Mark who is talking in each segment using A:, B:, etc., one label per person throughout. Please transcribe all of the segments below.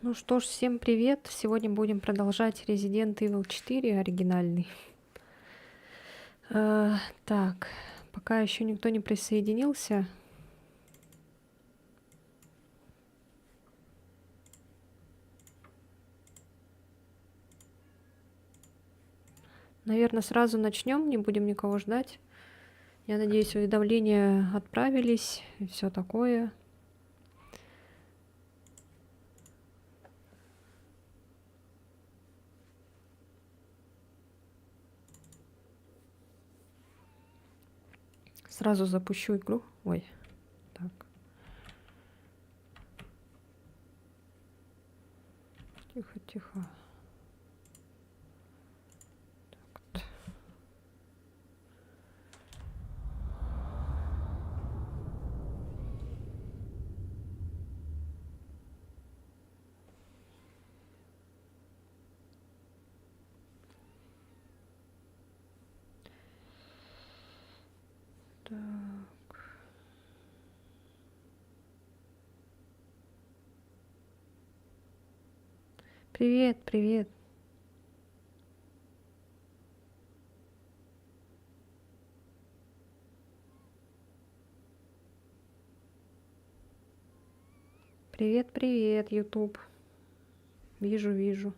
A: Ну что ж, всем привет! Сегодня будем продолжать Resident Evil 4 оригинальный. Так, пока еще никто не присоединился. Наверное, сразу начнем, не будем никого ждать. Я надеюсь, уведомления отправились и все такое. Сразу запущу игру. Ой, так. Тихо, тихо. Так. Привет, привет. Привет, привет, YouTube. Вижу, вижу.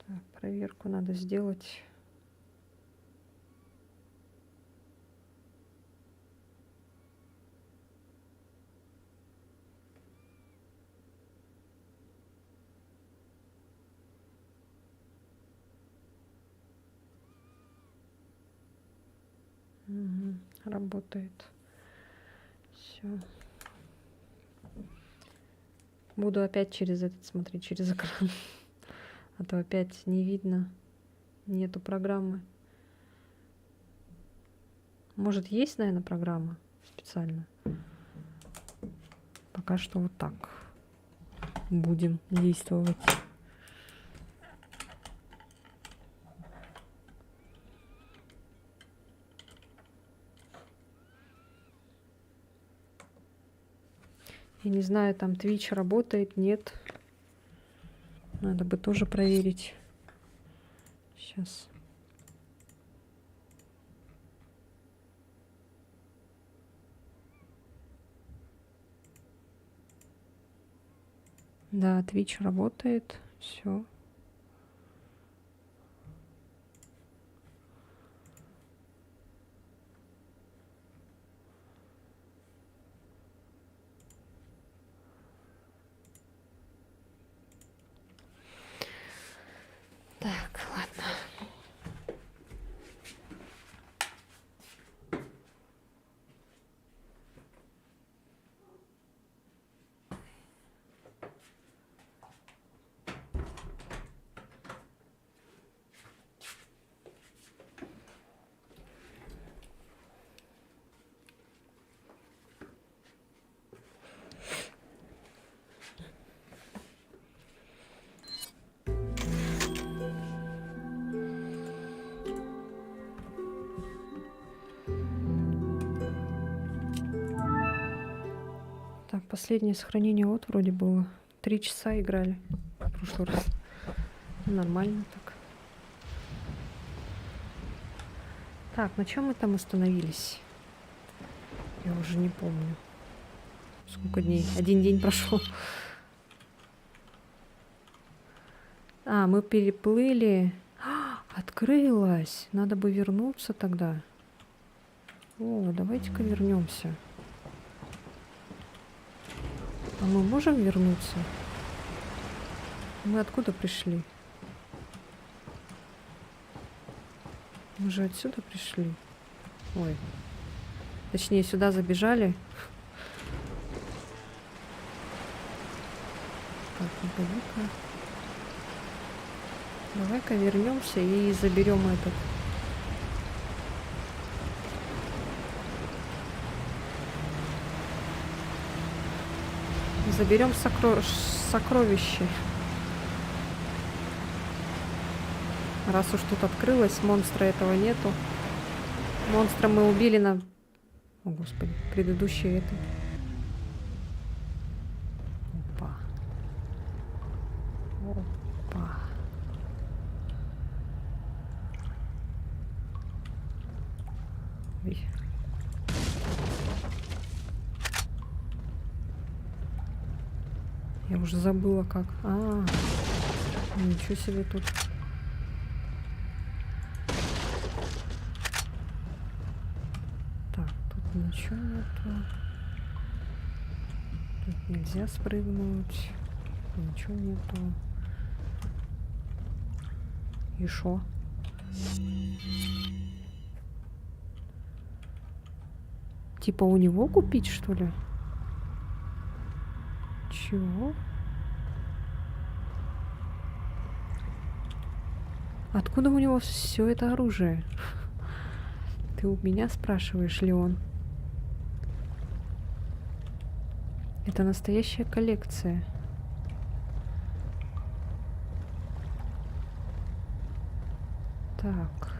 A: Так, проверку надо сделать. Угу, работает. Все. Буду опять через этот смотреть, через экран. А то опять не видно. Нету программы. Может, есть, наверное, программа специально. Пока что вот так будем действовать. Я не знаю, там Twitch работает, нет. Надо бы тоже проверить. Сейчас. Да, Twitch работает. Все. Так, ладно. Так, последнее сохранение вот вроде было. 3 часа играли в прошлый раз. Нормально так. Так, на чем мы там остановились? Я уже не помню. Сколько дней? 1 день прошел. А, мы переплыли. Открылась. Надо бы вернуться тогда. О, давайте-ка вернемся. А мы можем вернуться? Мы откуда пришли? Мы же отсюда пришли. Ой. Точнее, сюда забежали. Так, ну-ка. Давай-ка вернемся и заберем этот. Заберем сокровище. Раз уж тут открылось, монстра этого нету. Монстра мы убили на... О, господи, предыдущий это. Опа. Опа. Ой. Я уже забыла как. Ничего себе тут. Так, тут ничего нету. Тут нельзя спрыгнуть. Ничего нету. И шо? Типа у него купить, что ли? Чего? Откуда у него все это оружие? Ты у меня спрашиваешь, Леон? Это настоящая коллекция. Так.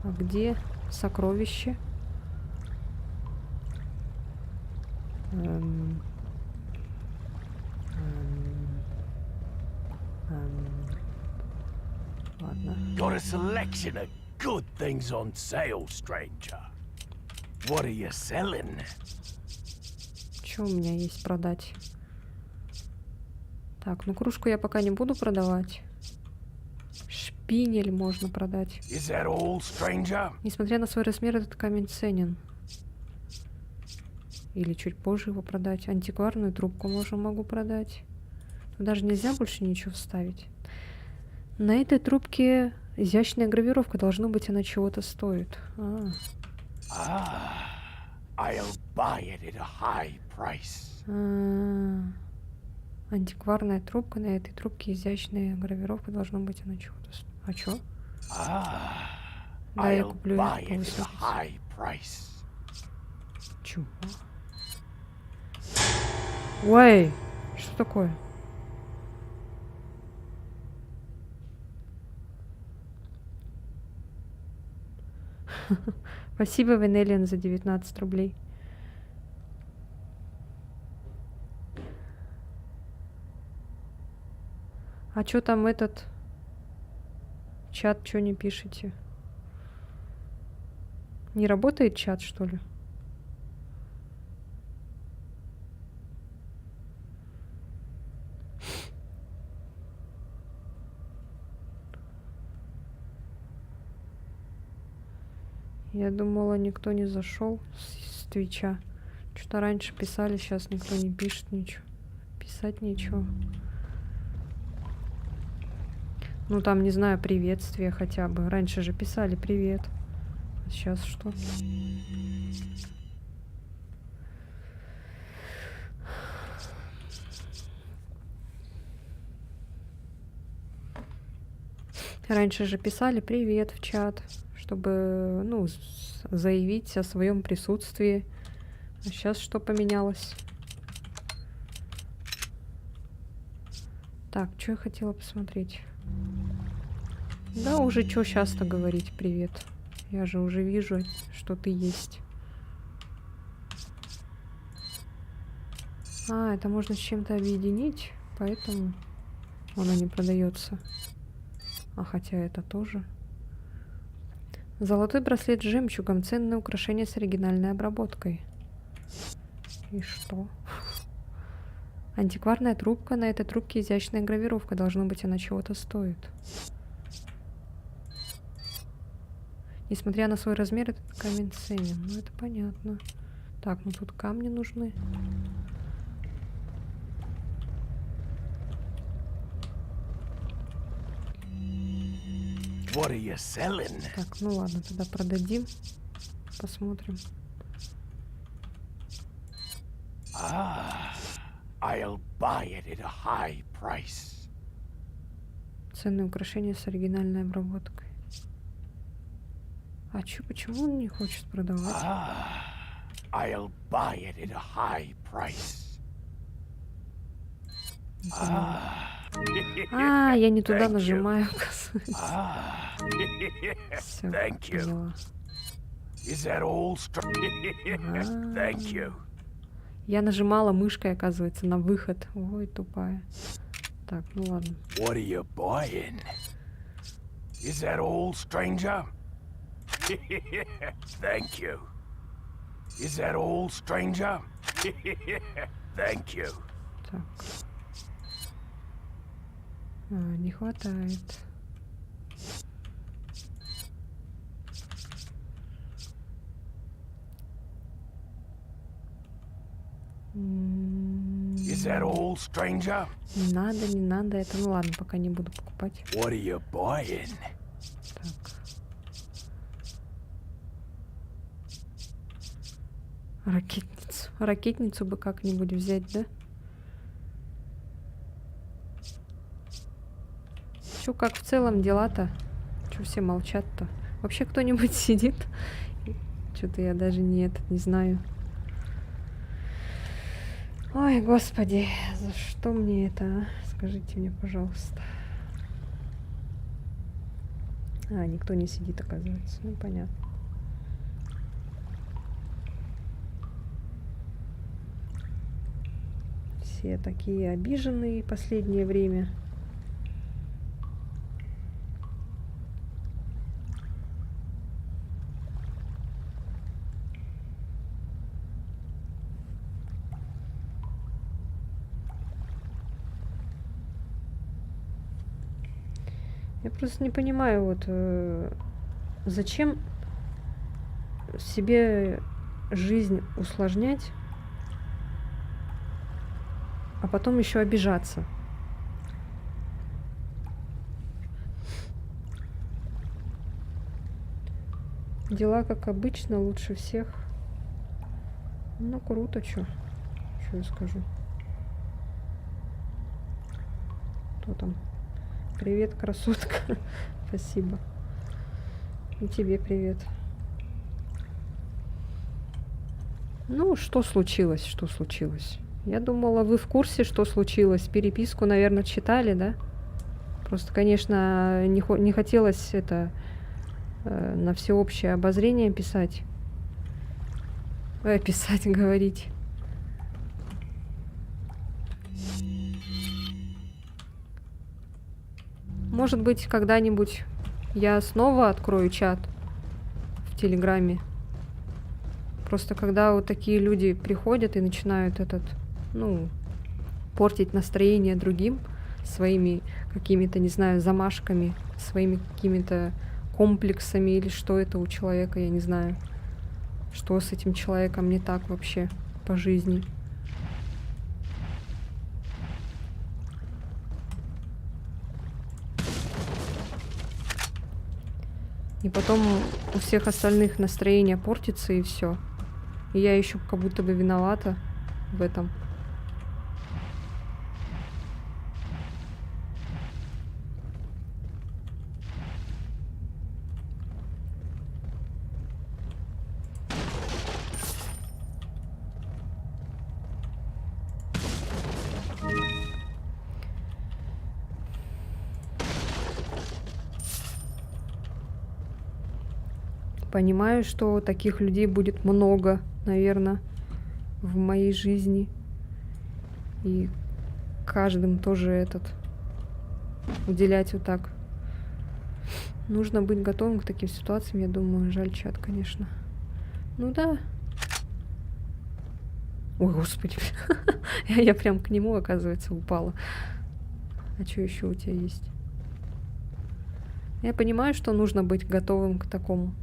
A: А где сокровище? Ладно.
B: Got a selection of good things on sale, stranger. What are you selling?
A: Что у меня есть продать? Так, ну кружку я пока не буду продавать. Шпинель можно продать.
B: Is that all, stranger?
A: Несмотря на свой размер, этот камень ценен. Или чуть позже его продать. Антикварную трубку могу продать. Тут даже нельзя больше ничего вставить. На этой трубке изящная гравировка. Должно быть, она чего-то стоит.
B: I'll buy it at a high price.
A: Антикварная трубка. На этой трубке изящная гравировка. Должно быть, она чего-то стоит. А чё? Да, я
B: I'll
A: куплю
B: buy
A: по
B: it at a
A: 80.
B: high price.
A: Чего? Ой, что такое? Спасибо, Венелиан, за 19 рублей. А чё там этот... Чат, чё не пишете? Не работает чат, что ли? Я думала, никто не зашел с Твича. Что-то раньше писали, сейчас никто не пишет ничего. Писать ничего. Ну там, не знаю, приветствие хотя бы. Раньше же писали привет. А сейчас что? Раньше же писали привет в чат, чтобы, ну, заявить о своем присутствии. А сейчас что поменялось? Так, что я хотела посмотреть? Да, уже что сейчас-то говорить привет. Я же уже вижу, что ты есть. Это можно с чем-то объединить, поэтому оно не продается. А хотя это тоже. Золотой браслет с жемчугом. Ценное украшение с оригинальной обработкой. И что? Антикварная трубка. На этой трубке изящная гравировка. Должно быть, она чего-то стоит. Несмотря на свой размер, этот камень ценен. Ну, это понятно. Так, ну тут камни нужны.
B: What are you selling?
A: Так, ну ладно, тогда продадим. Посмотрим.
B: I'll buy it at a high price.
A: Ценное украшение с оригинальной обработкой. А чё, почему он не хочет продавать?
B: I'll buy it at a high price.
A: А, я не туда
B: Thank you.
A: нажимаю, оказывается.
B: Ah.
A: Все,
B: Thank you.
A: поняла.
B: Is that all? Thank you.
A: Я нажимала мышкой, оказывается, на выход. Ой, тупая. Так, ну ладно.
B: What are you buying? Is that all, stranger? Thank you. Is that all, stranger? Thank you.
A: Так. Не хватает.
B: Is that all, stranger?
A: Не надо, не надо. Это, ну ладно, пока не буду покупать.
B: What are you buying?
A: Так. Ракетницу. Ракетницу бы как-нибудь взять, да? Чё, как в целом дела-то? Чё все молчат-то? Вообще кто-нибудь сидит? Что-то я даже не знаю. Ой, господи, за что мне это, а? Скажите мне, пожалуйста. А, никто не сидит, оказывается. Ну, понятно. Все такие обиженные в последнее время. Я просто не понимаю, вот зачем себе жизнь усложнять, а потом еще обижаться. Дела как обычно, лучше всех. Ну, круто, чё я скажу. Кто там? Привет, красотка. Спасибо. И тебе привет. Ну, что случилось? Что случилось? Я думала, вы в курсе, что случилось. Переписку, наверное, читали, да? Просто, конечно, не хотелось это на всеобщее обозрение писать. Писать, говорить. Может быть, когда-нибудь я снова открою чат в Телеграме. Просто когда вот такие люди приходят и начинают портить настроение другим своими какими-то, не знаю, замашками, своими какими-то комплексами или что это у человека, я не знаю. Что с этим человеком не так вообще по жизни. И потом у всех остальных настроение портится, и все. И я еще как будто бы виновата в этом. Понимаю, что таких людей будет много, наверное, в моей жизни. И каждым тоже уделять вот так. Нужно быть готовым к таким ситуациям, я думаю. Жаль чат, конечно. Ну да. Ой, господи. Я прям к нему, оказывается, упала. А что еще у тебя есть? Я понимаю, что нужно быть готовым к такому.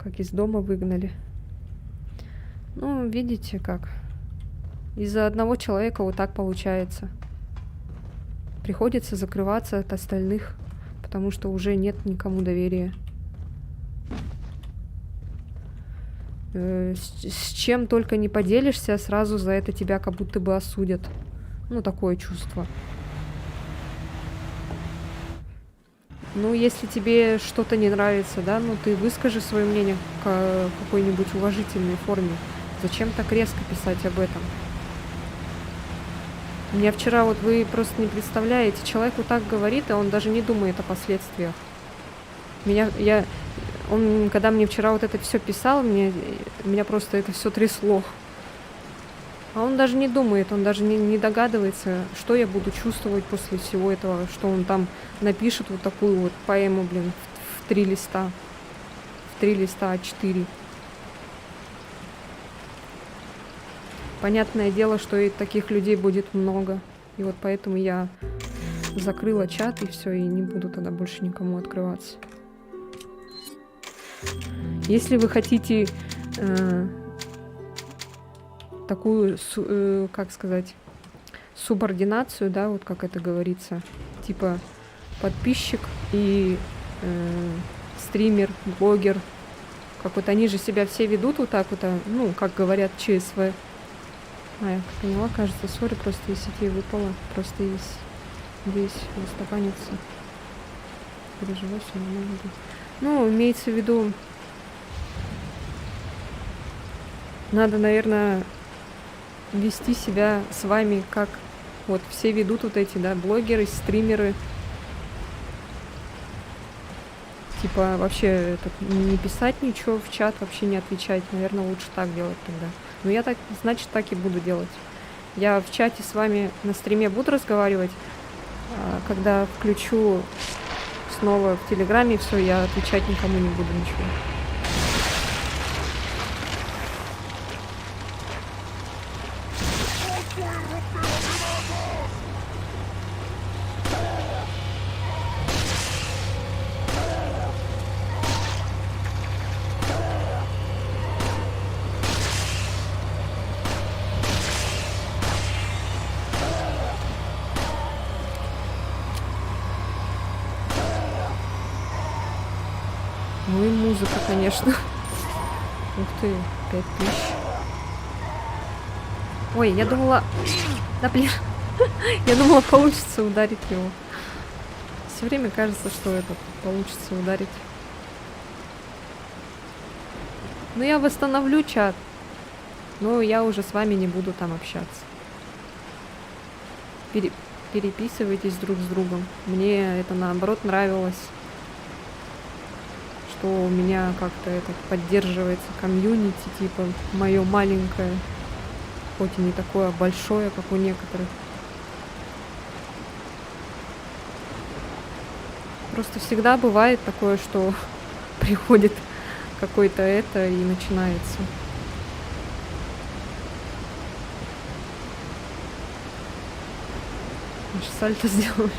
A: Как из дома выгнали. Ну, видите, как. Из-за одного человека вот так получается. Приходится закрываться от остальных, потому что уже нет никому доверия. С чем только не поделишься, сразу за это тебя как будто бы осудят. Ну, такое чувство. Ну, если тебе что-то не нравится, да, ну ты выскажи свое мнение в какой-нибудь уважительной форме. Зачем так резко писать об этом? Меня вчера, вот вы просто не представляете, человек вот так говорит, и он даже не думает о последствиях. Он, когда мне вчера вот это все писал, меня просто это все трясло. А он даже не думает, он даже не догадывается, что я буду чувствовать после всего этого, что он там напишет вот такую вот поэму, блин, в 3 листа. В 3 листа А4. Понятное дело, что и таких людей будет много. И вот поэтому я закрыла чат и все, и не буду тогда больше никому открываться. Если вы хотите такую, как сказать, субординацию, да, вот как это говорится, типа подписчик и стример, блогер, как вот они же себя все ведут вот так вот, ну, как говорят, ЧСВ. Я поняла, кажется, сори, просто из сетей выпала, просто здесь устаканится. Переживаю, все нормально будет. Ну, имеется в виду, надо, наверное, вести себя с вами, как вот все ведут вот эти, да, блогеры, стримеры. Типа вообще не писать ничего в чат, вообще не отвечать. Наверное, лучше так делать тогда. Но я так, значит, так и буду делать. Я в чате с вами на стриме буду разговаривать. Когда включу снова в Телеграме, все, я отвечать никому не буду ничего. Ну и музыка, конечно. Ух ты, 5000. Ой, я думала... Да блин. Я думала, получится ударить его. Все время кажется, что это получится ударить. Ну я восстановлю чат. Но я уже с вами не буду там общаться. Переписывайтесь друг с другом. Мне это наоборот нравилось. Что у меня как-то это поддерживается комьюнити, типа мое маленькое, хоть и не такое большое, как у некоторых. Просто всегда бывает такое, что приходит какой-то это и начинается. Аж сальто сделаю.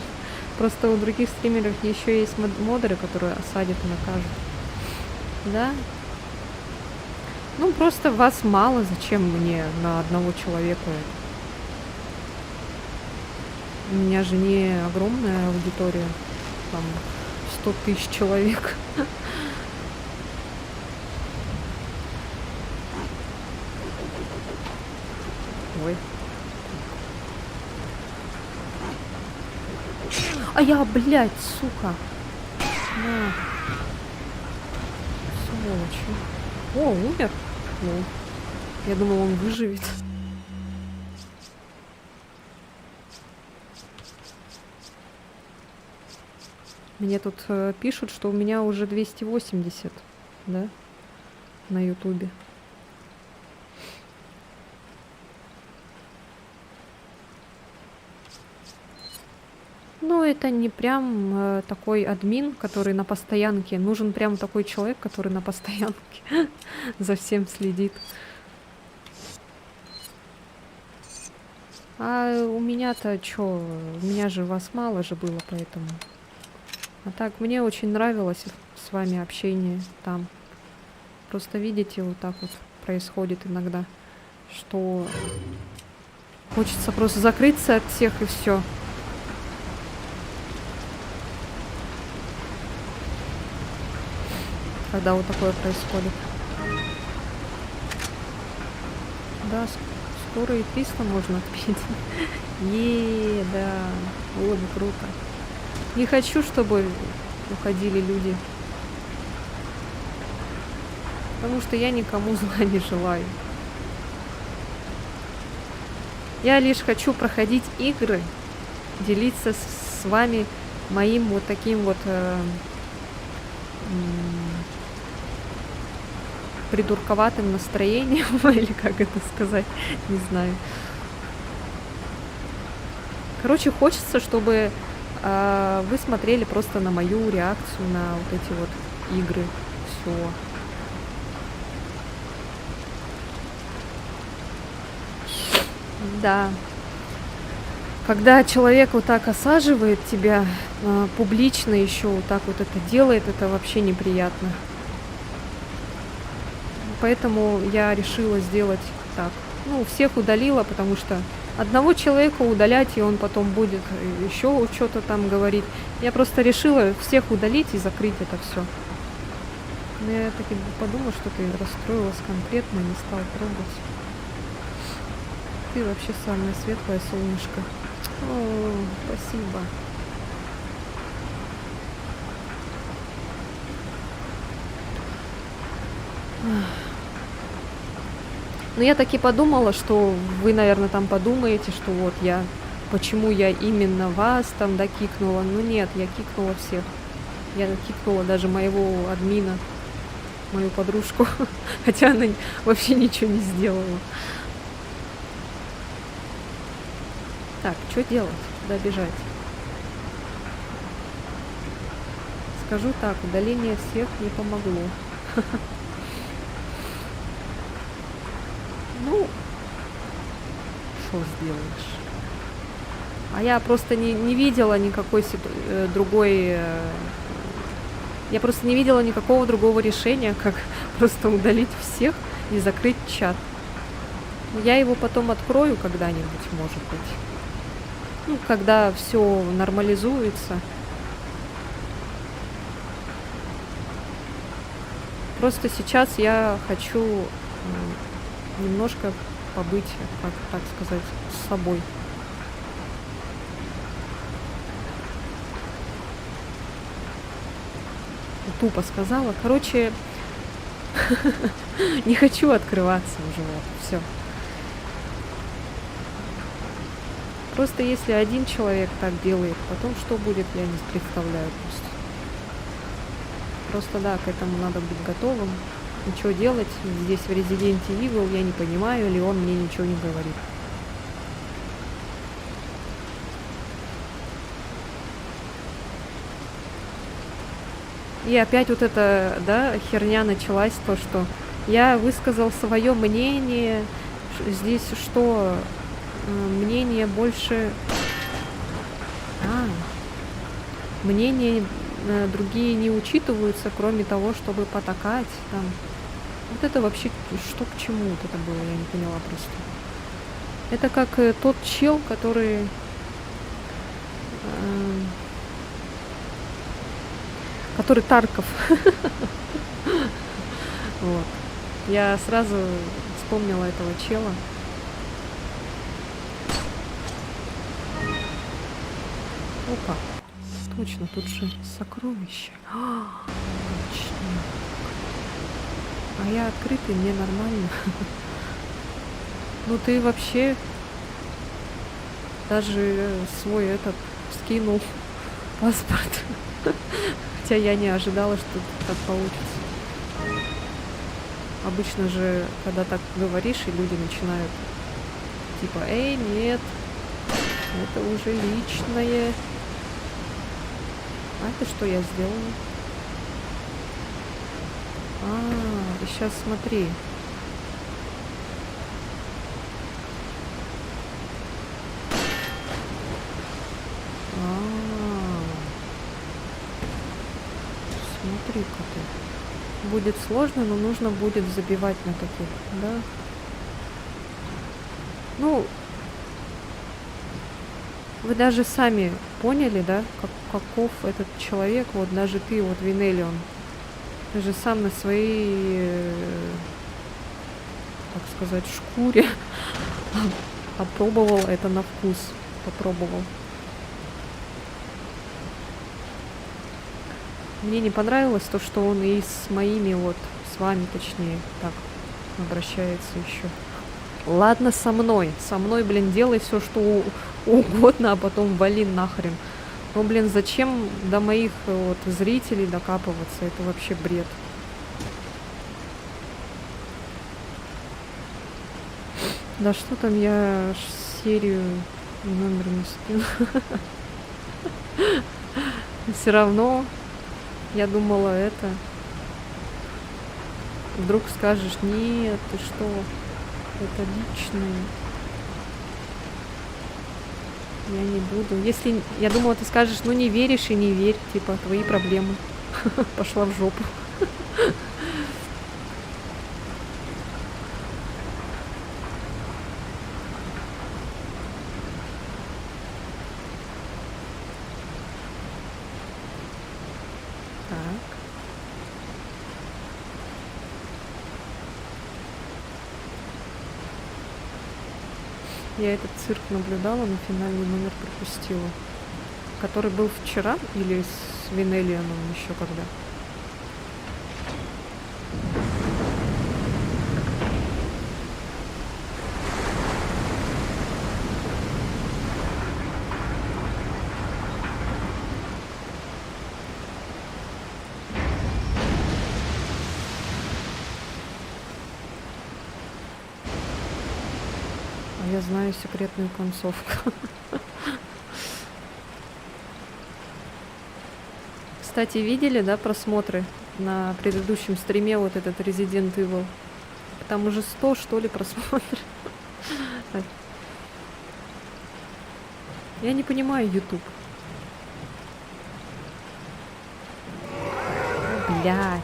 A: Просто у других стримеров еще есть модеры, которые осадят и накажут. Да? Ну, просто вас мало, зачем мне на одного человека? У меня же не огромная аудитория, там 100 000 человек. Ой. А я, блядь, сука. На. Сволочь. О, умер? Ну. Я думала, он выживет. Мне тут пишут, что у меня уже 280, да, на ютубе. Ну, это не прям такой админ, который на постоянке. Нужен прям такой человек, который на постоянке за всем следит. А у меня-то чё? У меня же вас мало же было, поэтому. А так, мне очень нравилось с вами общение там. Просто видите, вот так вот происходит иногда, что хочется просто закрыться от всех и все. Когда вот такое происходит. Да, скоро и 300 можно отпить. Да. Было бы круто. Не хочу, чтобы уходили люди. Потому что я никому зла не желаю. Я лишь хочу проходить игры, делиться с вами моим вот таким вот придурковатым настроением, или как это сказать, не знаю. Короче, хочется, чтобы вы смотрели просто на мою реакцию на вот эти вот игры. Все. Да. Когда человек вот так осаживает тебя публично еще вот так вот это делает, это вообще неприятно. Поэтому я решила сделать так. Ну, всех удалила, потому что одного человека удалять, и он потом будет еще что-то там говорить. Я просто решила всех удалить и закрыть это все. Но я таки подумала, что ты расстроилась конкретно, не стала трогать. Ты вообще самое светлое солнышко. О, спасибо. Но я таки подумала, что вы, наверное, там подумаете, что вот я, почему я именно вас там докикнула. Ну нет, я кикнула всех. Я кикнула даже моего админа, мою подружку, хотя она вообще ничего не сделала. Так, что делать? Куда бежать? Скажу так, удаление всех не помогло. Ну, что сделаешь? А я просто не видела никакой другой... Я просто не видела никакого другого решения, как просто удалить всех и закрыть чат. Я его потом открою когда-нибудь, может быть. Ну, когда все нормализуется. Просто сейчас я хочу немножко побыть, как так сказать, с собой. Тупо сказала. Короче, не хочу открываться уже. Вот, все. Просто если один человек так делает, потом что будет, я не представляю просто. Просто да, к этому надо быть готовым. Ничего делать здесь в Resident Evil я не понимаю, или он мне ничего не говорит. И опять вот эта, да, херня началась, то, что я высказал свое мнение. Здесь что? Мнение больше... мнения другие не учитываются, кроме того, чтобы потакать там. Вот это вообще что к чему вот это было, я не поняла просто. Это как тот чел, который... который Тарков. Вот. Я сразу вспомнила этого чела. Опа. Точно, тут же сокровище. Точно. А я открытый, мне нормально. Ну ты вообще даже свой этот скинул паспорт. Хотя я не ожидала, что так получится. Обычно же, когда так говоришь, и люди начинают типа, эй, нет, это уже личное. А это что я сделала? Ты сейчас смотри. Смотри-ка ты. Будет сложно, но нужно будет забивать на таких, да? Ну, вы даже сами поняли, да, каков этот человек, вот даже ты, вот Винелион, ты же сам на своей, так сказать, шкуре опробовал это на вкус, попробовал. Мне не понравилось то, что он и с моими, вот, с вами, точнее, так обращается еще. Ладно, со мной. Со мной, блин, делай все, что угодно, а потом вали нахрен. Ну, блин, зачем до моих вот зрителей докапываться? Это вообще бред. Да что там, я серию и номер не скину. Все равно я думала это. Вдруг скажешь, нет, ты что, это личное. Я не буду. Если, я думала, ты скажешь, ну не веришь и не верь, типа, твои проблемы. Пошла в жопу. Так. Я этот цирк наблюдала, но финальный номер пропустила. Который был вчера или с Винелианом еще когда? А я знаю секретную концовку. Кстати, видели, да, просмотры на предыдущем стриме вот этот Resident Evil? Там уже 100, что ли, просмотров. Я не понимаю YouTube. Блять.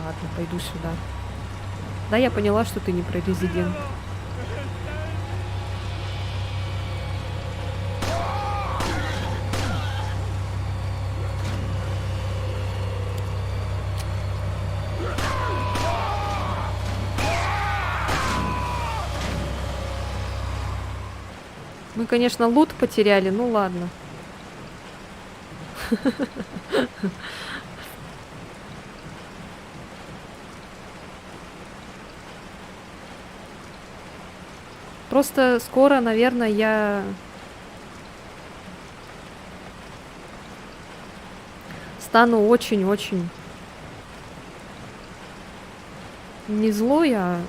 A: Ладно, пойду сюда. Да, я поняла, что ты не про Resident. Мы, конечно, лут потеряли, ну ладно. Просто скоро, наверное, я стану очень-очень не злой, а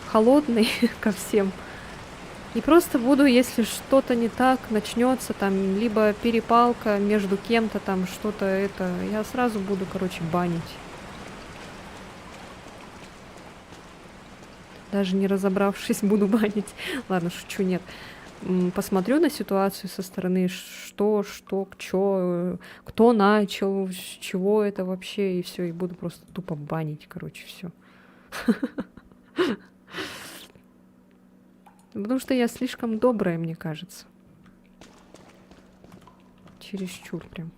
A: холодный ко всем. И просто буду, если что-то не так начнется, там, либо перепалка между кем-то, там, что-то это, я сразу буду, короче, банить. Даже не разобравшись, буду банить. Ладно, шучу, нет. Посмотрю на ситуацию со стороны, что, чё, кто начал, с чего это вообще, и все, и буду просто тупо банить, короче, все. Потому что я слишком добрая, мне кажется. Чересчур прям.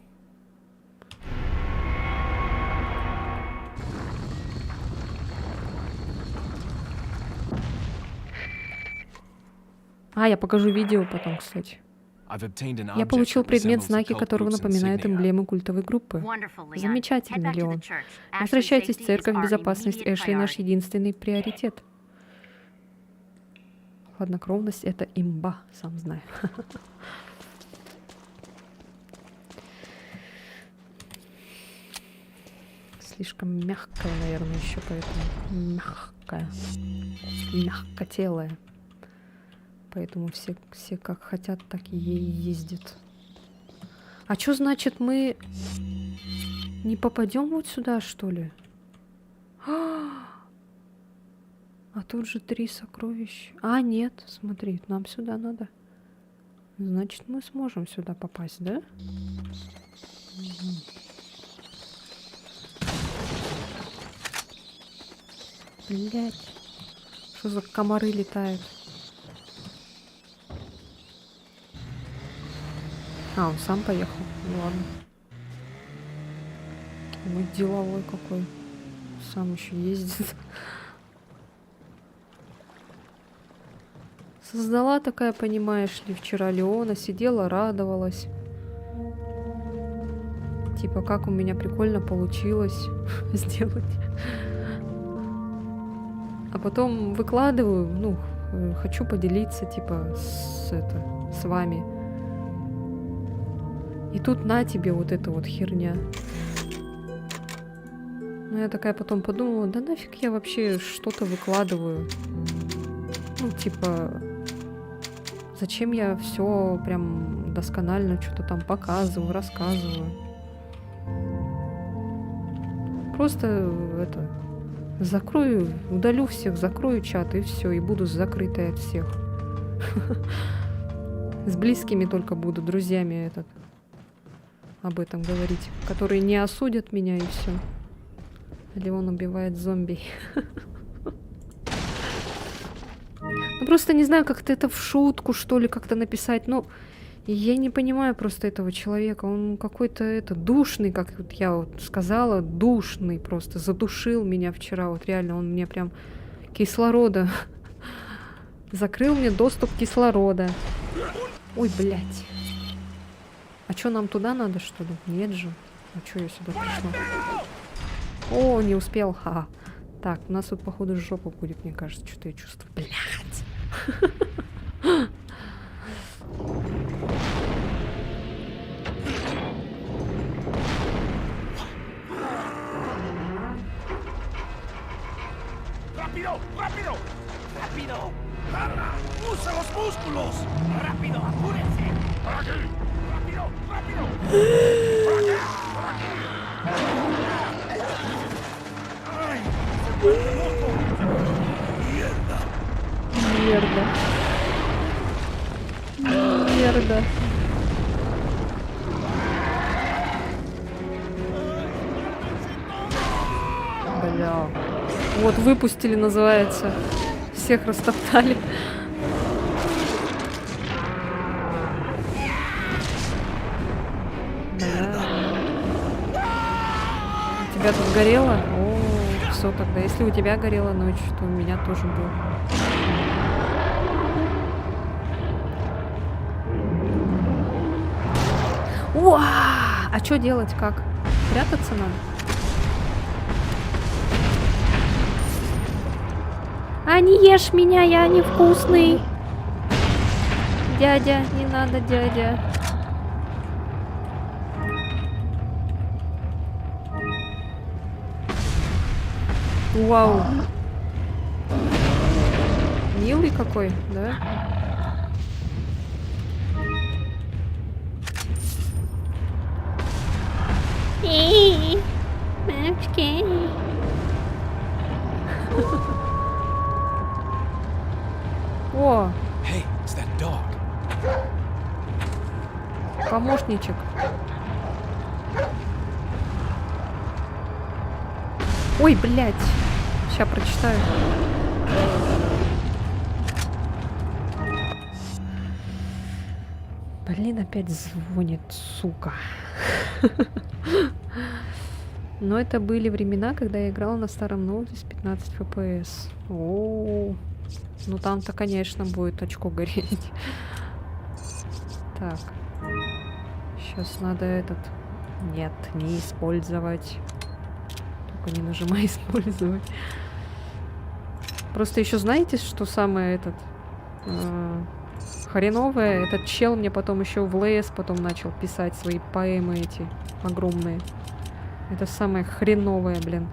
A: А, я покажу видео потом, кстати. Я получил предмет знаки, которого напоминает эмблемы культовой группы. Замечательно, Леон. Возвращайтесь в церковь, безопасность Эшли наш единственный приоритет. Хладнокровность — это имба, сам знаю. Слишком мягкая, наверное, еще поэтому. Мягкая. Мягкотелая. Поэтому все как хотят, так и ездят. А что значит, мы не попадем вот сюда, что ли? А тут же 3 сокровища. А, нет, смотри, нам сюда надо. Значит, мы сможем сюда попасть, да? Блять. Что за комары летают? А, он сам поехал. Ну ладно. Ой, деловой какой. Сам еще ездит. Создала такая, понимаешь ли, вчера Леона, сидела, радовалась. Типа, как у меня прикольно получилось сделать. А потом выкладываю, ну, хочу поделиться, типа, с вами. И тут на тебе вот эта вот херня. Ну, я такая потом подумала, да нафиг я вообще что-то выкладываю. Ну, типа, зачем я все прям досконально что-то там показываю, рассказываю. Просто это... Закрою, удалю всех, закрою чат и все, и буду закрытой от всех. С близкими только буду, друзьями об этом говорить, которые не осудят меня и все. Или он убивает зомби. Ну просто не знаю, как-то это в шутку, что ли, как-то написать. Ну, я не понимаю просто этого человека. Он какой-то душный, как вот я вот сказала, душный просто. Задушил меня вчера. Вот реально, он мне прям кислорода. Закрыл мне доступ кислорода. Ой, блядь. А что, нам туда надо, что ли? Нет же. А что я сюда пришла? О, не успел. Ха. Так, у нас тут, походу, жопа будет, мне кажется. Что-то я чувствую. Блядь.
B: ¡Rápido! ¡Rápido! ¡Rápido! ¡Usa los músculos! ¡Rápido! ¡Apúrense! ¡Por aquí! ¡Rápido! ¡Rápido! ¡Por aquí! ¡Por aquí! ¡Ay! ¡Se vuelve loco! ¡Mierda!
A: Мерда. Мерда. Бля. Вот выпустили, называется. Всех растоптали. Бля. У тебя тут горело? О, все тогда. Если у тебя горела ночь, то у меня тоже было. Уа! А что делать, как? Прятаться надо? А не ешь меня, я невкусный. Дядя, не надо, дядя. Вау. Милый какой, да? Мамочки. О,
B: Hey, it's that dog.
A: помощничек. Ой, блядь. Сейчас прочитаю. Блин, опять звонит, сука. Но это были времена, когда я играла на старом ноуте с 15 FPS. О, ну там-то, конечно, будет очко гореть. Так. Сейчас надо этот... Нет, не использовать. Только не нажимай использовать. Просто еще знаете, что самое хреновое? Этот чел мне потом еще в ЛС потом начал писать свои поэмы эти огромные. Это самое хреновое, блин.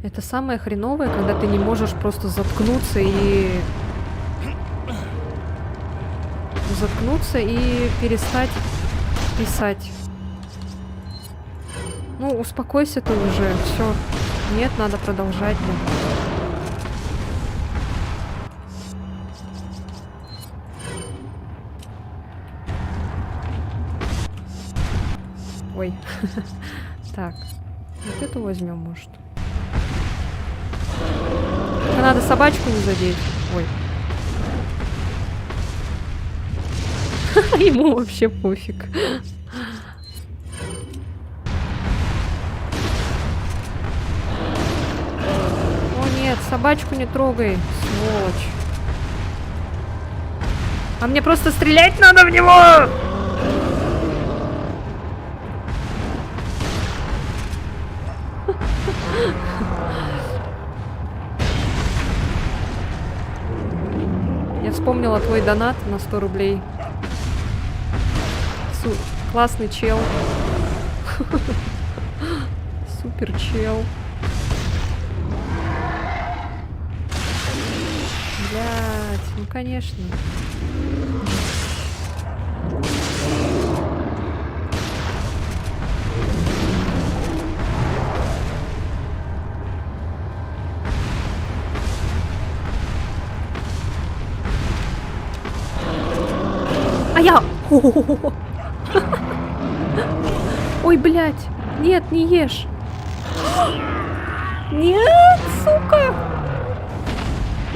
A: Это самое хреновое, когда ты не можешь просто заткнуться и перестать писать. Ну, успокойся ты уже, все. Нет, надо продолжать. Блин. Ой. Так. Вот эту возьмем, может. Только надо собачку не задеть. Ой. Ему вообще пофиг. О, нет. Нет, собачку не трогай, сволочь. А мне просто стрелять надо в него! Я вспомнила твой донат на 100 рублей. Классный чел. Супер чел. Блять, ну конечно. А я... Ой, блядь. Нет, не ешь. Нет, сука.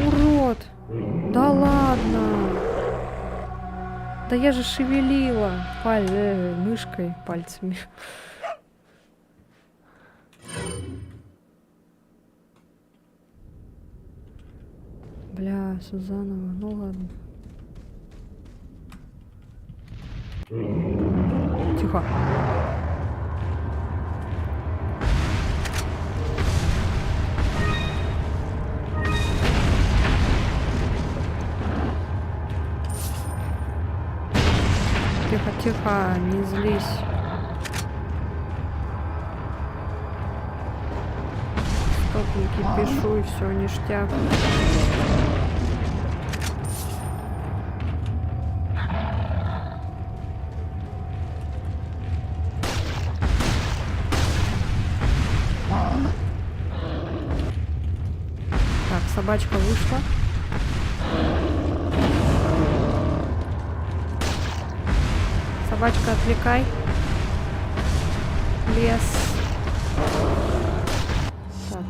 A: Урод. Да ладно. Да я же шевелила мышкой, пальцами. Бля, Сузанова, ну ладно. Тихо. Тихо, тихо, не злись. Стопники пишу и все, ништяк. Так, собачка вышла. Собачка, отвлекай. Лес. Так.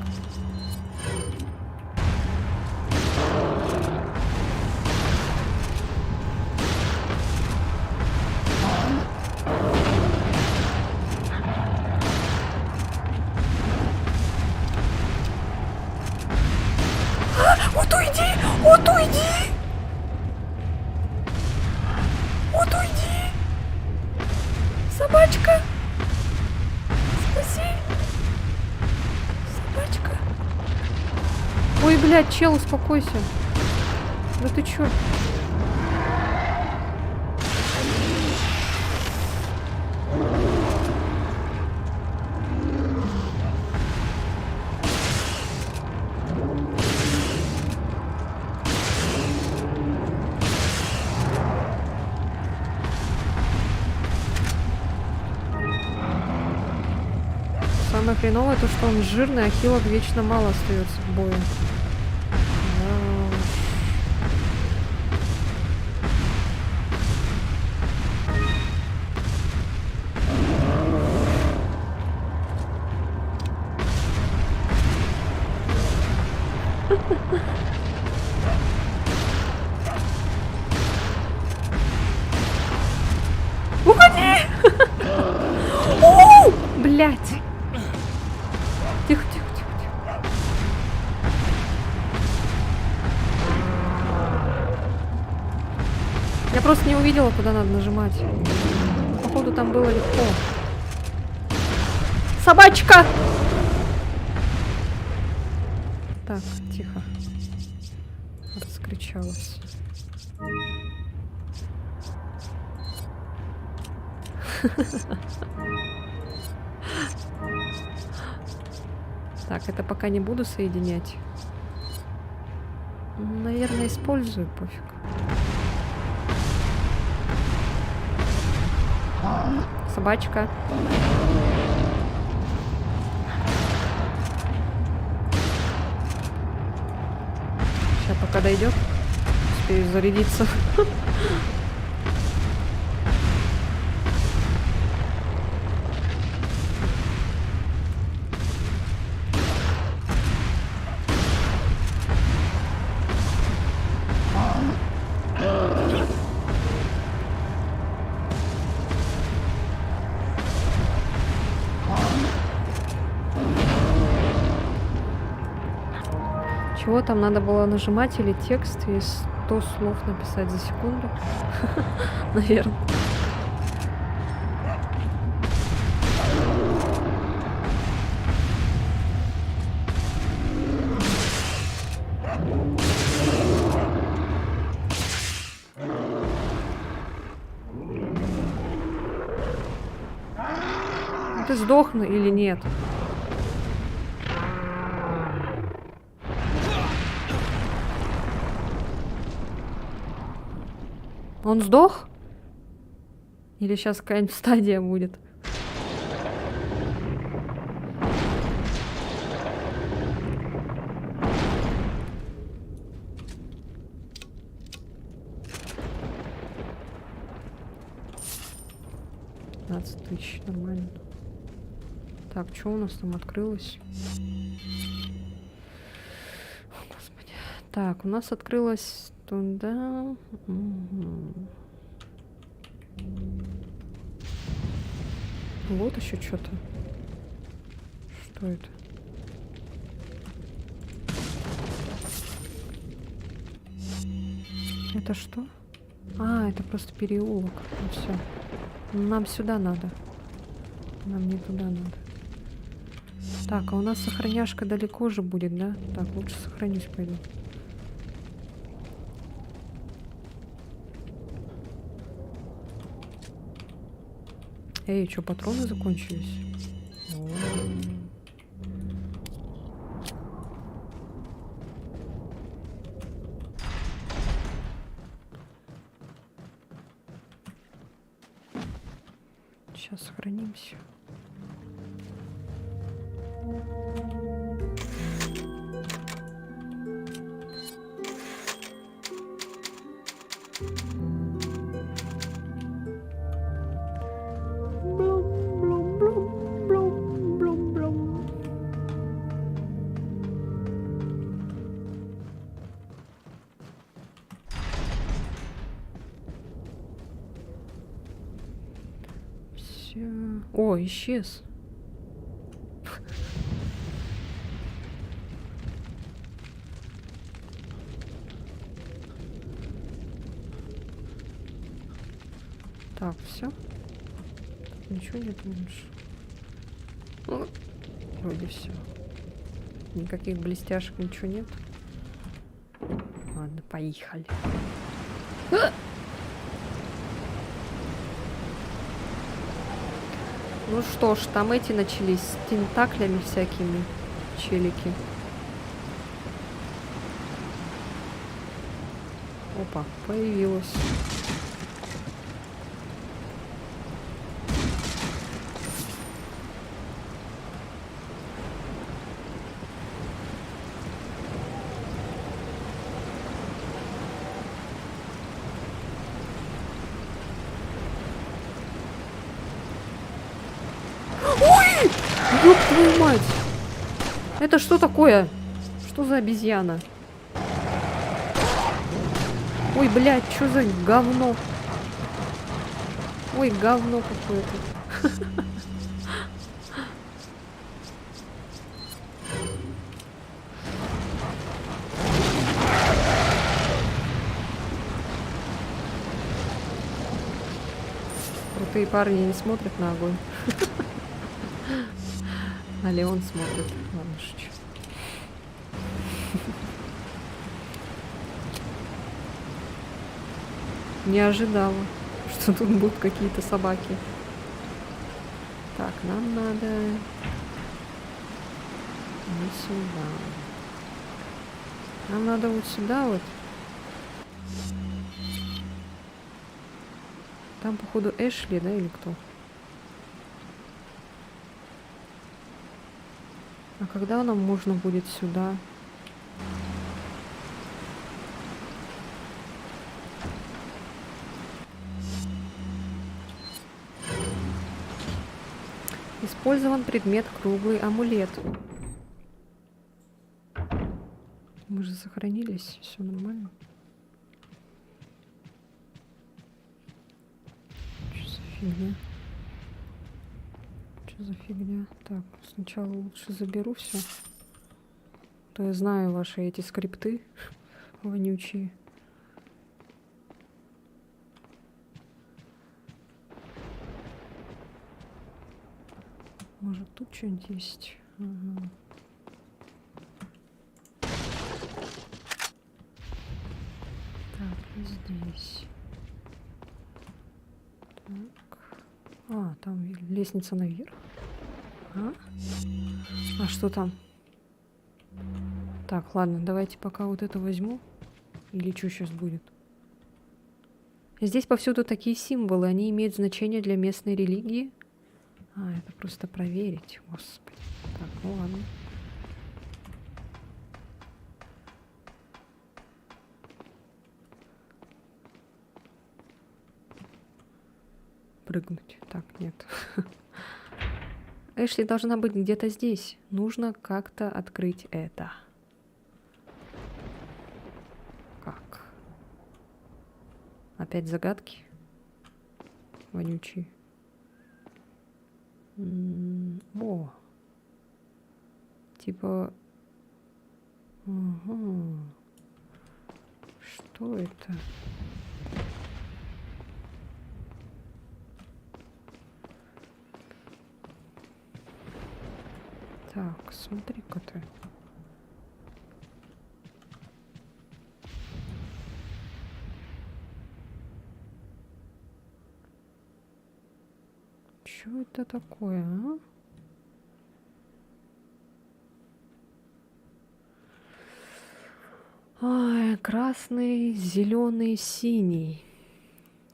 A: Вот уйди! Вот уйди! Вот уйди! Собачка! Спаси! Собачка! Ой, блядь, чел, успокойся. Да ты чё? Самое хреновое то, что он жирный, а хилок вечно мало остается в бою. Уходи! О, блядь! Тихо, тихо, тихо, тихо. Я просто не увидела, куда надо нажимать. Походу, там было легко. Собачка! Так, тихо. Раскричалась. Так, это пока не буду соединять. Наверное, использую, пофиг. Собачка. Сейчас пока дойдет, успею зарядиться. Чего там надо было нажимать или текст и 100 слов написать за секунду? Наверное. Ты сдохну или нет? Он сдох? Или сейчас какая-нибудь стадия будет? $15 000, нормально. Так, что у нас там открылось? О, Господи. Так, у нас открылось туда. Угу. Вот еще что-то. Что это? Это что? А, это просто переулок. Ну все. Нам сюда надо. Нам не туда надо. Так, а у нас сохраняшка далеко же будет, да? Так, лучше сохранюсь пойду. Эй, что, патроны закончились? Сейчас сохранимся. О, исчез. Так, все. Ничего нет больше. Ну, вроде все. Никаких блестяшек, ничего нет. Ладно, поехали. Ну что ж, там эти начались с тентаклями всякими, челики. Опа, появилась. Ёб твою мать! Это что такое? Что за обезьяна? Ой, блядь, что за говно? Ой, говно какое-то. Крутые парни не смотрят на огонь. А Леон смотрит. Ладно, шучу. Не ожидала, что тут будут какие-то собаки. Так, нам надо не сюда. Нам надо вот сюда вот. Там, походу, Эшли, да, или кто? А когда нам можно будет сюда? Использован предмет круглый амулет. Мы же сохранились, все нормально. Что за фигня? Что за фигня? Так, сначала лучше заберу все. то я знаю ваши эти скрипты вонючие. Может, тут что-нибудь есть? Ага. Так, и здесь. Так. А, там лестница наверх. А что там? Так, ладно, давайте пока вот это возьму. Или что сейчас будет? Здесь повсюду такие символы. Они имеют значение для местной религии. А, это просто проверить. Господи. Так, ну ладно. Прыгнуть. Так, нет. Эшли должна быть где-то здесь. Нужно как-то открыть это. Как? Опять загадки? Вонючие. О. Типа... Ага. Что это? Так, смотри-ка ты. Что это такое, а? Ай, красный, зеленый, синий.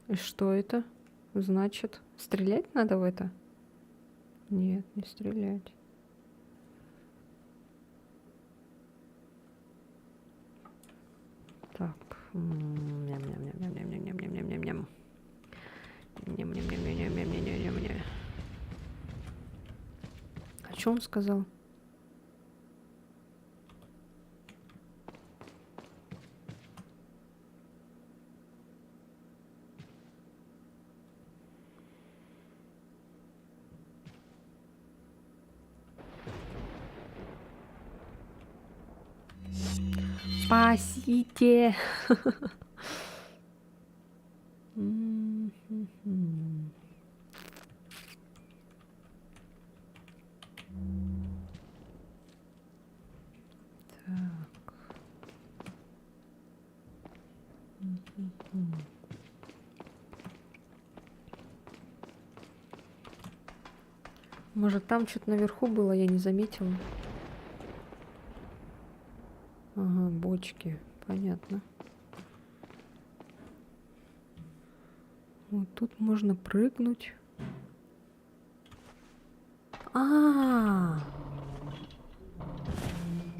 A: И что это значит? Стрелять надо в это? Нет, не стрелять. Так. Ням-ням-ням-ням-ням-ням-ням-ням-ням. Ням-ням-ням-ням-ням-ням-ням-ням. О чем он сказал? Спасите! Может, там что-то наверху было, я не заметила. Ага, бочки. Понятно. Вот тут можно прыгнуть.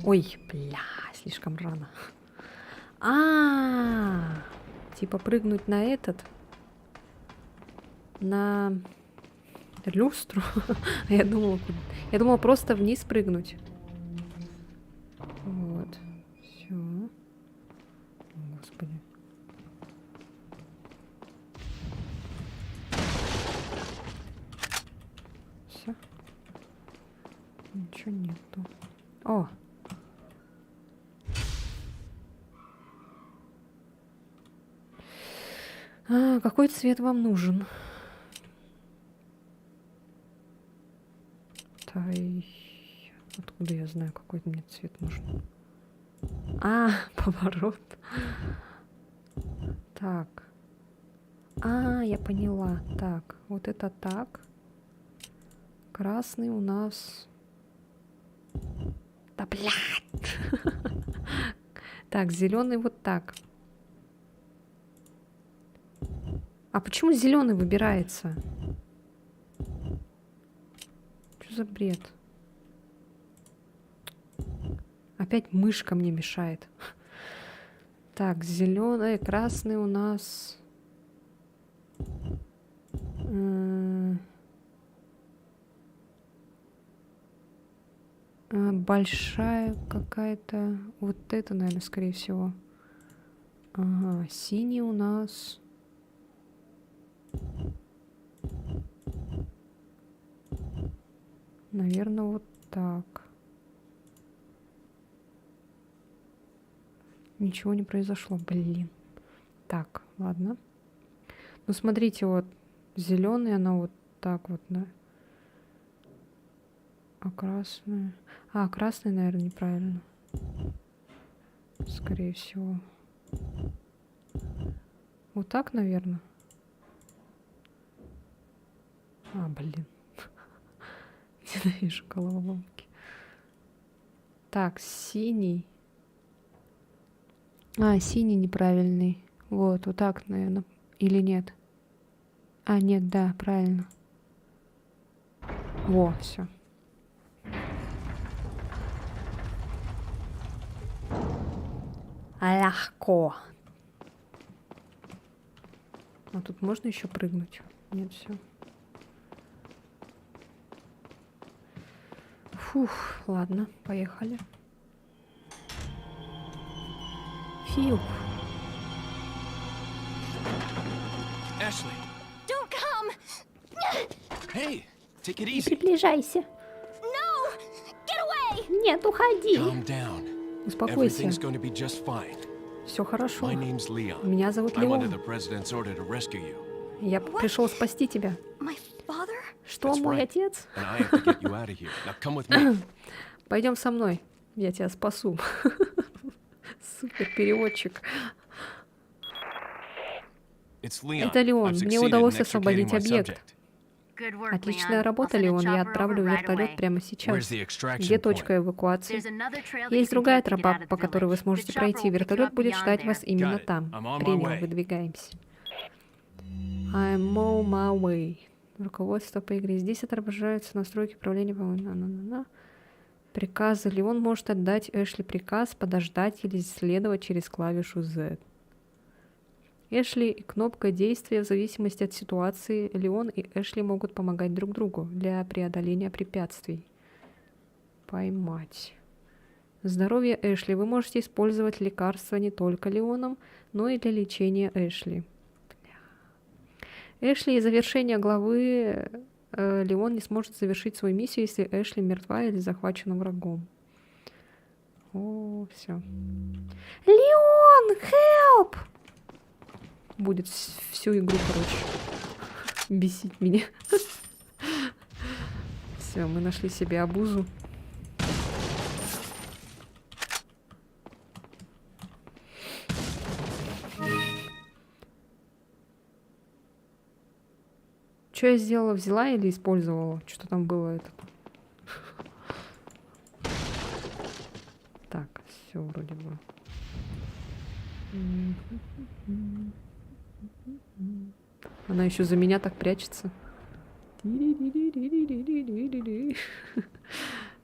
A: Ой, бля, слишком рано. Типа прыгнуть на этот. На люстру. Я думала просто вниз прыгнуть. Вот. Все. Господи. Все. Ничего нету. О! Какой цвет вам нужен? Откуда я знаю, какой мне цвет нужен? Поворот. Так. Я поняла. Так, вот это так. Красный у нас... Да, блядь! Так, зеленый вот так. А почему зеленый выбирается? Что за бред? Опять мышка мне мешает. Так, зеленый, красный у нас... Большая какая-то... Вот это, наверное, скорее всего. Ага, синий у нас... Наверное, вот так. Ничего не произошло, блин. Так, ладно. Ну, смотрите, вот зеленый, она вот так вот, да. А красная... А, красный, наверное, неправильно. Скорее всего. Вот так, наверное. А, блин. Ненавижу головоломки. Так, синий. А, синий неправильный. Вот так, наверное. Или нет? А, нет, да, правильно. Во, все. Легко. А тут можно еще прыгнуть? Нет, все. Фух, ладно, поехали. Фью.
C: Ashley,
D: Don't come!
C: hey, take it
A: Не
C: easy.
A: приближайся.
D: No! Get away!
A: Нет, уходи.
C: Calm down.
A: Успокойся.
C: Everything's going to be just fine.
A: Все хорошо.
C: My name's Leon.
A: Меня зовут
C: I'm under
A: Леон.
C: the president's order to rescue you,
A: Я пришел спасти тебя.
D: My father?
A: Что,
C: That's
A: мой
C: right.
A: отец?
C: and I have to get you out of here. Now come with me.
A: Пойдем со мной. Я тебя спасу. Супер переводчик.
C: It's Leon.
A: Это Леон.
C: I've
A: Мне
C: succeeded
A: удалось
C: in extricating
A: освободить
C: my
A: объект.
C: subject.
D: Good work,
A: Отличная
D: Leon.
A: работа,
D: I'll send a
A: Леон. Я
D: chopper
A: отправлю
D: over right
A: вертолет
D: away.
A: прямо
C: Where's
A: сейчас.
C: the extraction
A: Где
C: point?
A: точка эвакуации?
D: There's another trail that
A: Есть
D: you can
A: другая
D: take to get
A: тропа,
D: out of
A: по
D: the
A: которой вы
D: village.
A: сможете
D: The chopper
A: пройти.
D: will pick you
A: Вертолет
D: up
A: будет
D: beyond
A: ждать
D: there.
A: вас именно
C: Got it.
A: там.
C: I'm on my
A: Принял,
C: way.
A: выдвигаемся. I'm on my way. Руководство по игре. Здесь отображаются настройки управления. Приказы. Леон может отдать Эшли приказ подождать или исследовать через клавишу Z. Эшли и кнопка действия в зависимости от ситуации. Леон и Эшли могут помогать друг другу для преодоления препятствий. Поймать. Здоровье Эшли. Вы можете использовать лекарства не только Леоном, но и для лечения Эшли. Эшли и завершение главы Леон не сможет завершить свою миссию, если Эшли мертва или захвачена врагом. О, все. Леон, help! Будет всю игру, короче, бесить меня. Все, мы нашли себе обузу. Что я сделала? Взяла или использовала? Что там было это? Так, все вроде бы. Она еще за меня так прячется.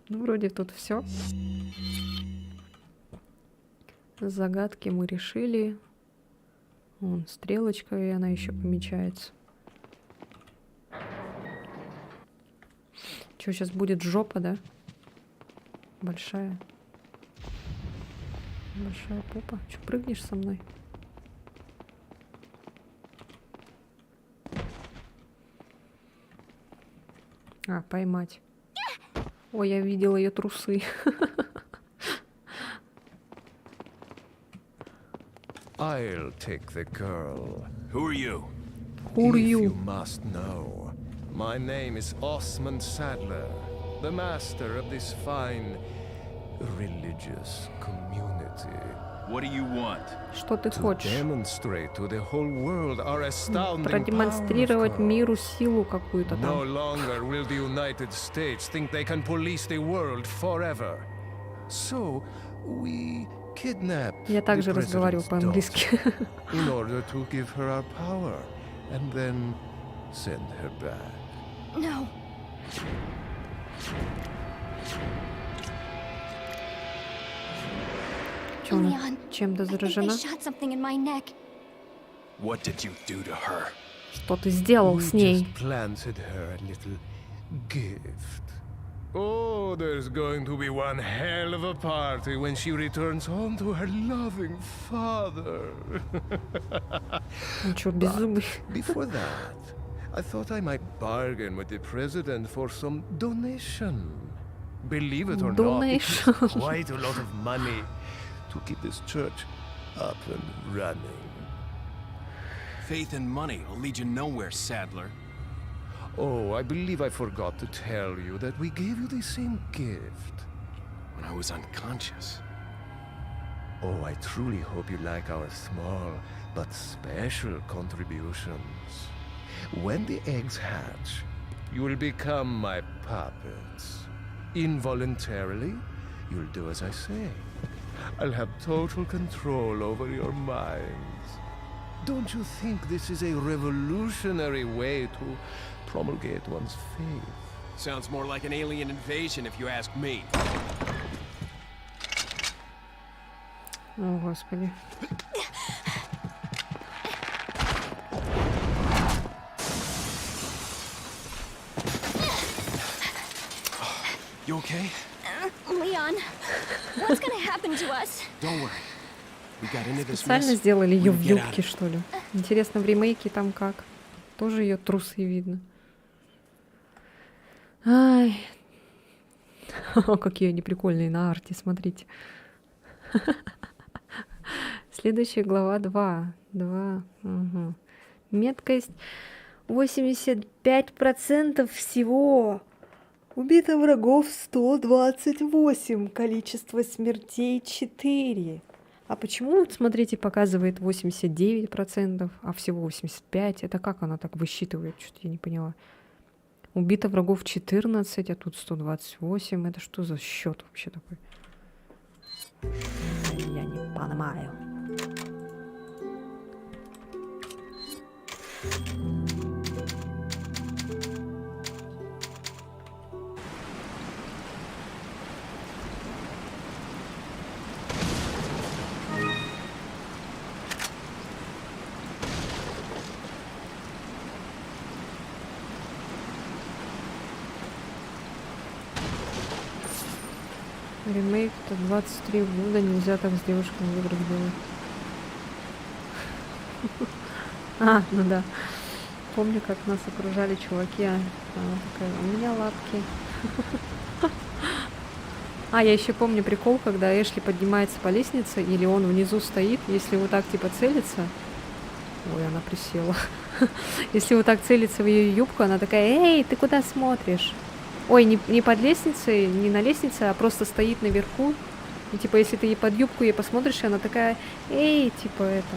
A: Ну, вроде тут все. Загадки мы решили. Вон, стрелочка, и она еще помечается. Что, сейчас будет жопа, да? Большая. Большая попа. Че, прыгнешь со мной? А, поймать. Ой, я видела ее трусы.
E: I'll take the girl.
C: Who are you?
A: Who are
E: If
A: you?
E: you must know, my name is Osmond Sadler, the master of this fine religious community.
C: What do you want?
A: Что ты
E: To
A: хочешь?
E: demonstrate to the whole world our astounding
A: Продемонстрировать
E: power of
A: миру
E: God.
A: силу какую-то
E: No
A: там.
E: longer will the United States think they can police the world forever. So we kidnapped
A: Я
E: the
A: также разговариваю
E: president's
A: по-английски.
E: daughter in order to give her our power and then send her back.
D: No.
A: Чё она
D: Leon,
A: чем-то
D: I think they
A: заражена?
D: shot something in my neck.
C: What did you do to her?
A: Что ты сделал
E: We
A: с ней?
E: just planted her a little gift. Oh, there's going to be one hell of a party when she returns home to her loving father.
A: Он что, беззубый?
E: Before that, I thought I might bargain with the president for some donation. Believe it or not, it
A: Donation.
E: is quite a lot of money to keep this church up and running.
C: Faith and money will lead you nowhere, Sadler.
E: Oh, I believe I forgot to tell you that we gave you the same gift.
C: When I was unconscious.
E: Oh, I truly hope you like our small but special contributions. When the eggs hatch, you will become my puppets. Involuntarily, you'll do as I say. I'll have total control over your minds. Don't you think this is a revolutionary way to promulgate one's faith?
C: Sounds more like an alien invasion if you ask me.
A: О, господи.
C: You okay?
D: Leon, what's gonna happen to us?
C: Don't worry. We got into this
A: Специально
C: mess.
A: сделали ее
C: we'll
A: в
C: get out
A: юбке,
C: of it.
A: что ли? Интересно, в ремейке там как? Тоже ее трусы видно. Ай. Какие они прикольные на арте, смотрите. Следующая глава 2. Угу. Меткость 85% всего. Убито врагов 128. Количество смертей 4. А почему, вот смотрите, показывает 89%, а всего 85%? Это как она так высчитывает? Что-то я не поняла. Убито врагов 14, а тут 128. Это что за счет вообще такой? Я не понимаю. Ремейк это 23 года, нельзя так с девушками в играх делать. А, ну да. Помню, как нас окружали чуваки. Она такая, у меня лапки. А, я еще помню прикол, когда Эшли поднимается по лестнице, или он внизу стоит, если вот так типа целится. Ой, она присела. Если вот так целится в ее юбку, она такая, эй, ты куда смотришь? Ой, не под лестницей, не на лестнице, а просто стоит наверху. И типа, если ты ей под юбку ей посмотришь, и она такая, эй, типа это,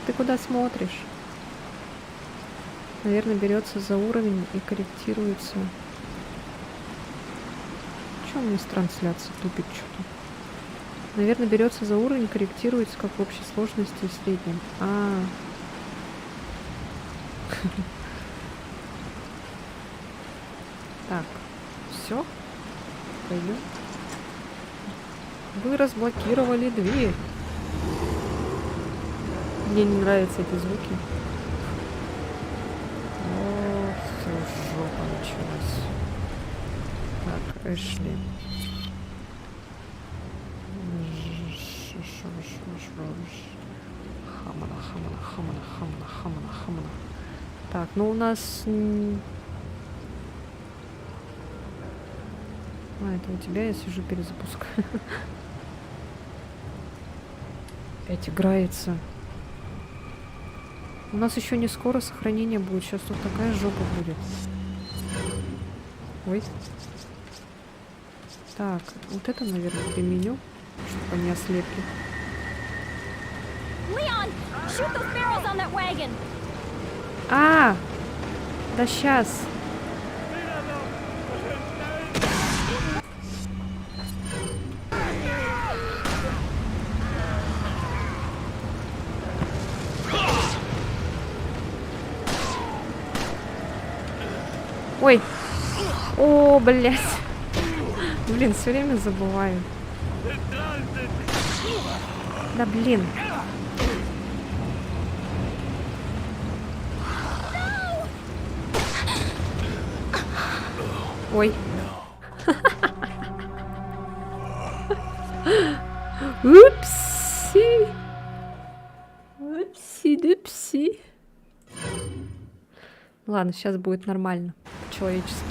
A: ты куда смотришь? Наверное, берется за уровень и корректируется. Чё у меня с трансляцией тупит что-то? Наверное, берется за уровень, корректируется как в общей сложности и в среднем. Так, все, пойдем. Вы разблокировали дверь. Мне не нравятся эти звуки. О, все, жопа началась. Так, Эшли. Хамана. Так, ну у нас... А, это у тебя, я сижу, перезапускаю. Опять играется. У нас еще не скоро сохранение будет. Сейчас тут такая жопа будет. Ой. Так, вот это, наверное, применю, чтобы они ослепли.
D: Leon, shoot those barrels on that wagon.
A: А! Да сейчас. Ой. О, блядь. Блин, все время забываю. Да блин. Ой. Упси. Упси-дупси. Ладно, сейчас будет нормально. По-человечески.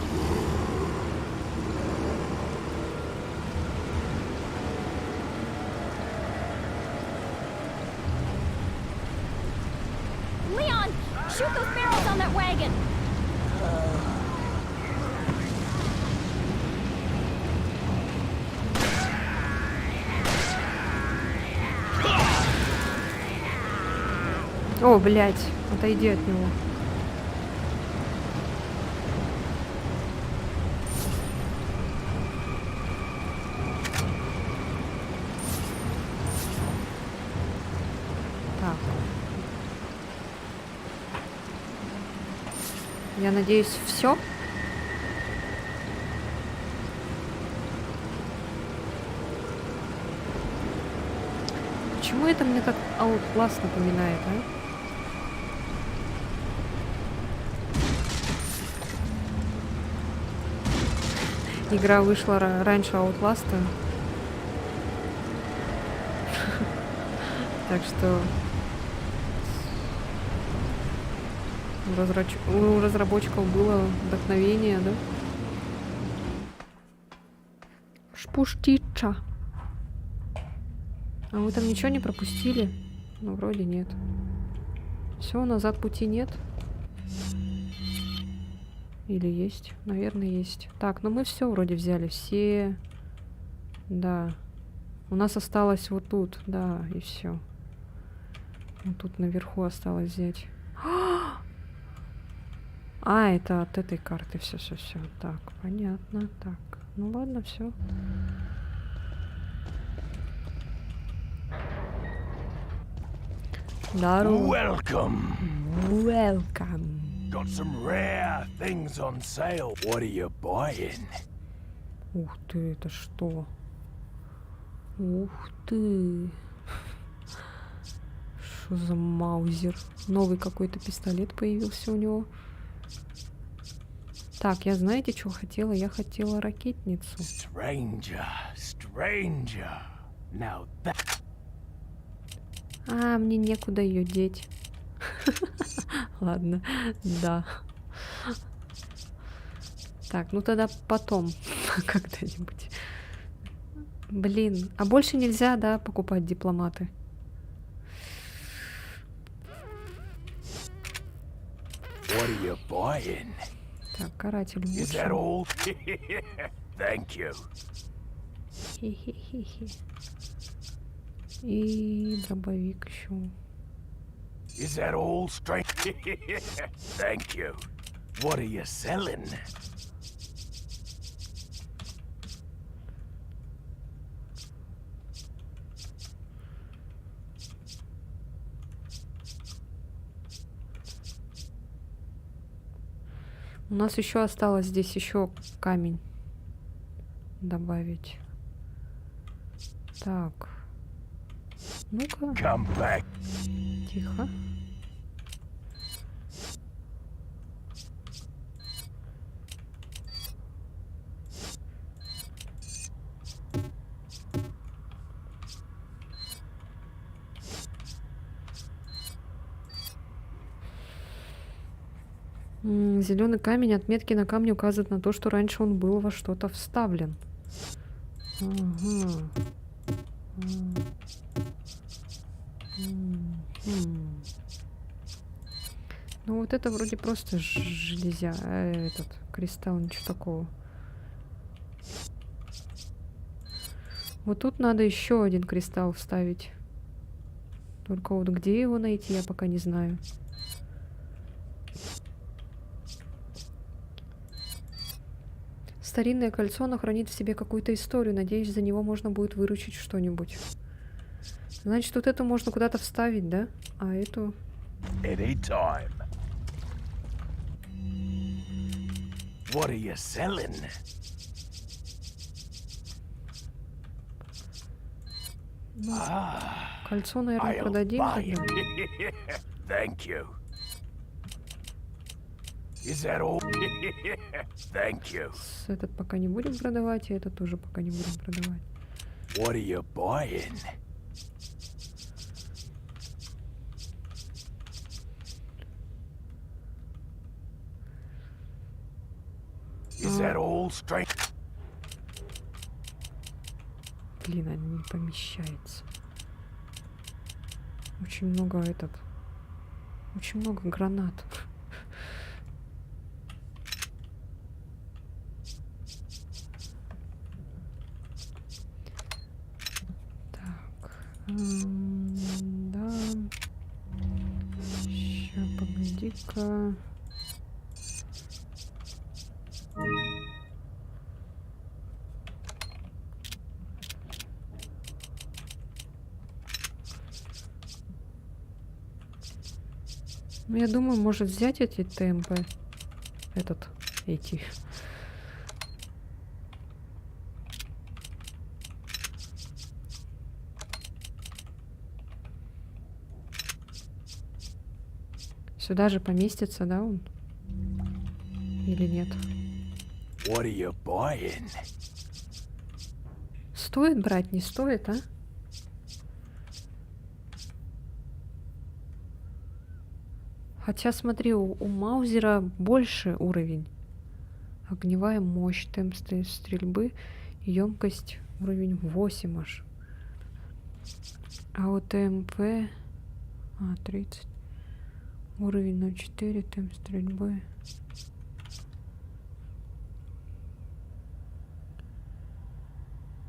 A: О, блядь, отойди от него. Так. Я надеюсь, все. Почему это мне так Outlast напоминает, а? Игра вышла раньше Outlast. Так что у разработчиков было вдохновение, да? Шпуштича. А вы там ничего не пропустили? Ну, вроде нет. Все, назад пути нет. Или есть? Наверное, есть. Так, ну мы все вроде взяли. Все. Да. У нас осталось вот тут. Да, и все. Вот тут наверху осталось взять. А, это от этой карты. Все. Так, понятно. Так, ну ладно, все. Здорово.
B: Welcome.
A: Welcome.
B: Got some rare things on sale. What are you buying?
A: Ух ты, это что? Ух ты. Что за маузер? Новый какой-то пистолет появился у него. Так, я знаете, что хотела? Я хотела ракетницу.
B: Stranger. Now that...
A: А, мне некуда ее деть. Ладно, да. Так, ну тогда потом. Когда-нибудь. Блин, а больше нельзя, да, покупать дипломаты?
B: What are you buying?
A: Так, каратель
B: Is that
A: лучше.
B: all? Thank you.
A: Хе-хе-хе-хе. И дробовик еще.
B: Is that all, stranger? Thank you. What are you selling?
A: У нас еще осталось здесь еще камень добавить. Так. Ну-ка,
B: Come back.
A: тихо. Зеленый камень, отметки на камне указывают на то, что раньше он был во что-то вставлен. Ага. Ну вот это вроде просто железя, этот кристалл, ничего такого. Вот тут надо еще один кристалл вставить. Только вот где его найти, я пока не знаю. Старинное кольцо, оно хранит в себе какую-то историю. Надеюсь, за него можно будет выручить что-нибудь. Значит, вот эту можно куда-то вставить, да? А эту...
B: Anytime. What are you selling?
A: Кольцо, наверное,
B: I'll
A: продадим
B: buy
A: тогда.
B: it. Thank you. Is that all? Thank you.
A: Этот пока не будем продавать, и этот тоже пока не будем продавать.
B: What are you buying? Is that all, straight?
A: Блин, они не помещается. Очень много Очень много гранат. Так. Да. Ну, я думаю, может взять эти темпы. Эти. Сюда же поместится, да, он? Или нет?
B: What are you buying?
A: Стоит брать, не стоит, а? Хотя, смотри, у Маузера больше уровень. Огневая мощь, темп стрельбы, емкость уровень 8 аж. А у ТМП 30. Уровень 0,4, темп стрельбы.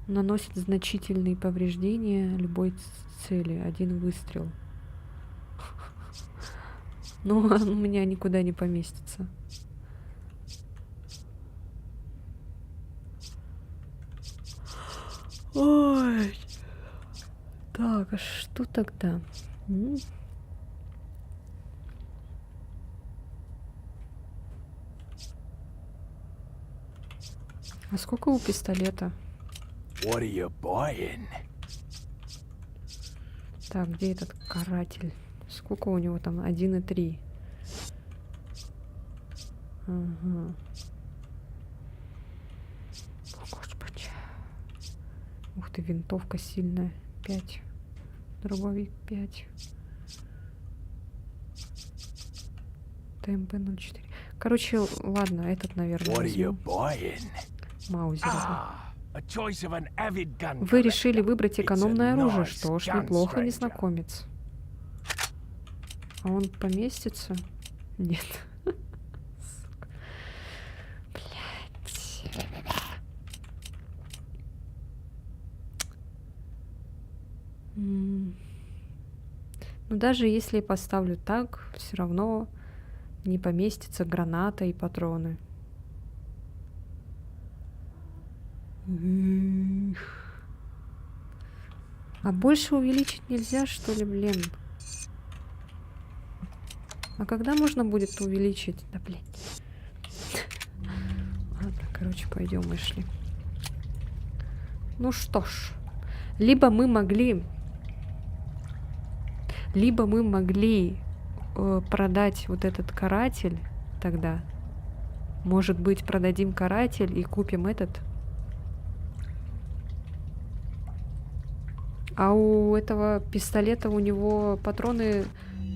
A: Наносит значительные повреждения любой цели. Один выстрел. Ну, он у меня никуда не поместится. Ой. Так, а что тогда? А сколько у пистолета?
B: What are you buying?
A: Так, где этот каратель? Сколько у него там? 1,3. Ага. О, Господи. Ух ты, винтовка сильная. 5. Дробовик 5. ТМП 0,4. Короче, ладно, этот, наверное,
B: What are you
A: возьму.
B: buying?
A: Маузер.
B: A choice of an avid gun
A: Вы решили
B: collector.
A: выбрать
B: It's a
A: экономное оружие.
B: nice
A: Что ж,
B: gun,
A: неплохо,
B: stranger.
A: незнакомец. А он поместится? Нет. Сука. Блядь. Ну, даже если я поставлю так, все равно не поместится граната и патроны. А больше увеличить нельзя, что ли, блин? А когда можно будет увеличить? Да, блин. Ладно, короче, пойдем, Эшли. Ну что ж. Либо мы могли продать вот этот каратель тогда. Может быть, продадим каратель и купим этот. А у этого пистолета у него патроны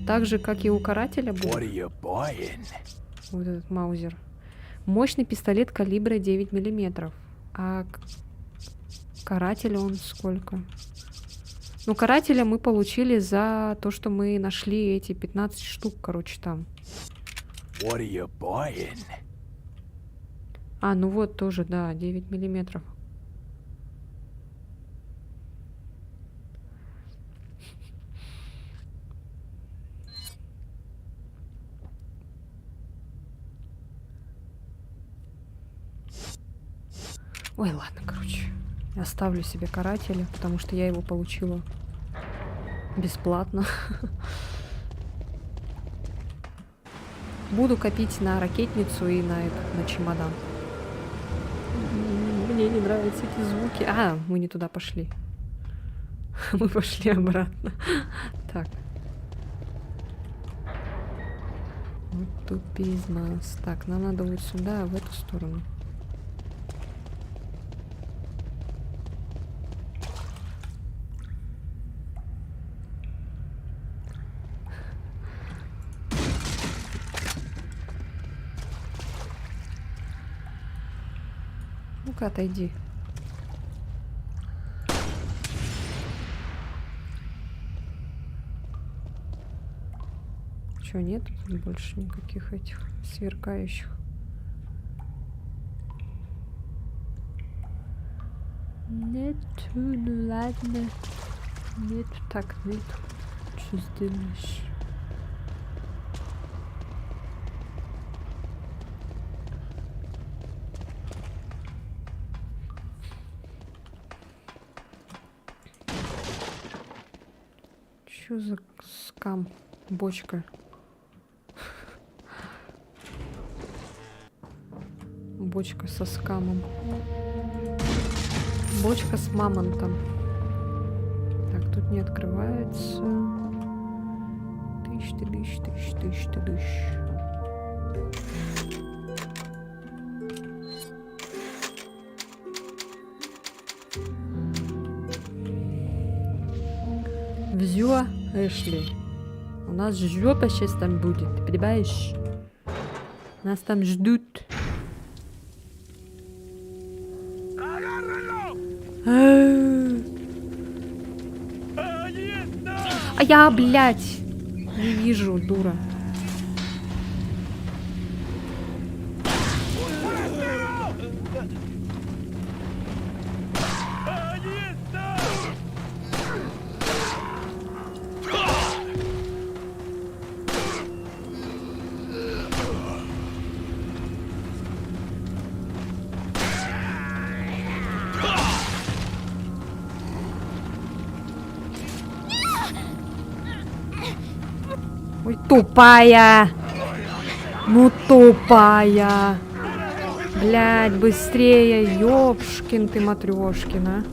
A: так же, как и у карателя
B: What
A: будут.
B: are you buying?
A: Вот этот маузер. Мощный пистолет калибра 9 миллиметров. А каратель он сколько? Ну, карателя мы получили за то, что мы нашли эти 15 штук, короче, там.
B: What are you buying?
A: А, ну вот тоже, да, 9 миллиметров. Ой, ладно, короче. Оставлю себе карателя, потому что я его получила бесплатно. Буду копить на ракетницу и на чемодан. Мне не нравятся эти звуки. А, мы не туда пошли. Мы пошли обратно. Так. Вот тупизмас. Так, нам надо вот сюда, в эту сторону. Ну-ка, отойди. Чё, нет тут больше никаких этих сверкающих? Нет, ну ладно. Нет, так, нет. Что сделаешь? Чё за скам? Бочка. Бочка со скамом. Бочка с мамонтом. Так, тут не открывается. Тыщ. Взё, Эшли. У нас жопа сейчас там будет, ты понимаешь? Нас там ждут. А я, блядь, не вижу, дура. Ой, тупая! Ну тупая! Блядь, быстрее, ёпшкин ты матрёшкин, а!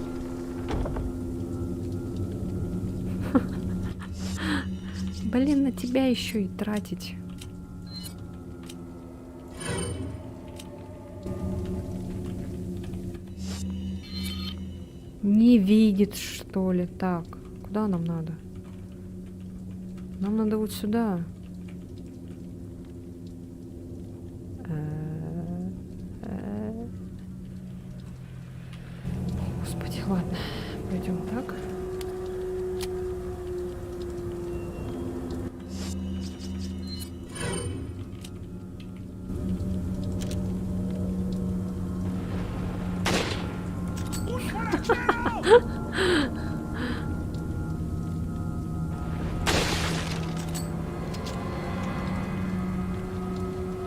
A: Блин, на тебя еще и тратить. Не видит, что ли? Так, куда нам надо? Нам надо вот сюда. Господи, ладно. Пойдем так.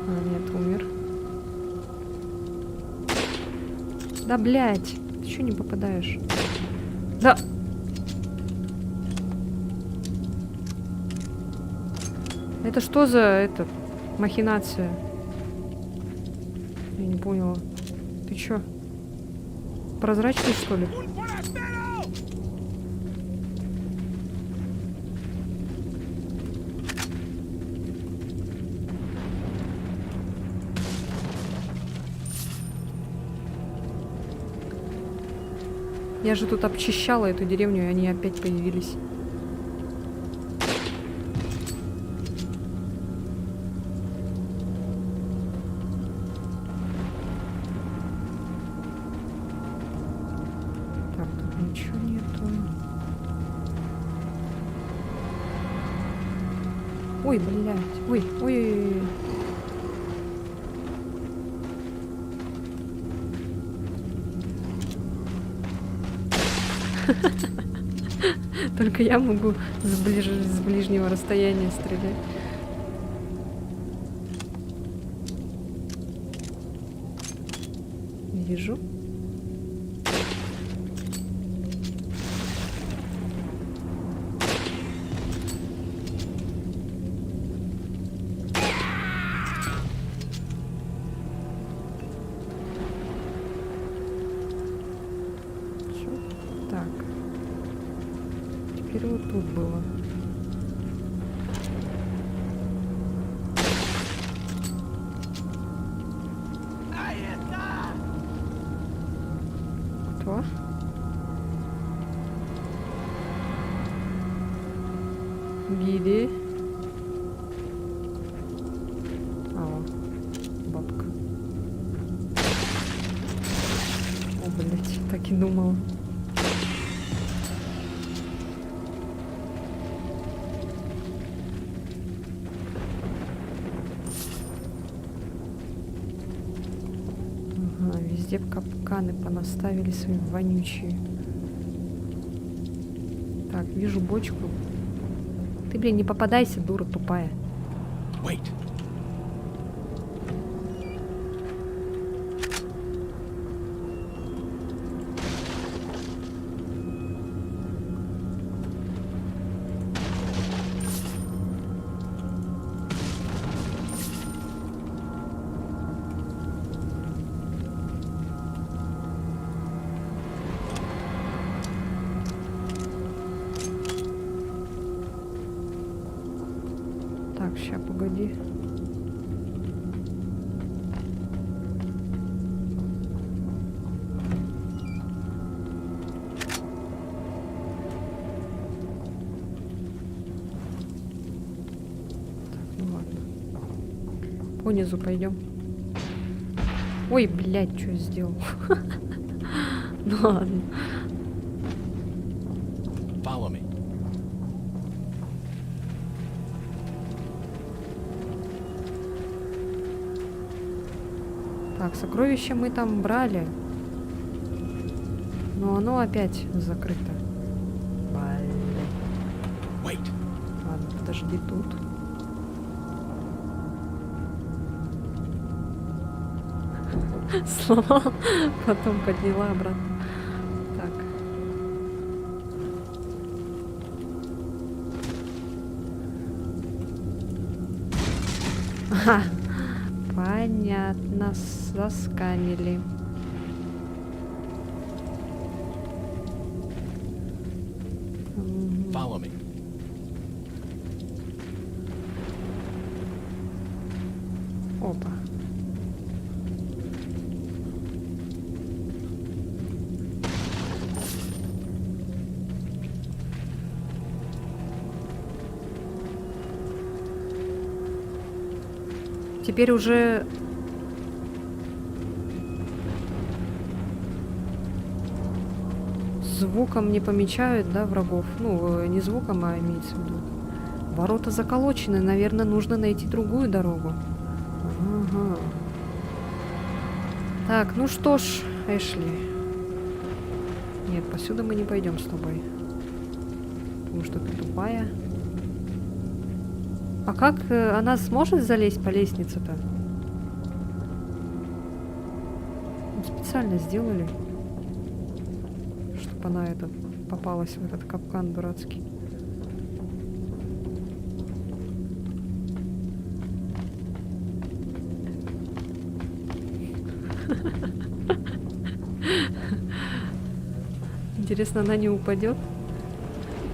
A: А, нет, умер. Да, блядь. Ты чё не попадаешь? Да. Это что за махинация? Я не поняла. Ты чё? Прозрачный, что ли? Я же тут обчищала эту деревню, и они опять появились. Так, тут ничего нету. Ой, блядь. Ой, ой-ой-ой. Только я могу с ближнего расстояния стрелять. Вижу. Так. Теперь вот тут было. Кто? Гиди. О, бабка. О, блять, так и думала. Ага, везде капканы понаставили свои вонючие. Так, вижу бочку. Ты, блин, не попадайся, дура тупая.
C: Wait.
A: Так, ща, погоди. Ну ладно. По низу пойдем. Ой, блядь, что я сделал? Ну ладно.
C: Follow me.
A: Так, сокровище мы там брали. Но оно опять закрыто. Блядь.
C: Wait.
A: Ладно, подожди тут. Сломал, потом подняла обратно. Так. Ага. Понятно, засканили.
C: Follow me.
A: Опа. Теперь уже звуком не помечают, да, врагов? Ну, не звуком, а имеется в виду. Ворота заколочены, наверное, нужно найти другую дорогу. Ага. Так, ну что ж, Эшли. Нет, посюда мы не пойдем с тобой. Потому что ты тупая. А как она сможет залезть по лестнице-то? Специально сделали, чтобы она попалась в этот капкан дурацкий. Интересно, она не упадет?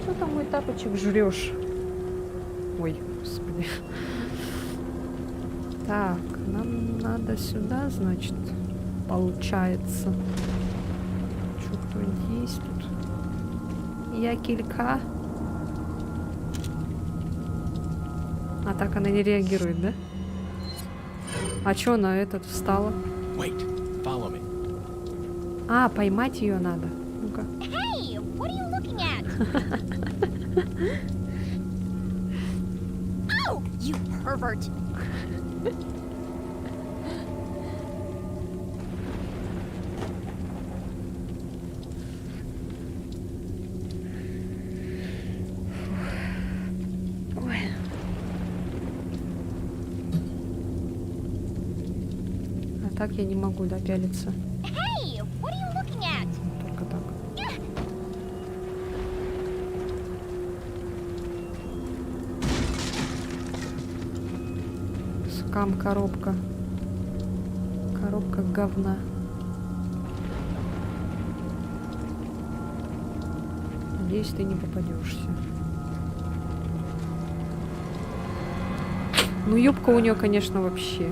A: Что там мой тапочек жрешь? Ой, господи. Так, нам надо сюда, значит, получается. Что-то есть тут. Я килька. А так она не реагирует, да? А чё она этот встала?
C: Wait. Follow me.
A: А, поймать ее надо. Ну-ка.
D: Hey, what are you looking at? Oh, you pervert!
A: А так я не могу допялиться.
D: Hey, what are you looking at?
A: Только так. Скам коробка. Коробка говна. Надеюсь, ты не попадешься. Ну, юбка у нее, конечно, вообще.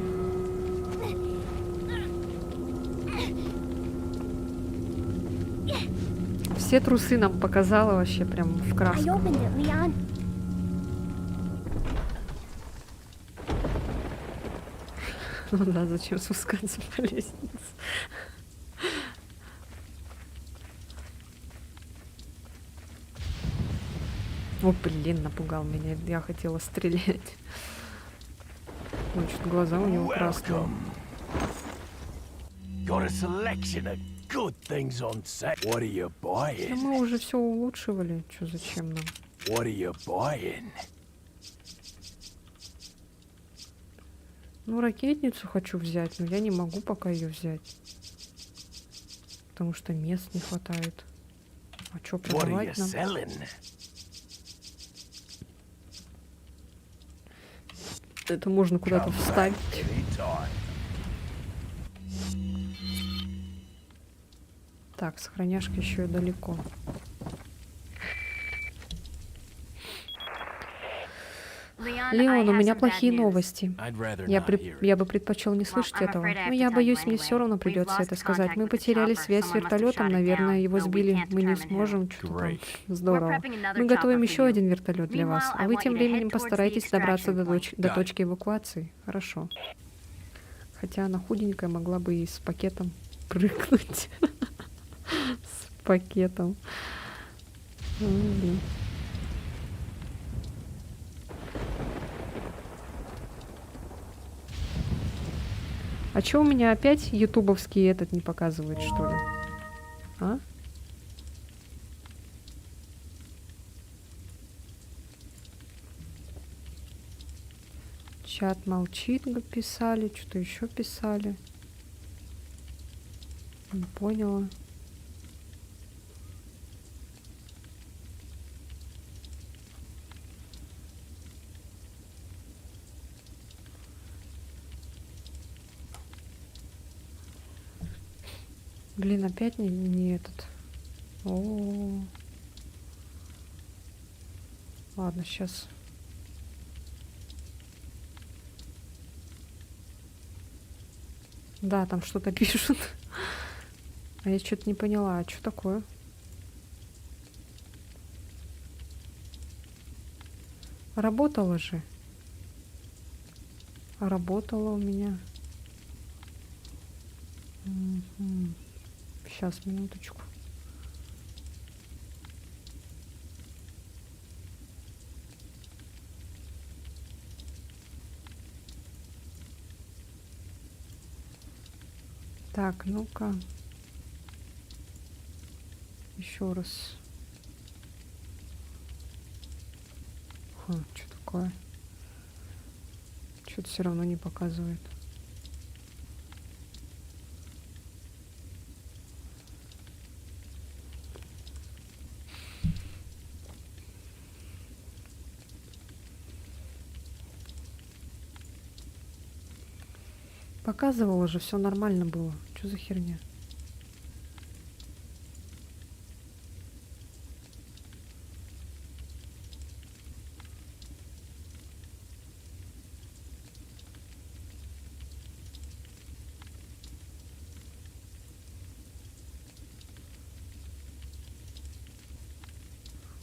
A: Все трусы нам показала вообще прям в
D: I
A: краску.
D: opened it, Leon.
A: Ну да, зачем спускаться по лестнице? О, блин, напугал меня. Я хотела стрелять. Ой, что-то глаза у него красные.
B: Welcome. Got a selection of good things on sale. What are you
A: Да
B: buying?
A: мы уже все улучшивали. Что, зачем нам?
B: What are you buying?
A: Ну, ракетницу хочу взять, но я не могу пока ее взять. Потому что мест не хватает. А что
B: What are you
A: продавать нам?
B: selling?
A: Это можно куда-то
B: Come
A: вставить.
B: back anytime.
A: Так, сохраняшка еще и далеко. Леон, у меня плохие новости.
B: I'd rather
A: Я,
B: not hear it.
A: я бы предпочел не слышать этого, но я боюсь, мне все равно придется это сказать. Мы потеряли связь с вертолетом, наверное, его сбили. Мы не сможем. Что-то там. Здорово. Мы готовим еще один вертолет для вас, а вы тем временем постарайтесь добраться до точки эвакуации. Хорошо. Хотя она худенькая, могла бы и с пакетом прыгнуть. С пакетом. Блин. А чё у меня опять ютубовский этот не показывает, что ли? А? Чат молчит, писали, что-то еще писали. Не поняла. Блин, опять не этот. О. Ладно, сейчас. Да, там что-то пишут. А я что-то не поняла. А что такое? Работала же. Работала у меня. Сейчас, минуточку. Так, ну-ка. Еще раз. Что такое? Что-то все равно не показывает. Показывала же, все нормально было. Что за херня?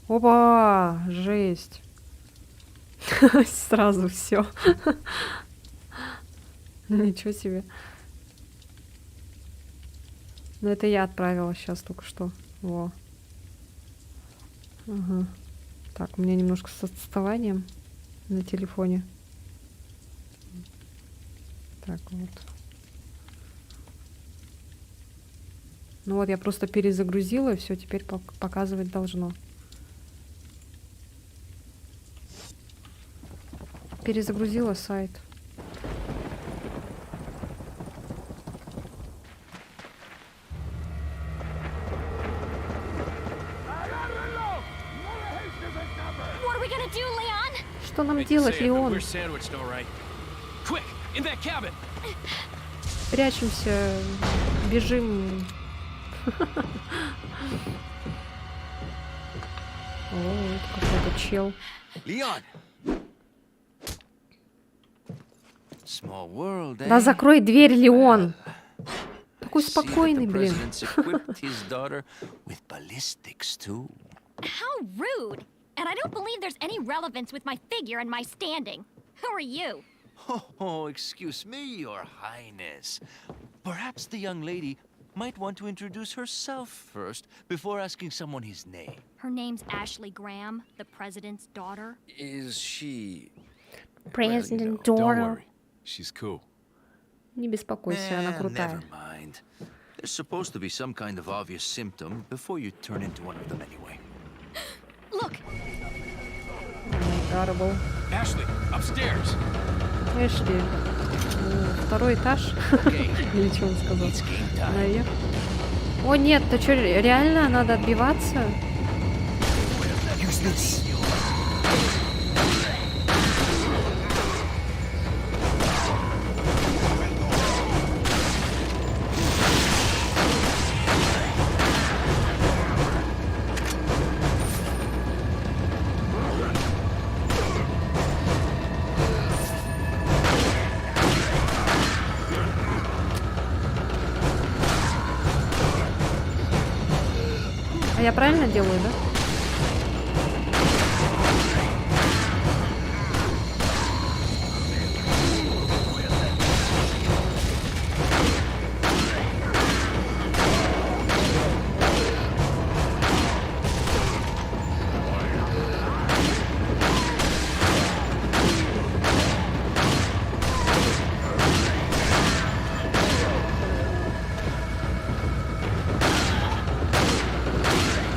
A: Опа, жесть. Сразу все. Ничего себе. Ну, это я отправила сейчас только что. Во. Ага. Так, у меня немножко с отставанием на телефоне. Так, вот. Ну вот, я просто перезагрузила, и все, теперь показывать должно. Перезагрузила сайт. Что нам делать, Леон? Прячемся, бежим. О, это какой-то чел.
F: Leon. Small world, eh?
A: Да закрой дверь, Леон. Такой спокойный, блин.
F: His daughter with ballistics too.
D: How rude! And I don't believe there's any relevance with my figure and my standing. Who are you?
F: Oh, excuse me, Your Highness. Perhaps the young lady might want to introduce herself first before asking someone his name.
D: Her name's Ashley Graham, the president's daughter.
F: Is she...
A: President
C: Don't
A: daughter.
C: worry. She's cool.
A: Не беспокойся, она
F: Never
A: крутая.
F: mind. There's supposed to be some kind of obvious symptom before you turn into one of them anyway.
D: Look,
A: Гарбл.
C: Ashley, upstairs.
A: Эшли. Второй этаж. Или что он сказал?
F: It's game time.
A: Наверх. О нет, то что, реально надо отбиваться?
F: Use this.
A: А я правильно делаю, да?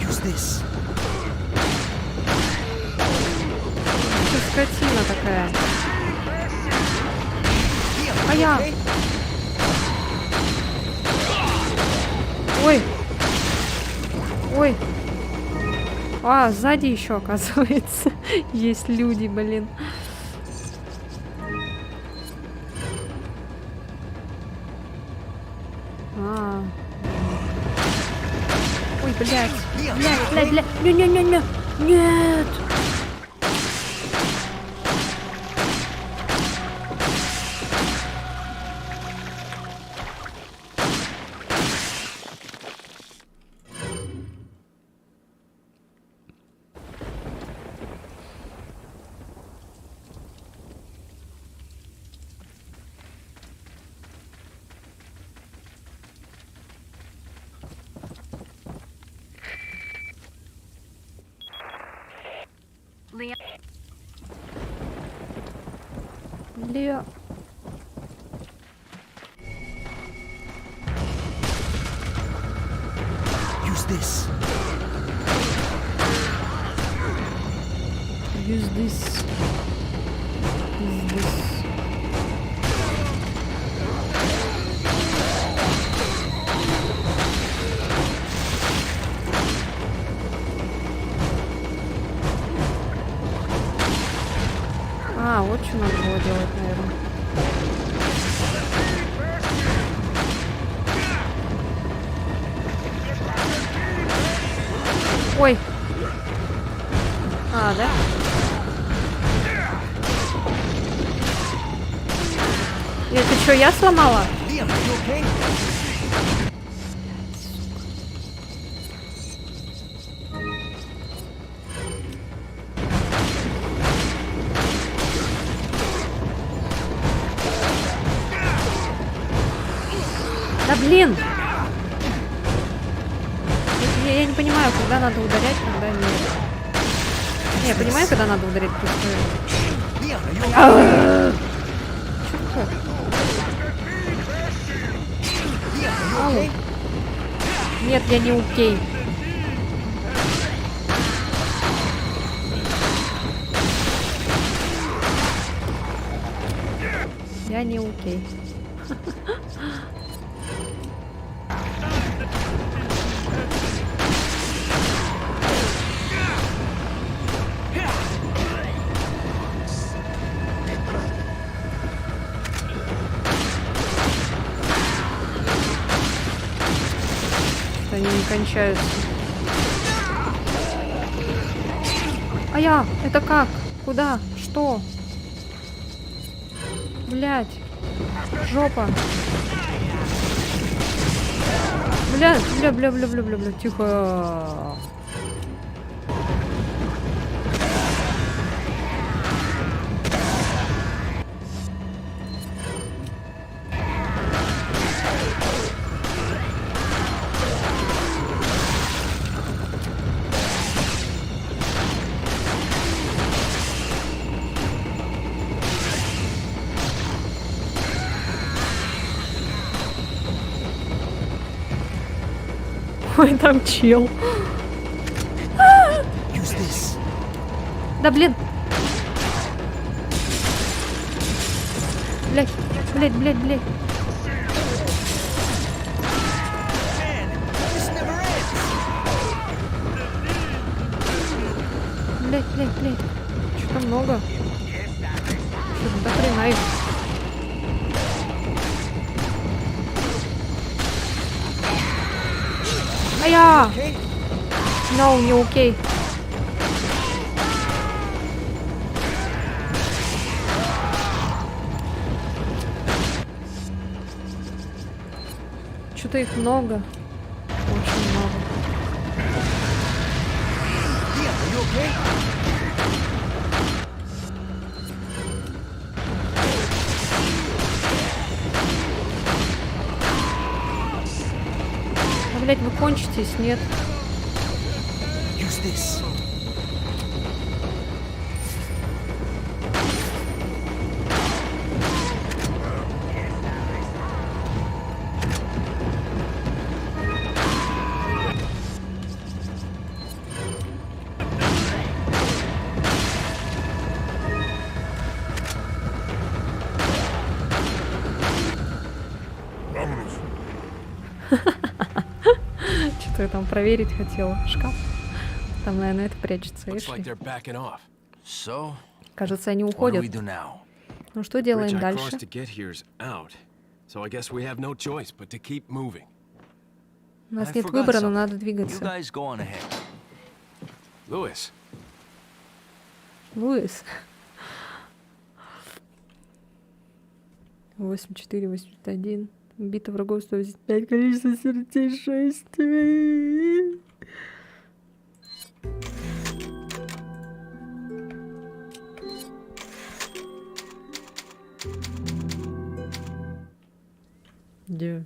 F: Use this.
A: Ты скотина такая. А я... Ой. Ой. А, сзади еще, оказывается, есть люди, блин. А. Ой, блядь. Блядь. Не-не-не-не. Нет.
D: Leah.
A: Лео.
F: Use this.
A: Use this. Use this. А, вот что надо было делать, наверное. Ой. А, да? Это что, я сломала?
F: Liam, you okay?
A: Да блин! Я не понимаю, когда надо ударять, когда нет. Не, я понимаю, когда надо ударить, просто...
F: Liam, are you okay?
A: Ау. Нет, я не окей. Я не окей. Они не кончаются. А я? Это как? Куда? Что? Блять. Жопа. Бля. Тихо. Ой, там чел.
F: Use this.
A: Да блин. Блять. Блять. Что-то много. Что-то до хрена их. А я! No, не окей. Что-то их много. Очень много. А, блядь, вы кончитесь, нет?
F: Use this.
A: Что-то я там проверить хотела. Шкаф. Там, наверное, это прячется.
C: Looks like
A: Эшли.
C: they're backing off.
F: So,
A: Кажется, они
F: what do
A: уходят.
F: we do now?
A: Ну что
C: Bridge
A: делаем
C: I
A: дальше?
C: crossed to get here's out. So I guess we have no choice but to keep moving.
A: У нас
F: I
A: нет
F: forgot
A: выбора, но
F: something.
A: надо
F: You
A: двигаться.
F: guys go on ahead.
C: Lewis,
A: Луис. 84, 81. Убито врагов 185. Количество смертей 6. Да,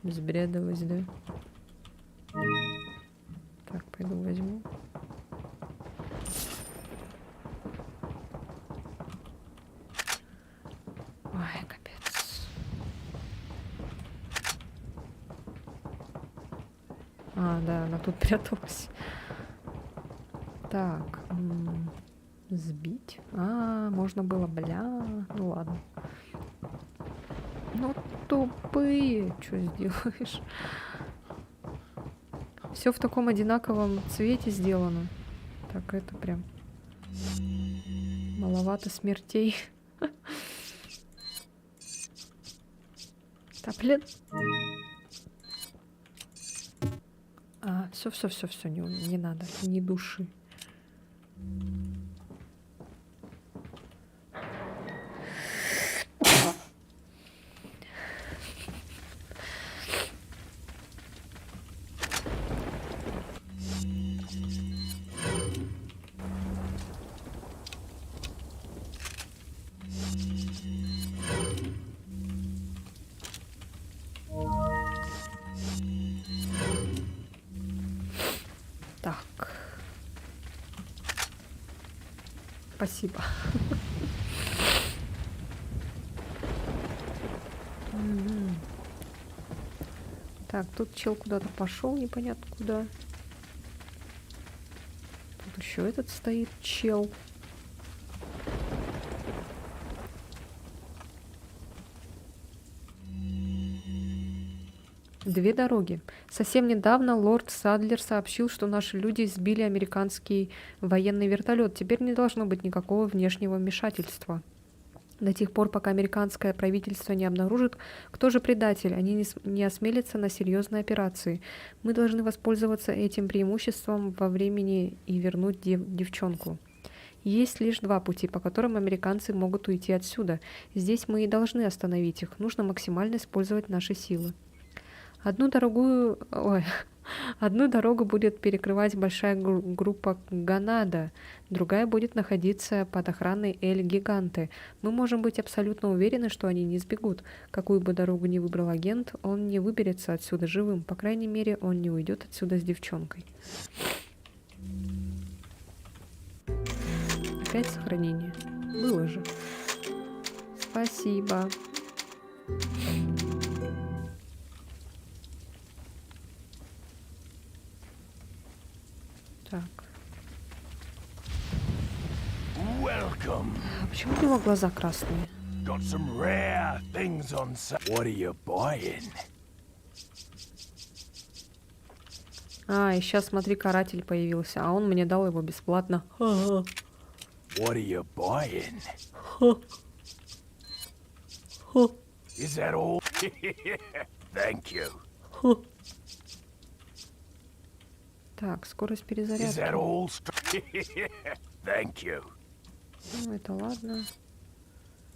A: взбредалась, да. Так, пойду возьму. Ой, капец. А, да, она тут пряталась. Так, сбить. А, можно было, бля. Ну ладно. Ну, тупые. Что сделаешь? Все в таком одинаковом цвете сделано. Так, это прям маловато смертей. Да, блин. А, все, не надо, ни души. Так. Спасибо. Мгм. Так, тут чел куда-то пошел, непонятно куда. Тут еще этот стоит чел. Две дороги. Совсем недавно лорд Садлер сообщил, что наши люди сбили американский военный вертолет. Теперь не должно быть никакого внешнего вмешательства. До тех пор, пока американское правительство не обнаружит, кто же предатель, они не осмелятся на серьезные операции. Мы должны воспользоваться этим преимуществом во времени и вернуть девчонку. Есть лишь два пути, по которым американцы могут уйти отсюда. Здесь мы и должны остановить их. Нужно максимально использовать наши силы. Одну дорогу будет перекрывать большая группа Ганада, другая будет находиться под охраной Эль-Гиганте. Мы можем быть абсолютно уверены, что они не сбегут. Какую бы дорогу ни выбрал агент, он не выберется отсюда живым. По крайней мере, он не уйдет отсюда с девчонкой. Опять сохранение. Было же. Спасибо. Так.
B: Welcome.
A: А почему у него глаза красные?
B: Got some rare things on sale. What are you buying?
A: А, и сейчас, смотри, каратель появился, а он мне дал его бесплатно.
B: What are you buying? Is that all? Thank you.
A: Так, скорость
B: Is
A: перезарядки.
B: that all? Thank you.
A: Ну, это ладно.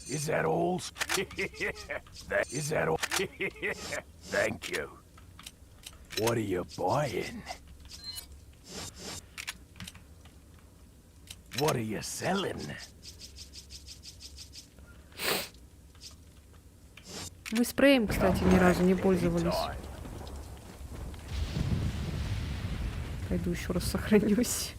B: Is that all? Is that all? Thank you. What are you buying? What are you selling?
A: Мы спреем, кстати, ни разу не пользовались. Пойду еще раз сохранюсь.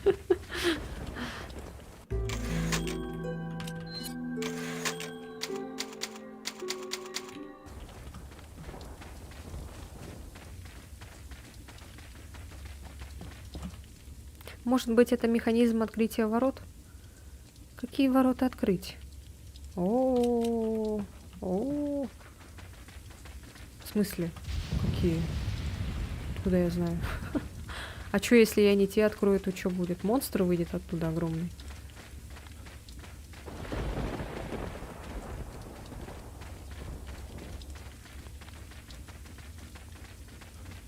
A: Может быть, это механизм открытия ворот? Какие ворота открыть? О, о. В смысле? Какие? Откуда я знаю? А что, если я не те открою, то что будет? Монстр выйдет оттуда огромный.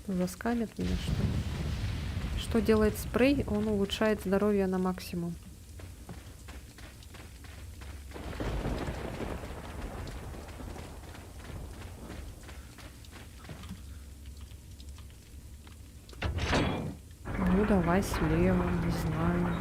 A: Заскамят меня, что ли? Что делает спрей? Он улучшает здоровье на максимум. Ну, давай слева, не знаю.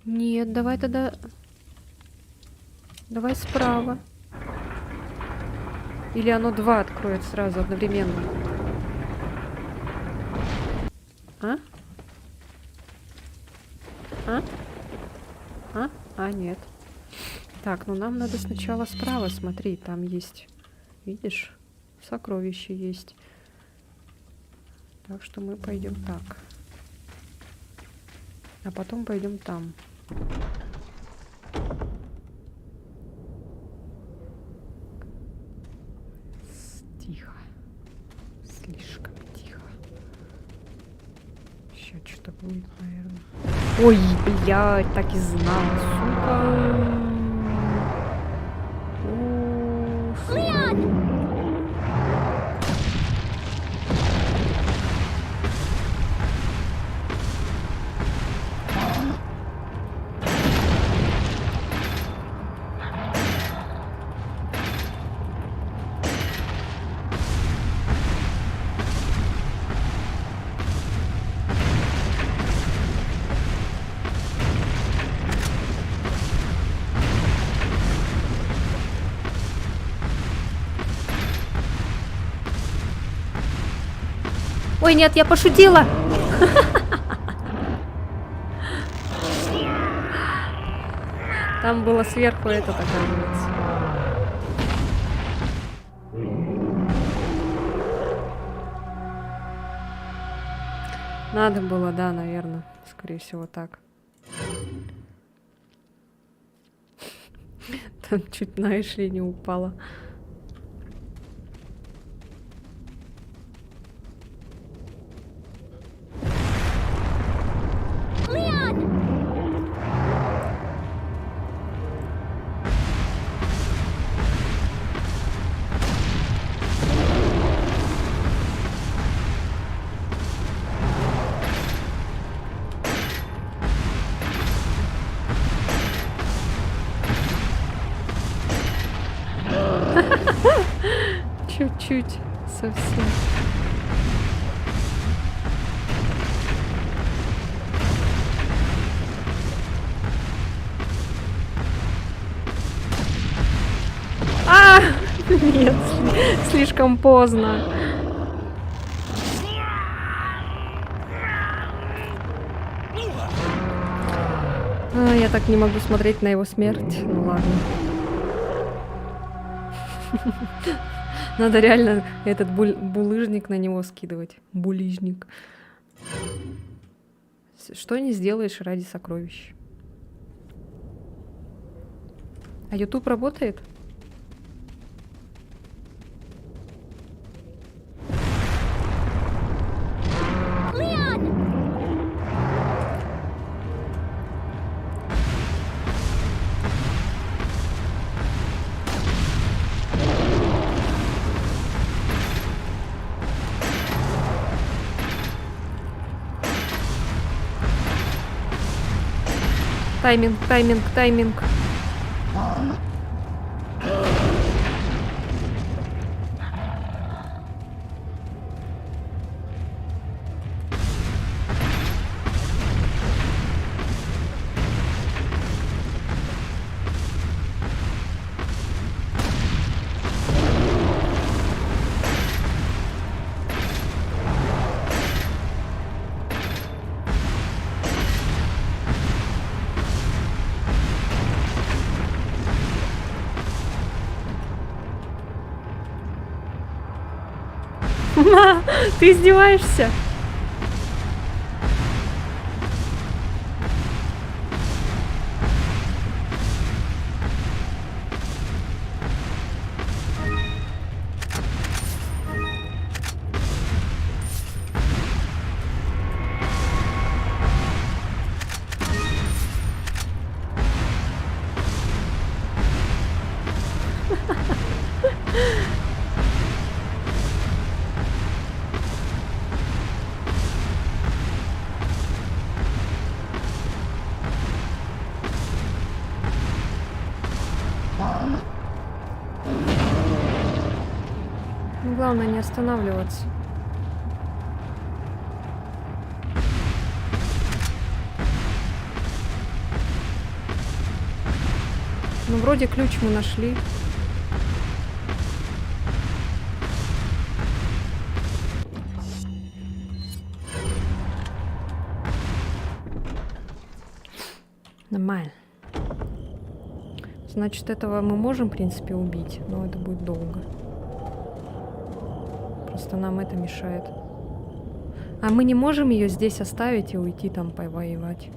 A: Нет, давай тогда... Давай справа. Или оно два откроет сразу одновременно? А? А? А, нет. Так, ну нам надо сначала справа, смотри, там есть, видишь, сокровище есть. Так что мы пойдем так. А потом пойдем там. Тихо. Слишком тихо. Сейчас что-то будет, наверное. Ой, блядь, так и знала, сука. Ой, нет, я пошутила. Там было сверху этот, оказывается. Надо было, да, наверное. Скорее всего, так. Там чуть на Эшли не упала. Чуть-чуть, совсем. А! Нет, слишком поздно. Я так не могу смотреть на его смерть. Ну ладно. Надо реально этот булыжник на него скидывать. Булыжник. Что не сделаешь ради сокровищ. А YouTube работает? Тайминг, тайминг, тайминг. Ты издеваешься? Ну, главное не останавливаться. Ну, вроде ключ мы нашли. Нормально. Значит, этого мы можем, в принципе, убить, но это будет долго. Просто нам это мешает. А мы не можем ее здесь оставить и уйти там повоевать.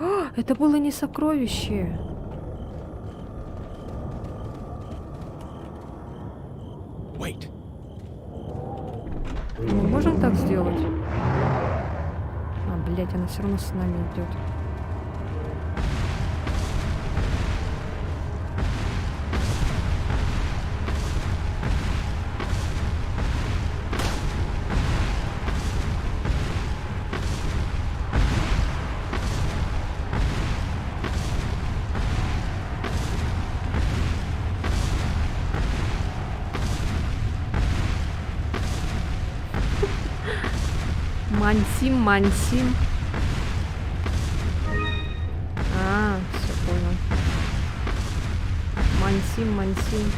A: О, это было не сокровище.
B: Wait.
A: Мы можем так сделать? А, блять, она все равно с нами идет. Мансим, мансим. А, все понял. Мансим, мансим.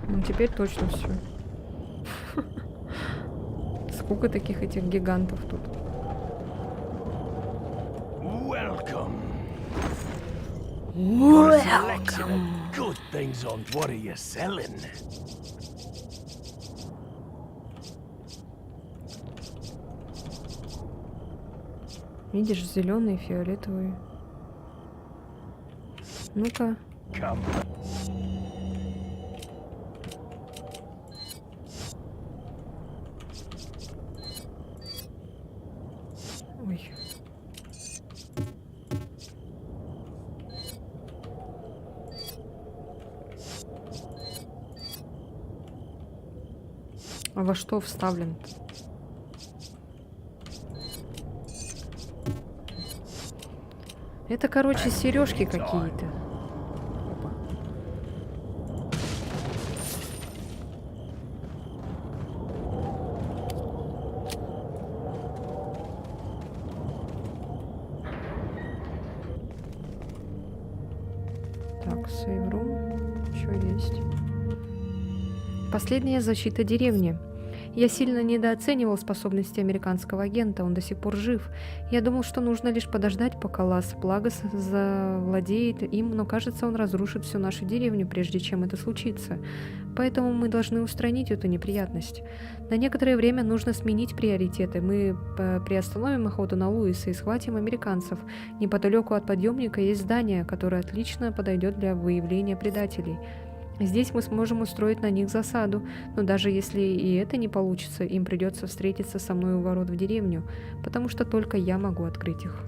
A: Ну, теперь точно все. Сколько таких этих гигантов тут?
B: Welcome. What a selection of good things on what are you selling?
A: Видишь, зеленые, фиолетовые. Ну-ка.
B: Come.
A: Ой. А во что вставлен? Это, короче, сережки какие-то. Опа. Так, сейврум. Что есть? Последняя защита деревни. Я сильно недооценивал способности американского агента, он до сих пор жив. Я думал, что нужно лишь подождать, пока Лас-Плагас завладеет им, но кажется, он разрушит всю нашу деревню, прежде чем это случится. Поэтому мы должны устранить эту неприятность. На некоторое время нужно сменить приоритеты. Мы приостановим охоту на Луиса и схватим американцев. Неподалеку от подъемника есть здание, которое отлично подойдет для выявления предателей. Здесь мы сможем устроить на них засаду, но даже если и это не получится, им придется встретиться со мной у ворот в деревню, потому что только я могу открыть их.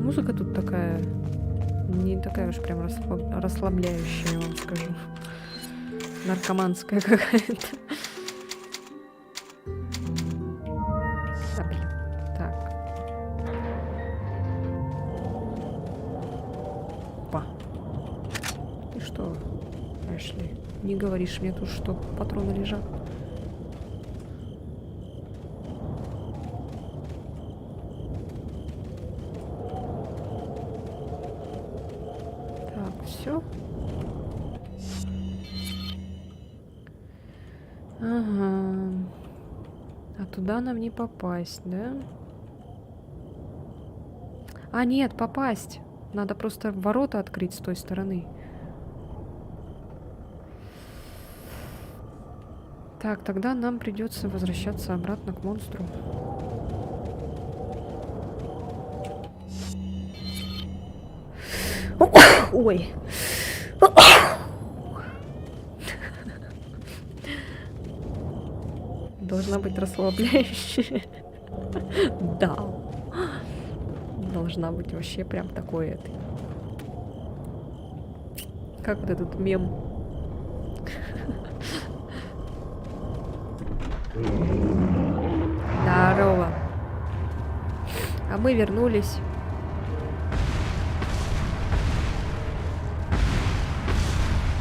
A: Музыка тут такая, не такая уж прям расслабляющая, я вам скажу. Наркоманская какая-то. Так. Па. Ты что, Эшли? Не говоришь мне тут, что патроны лежат? все. Ага. А туда нам не попасть, да? А, нет, попасть. Надо просто ворота открыть с той стороны. Так, тогда нам придется возвращаться обратно к монстру. Ой. Должна быть расслабляющая. Да. Должна быть вообще прям такой это. Как вот этот мем. Здорово. А мы вернулись.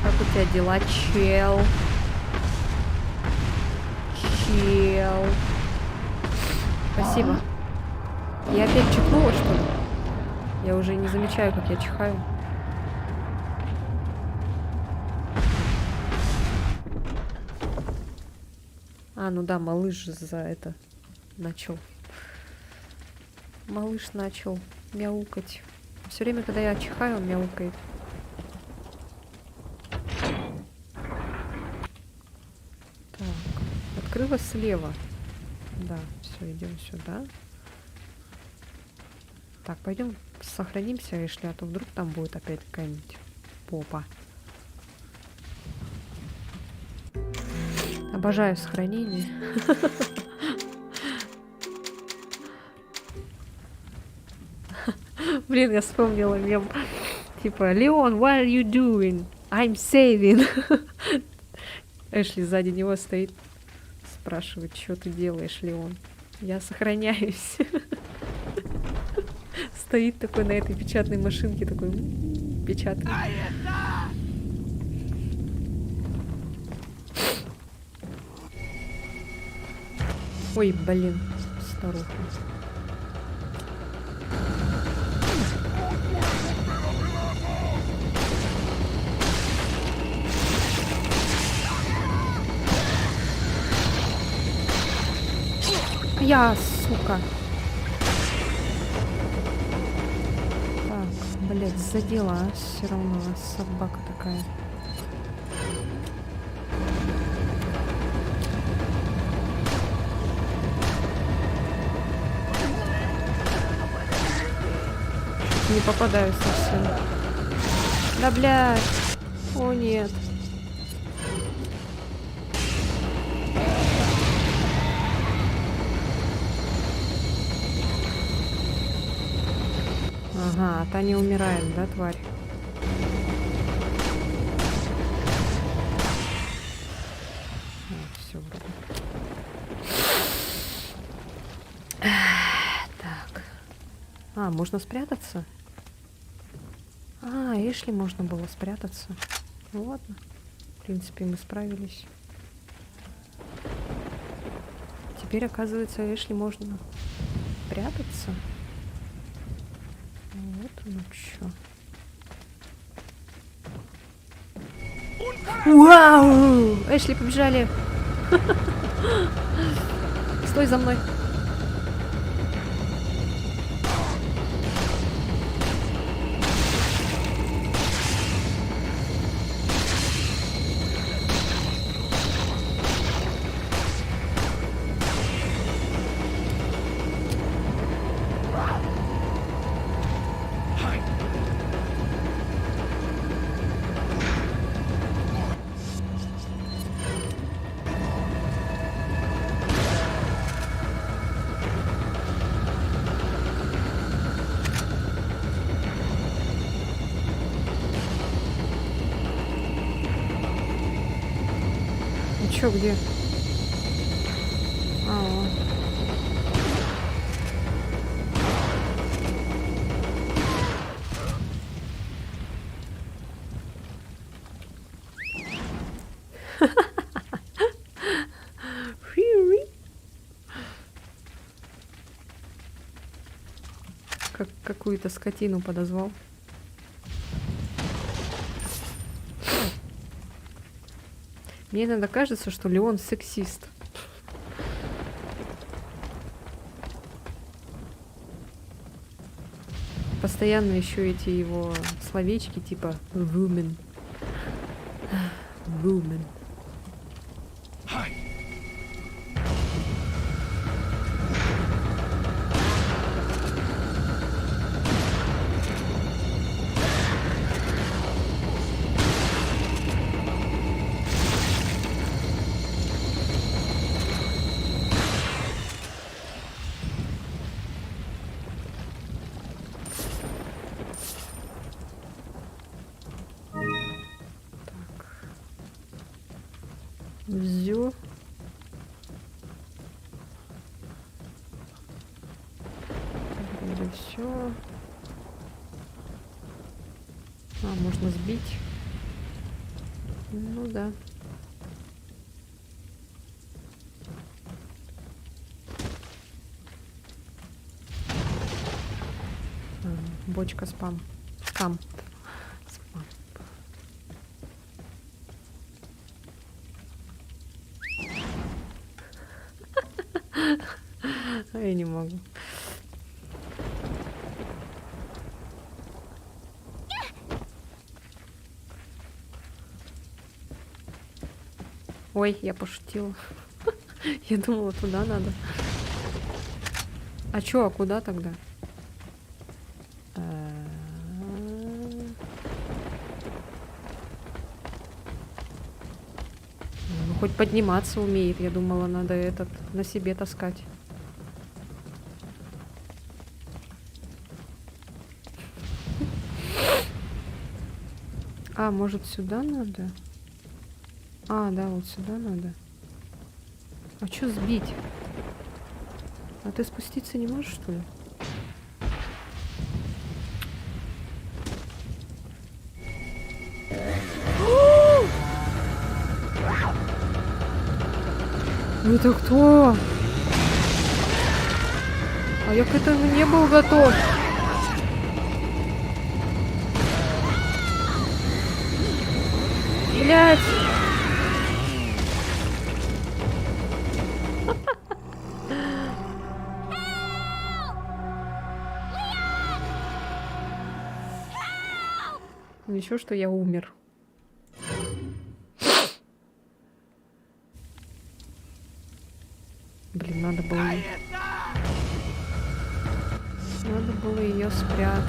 A: Как у тебя дела, чел? Чел. Спасибо. Я опять чихнула, что ли? Я уже не замечаю, как я чихаю. А, ну да, малыш же за это начал. Малыш начал мяукать. Все время, когда я чихаю, он мяукает. Так, открылось слева. Да, все, идем сюда. Так, пойдем сохранимся, если а то вдруг там будет опять какая-нибудь попа. Обожаю сохранение. Блин, я вспомнила мем. Типа, Леон, what are you doing? I'm saving. Эшли сзади него стоит. Спрашивает, что ты делаешь, Леон? Я сохраняюсь. Стоит такой на этой печатной машинке, такой печатает. Ой, блин, старуха. Я, сука. Так, блядь, задела, все равно собака такая. Не попадаю совсем. Да, блядь. О, нет. Ага, та не умирает, да, тварь? Все вроде. Так. А, можно спрятаться? А, Эшли можно было спрятаться. Ну ладно. В принципе, мы справились. Теперь, оказывается, Эшли можно прятаться. Вот оно чё. Вау! Эшли, побежали! Стой за мной! Ну чё, где? А, как какую-то скотину подозвал. Мне иногда кажется, что Леон сексист. Постоянно еще эти его словечки типа woman. Woman. Взю. Вроде все. А, можно сбить. Ну да. А, бочка спам. Скам. Спам. А я не могу. Ой, я пошутила. Я думала, туда надо. А чё, а куда тогда? Ну, хоть подниматься умеет. Я думала, надо этот на себе таскать. А, может, сюда надо? А, да, вот сюда надо. А чё сбить? А ты спуститься не можешь, что ли? Это кто? А я к этому не был готов. Блять! Еще что я умер. Блин, надо было ее спрятать.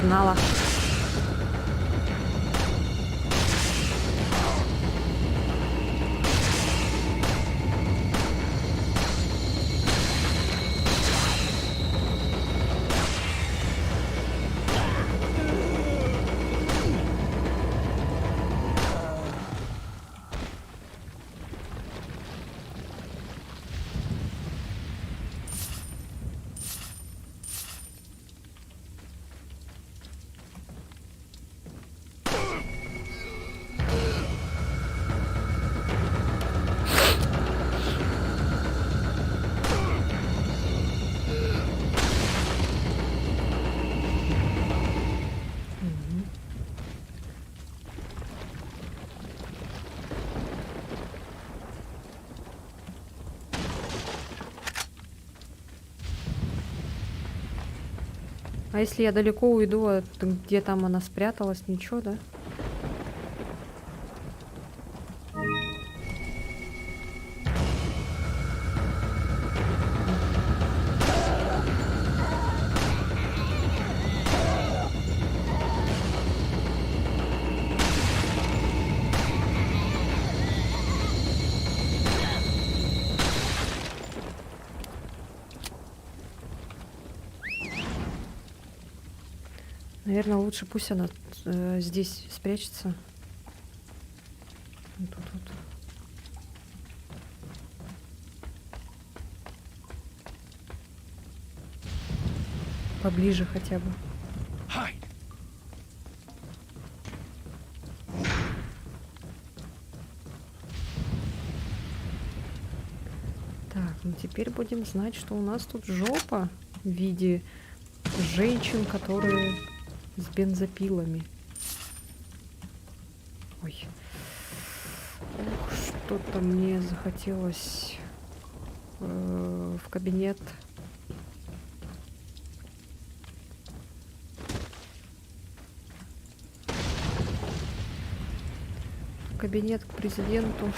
A: Знала. А если я далеко уйду, где там она спряталась, ничего, да? Наверное, лучше пусть она здесь спрячется. Вот тут вот. Поближе хотя бы.
C: Hide!
A: Так, ну теперь будем знать, что у нас тут жопа в виде женщин, которые с бензопилами. Ой. Ух, что-то мне захотелось в кабинет. В кабинет к президенту.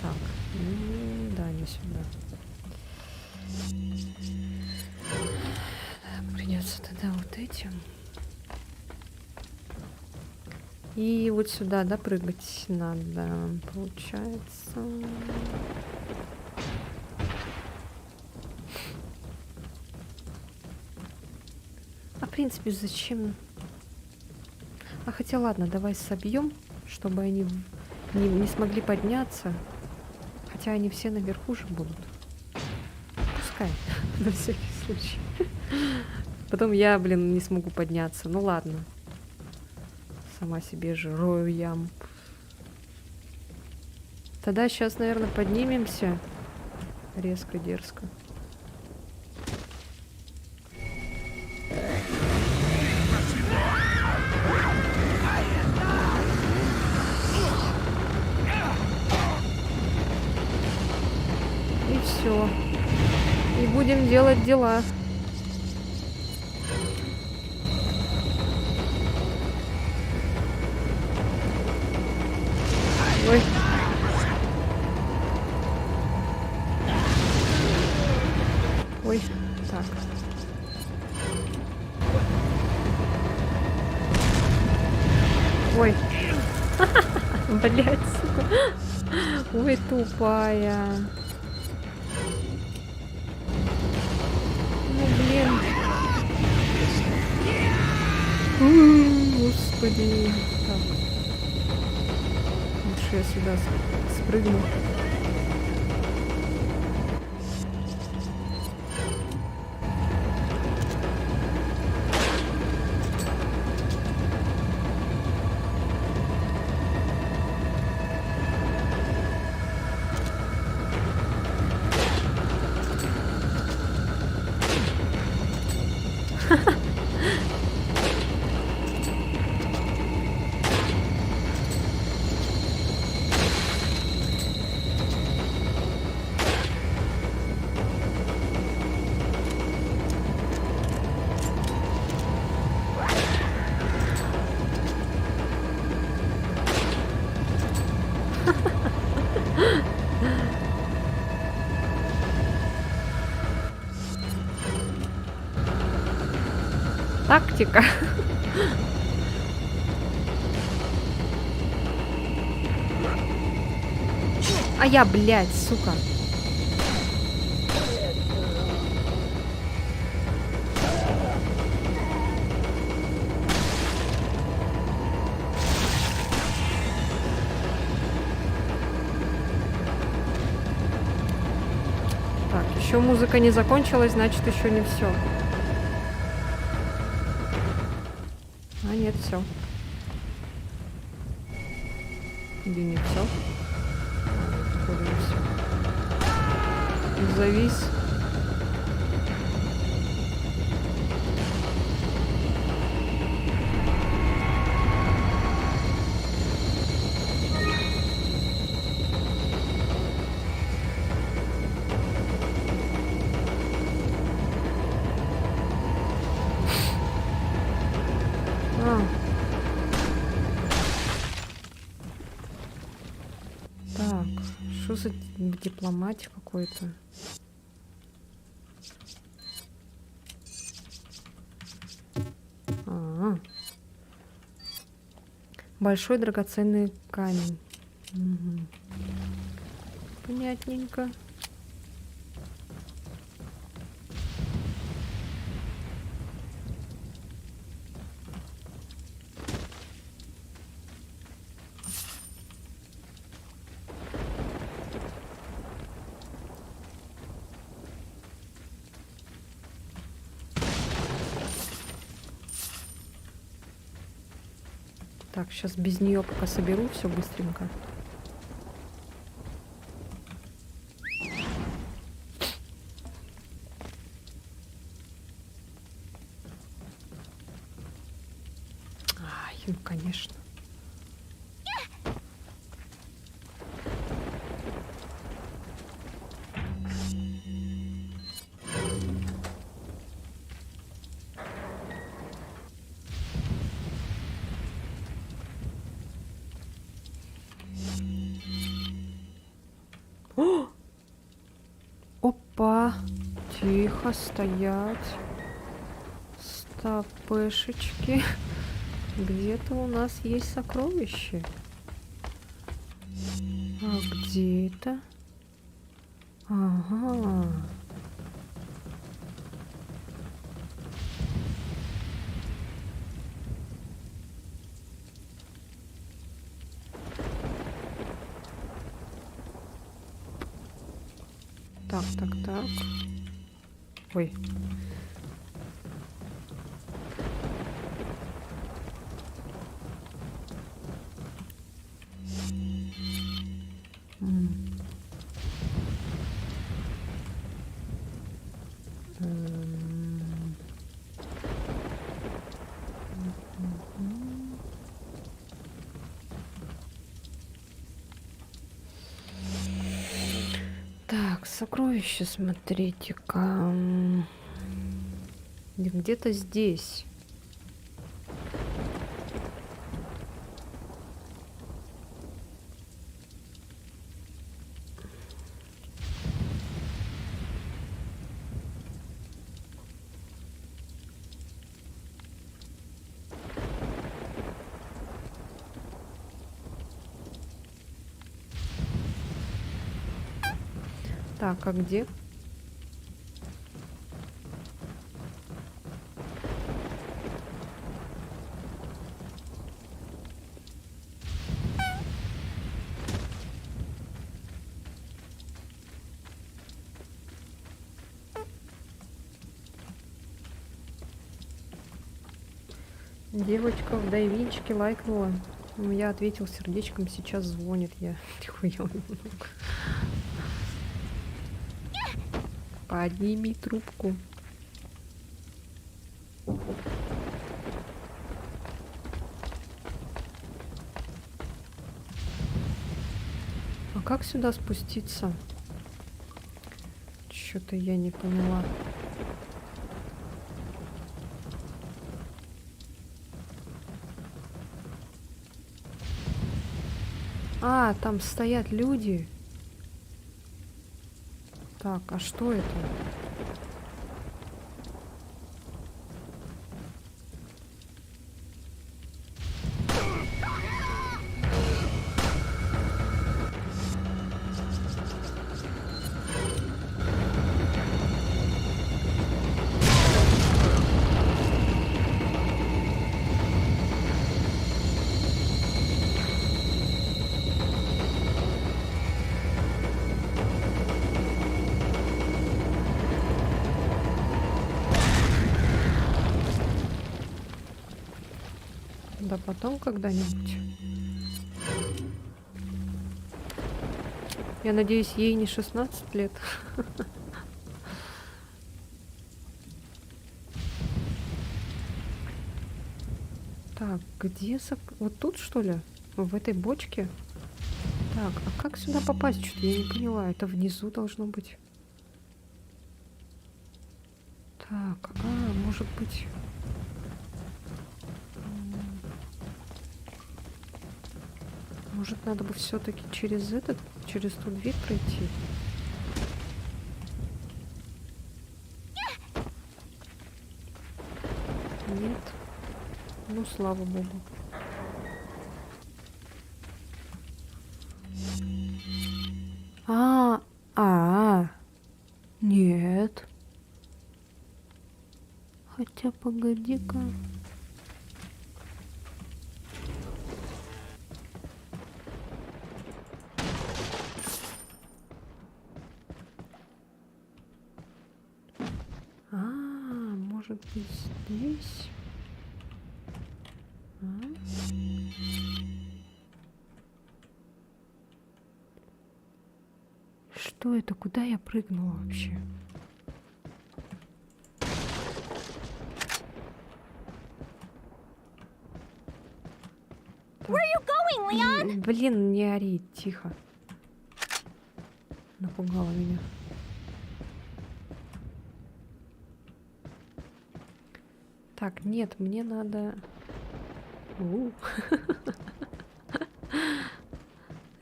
A: Так, да, не сюда. Придется тогда вот этим. И вот сюда, да, прыгать надо, получается. А в принципе, зачем? А хотя ладно, давай собьем, чтобы они не смогли подняться. Хотя они все наверху же будут. Пускай, на всякий случай. Потом я, блин, не смогу подняться. Ну ладно. Сама себе же рою ям. Тогда сейчас, наверное, поднимемся. Резко, дерзко. И все. И будем делать дела. Ой. Ой, так. Ой. Блять, сука. Ой, тупая. Ну, блин. Господи. Так. Лучше я сюда спрыгну. Тактика. А я, блядь, сука. Так, еще музыка не закончилась, значит, еще не все. А нет, все. Или не все? Походу, не все. Завис. Так, что за дипломатик какой-то? Большой драгоценный камень. Угу. Понятненько. Так, сейчас без нее пока соберу все быстренько. Ай, ну конечно. О! Опа! Тихо, стоять. Стопешечки. Где-то у нас есть сокровище. А где это? Ага. Так, так, так. Ой. М. М. Так, сокровище, смотрите-ка. Где-то здесь. Так, а где? Девочка в дайвинчике лайкнула. Ну, я ответил сердечком, сейчас звонит. Я нихуя. Подними трубку. А как сюда спуститься? Что-то я не поняла. А, там стоят люди. Так, а что это? Да потом когда-нибудь. Я надеюсь, ей не 16 лет. Так, где вот тут, что ли? В этой бочке? Так, а как сюда попасть? Что-то я не поняла. Это внизу должно быть. Так, может быть... Может, надо бы все-таки через ту дверь пройти? Нет. Ну, слава богу. Нет. Хотя, погоди-ка. Может быть, здесь? А? Что это? Куда я прыгнула вообще?
D: Where are you going, Leon?
A: Блин, не ори, тихо. Напугала меня. Так, нет, мне надо...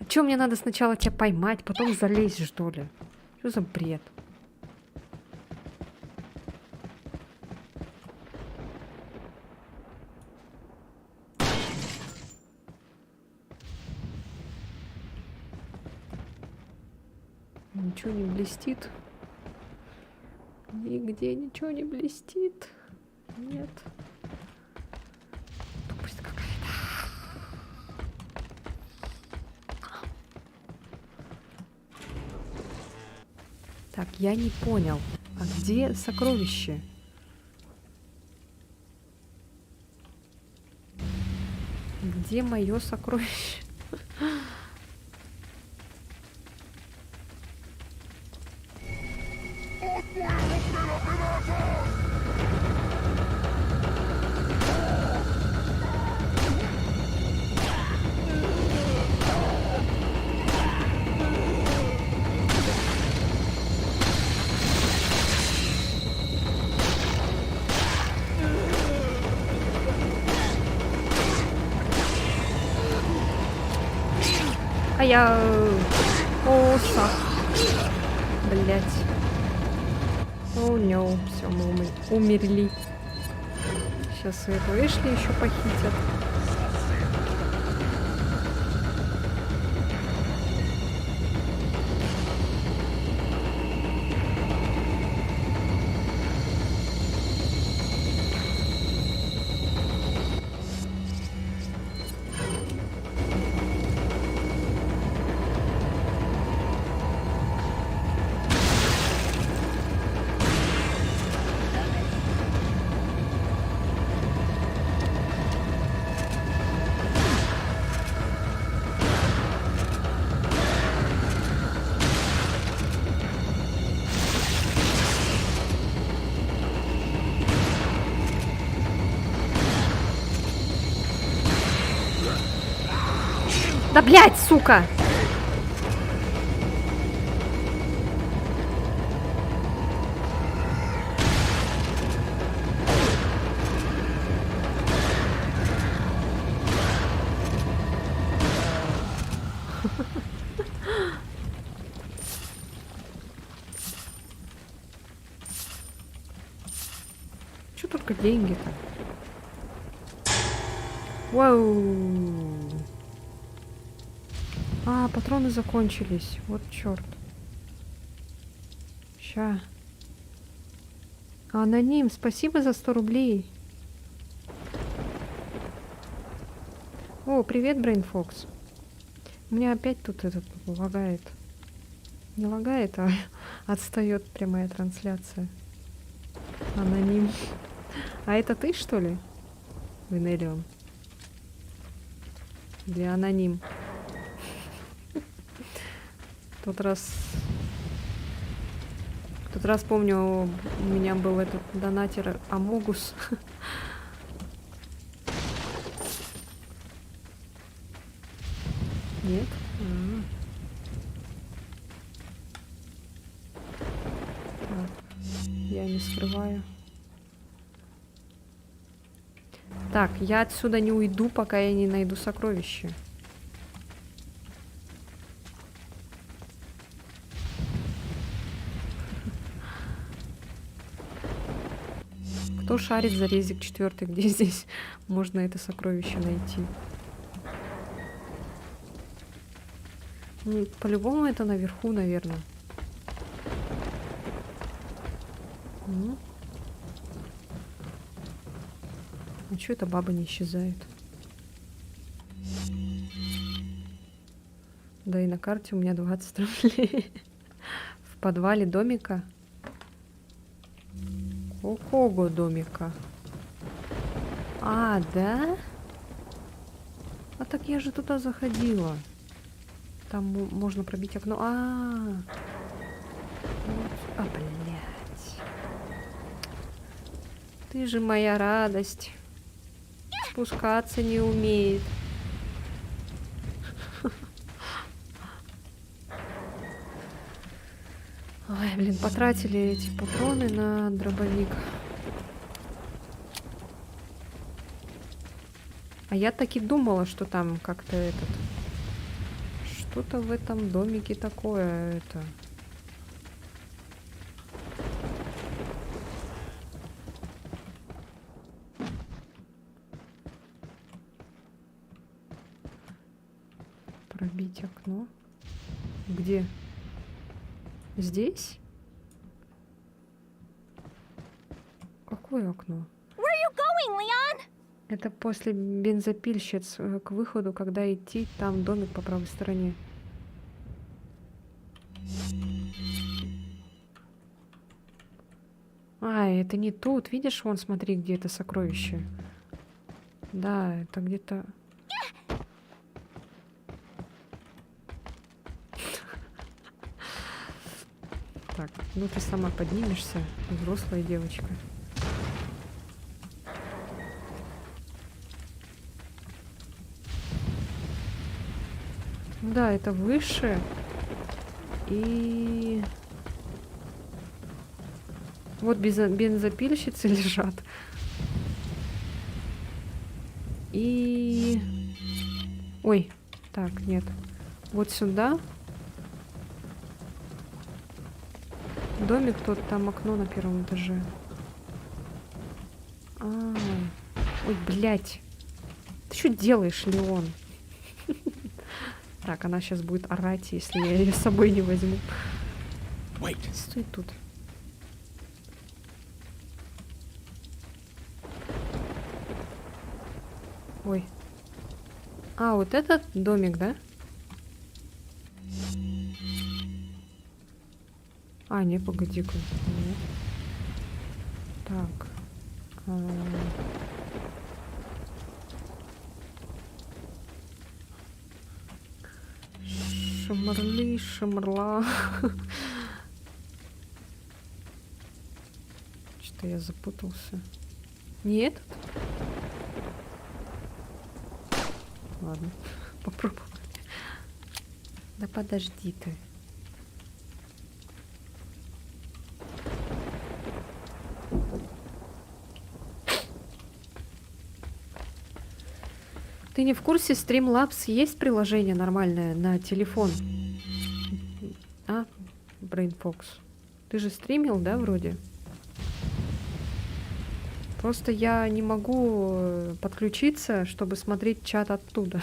A: Чё, мне надо сначала тебя поймать, потом залезть, что ли? Что за бред? Ничего не блестит. Нигде ничего не блестит. Нет. Тупость какая-то. Так, я не понял. А где сокровище? Где мое сокровище? А я... О, сак. Блять. О, no. Все, мы умерли. Сейчас и эту Эшли еще похитят. Да блять, сука! Чё только деньги-то? Вау! А, патроны закончились. Вот черт. Ща. Аноним, спасибо за 100 рублей. О, привет, Брейнфокс. У меня опять тут этот лагает. Не лагает, а отстает прямая трансляция. Аноним. А это ты, что ли? Венелион. Или аноним? Тот раз помню, у меня был этот донатер Амогус. Нет? Так, я не скрываю. Так, я отсюда не уйду, пока я не найду сокровище. Кто шарит за резик 4, где здесь можно это сокровище найти? Ну, по-любому это наверху, наверное. А чё эта баба не исчезает? Да и на карте у меня 20 рублей. В подвале домика. Какого домика? А, да? А так я же туда заходила. Там можно пробить окно. Вот. Блядь. Ты же моя радость. Спускаться не умеет. Ой, блин, потратили эти патроны на дробовик. А я таки думала, что там как-то этот... Что-то в этом домике такое, это... Пробить окно. Где? Здесь? Какое окно?
D: Where are you going, Leon?
A: Это после бензопильщиц к выходу, когда идти, там домик по правой стороне. Это не тут. Видишь, вон, смотри, где это сокровище. Да, это где-то... Так, ну ты сама поднимешься, взрослая девочка. Да, это выше. И... Вот бензопильщицы лежат. И... Ой, так, нет. Вот сюда. Домик тот, там окно на первом этаже. Ой, блядь. Ты что делаешь, Леон? Так, она сейчас будет орать, если я ее с собой не возьму. Стой тут. Ой. Вот этот домик, да? Не, погоди-ка. Нет. Так. Шамарли, шамарла. Что-то я запутался. Не этот? Ладно, попробуем. Да подожди ты. Ты не в курсе, Streamlabs есть приложение нормальное на телефон? BrainFox. Ты же стримил, да, вроде? Просто я не могу подключиться, чтобы смотреть чат оттуда.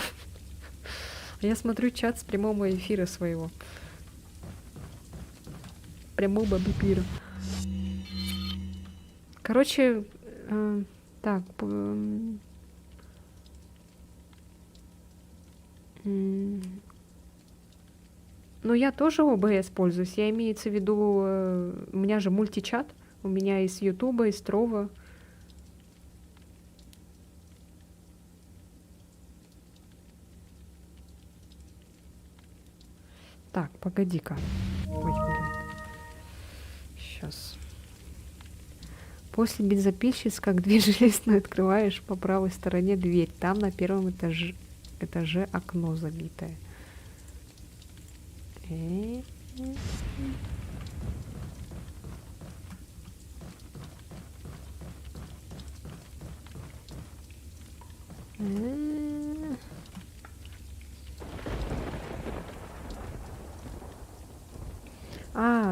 A: Я смотрю чат с прямого эфира своего. Прямого эфира. Короче, так. Ну, я тоже OBS пользуюсь. Я имеется в виду, у меня же мультичат. У меня из Ютуба, из Трова. Так, погоди-ка. Ой, блин. Сейчас. После бензопильщиц, как дверь железную открываешь, по правой стороне дверь. Там на первом этаже окно забитое.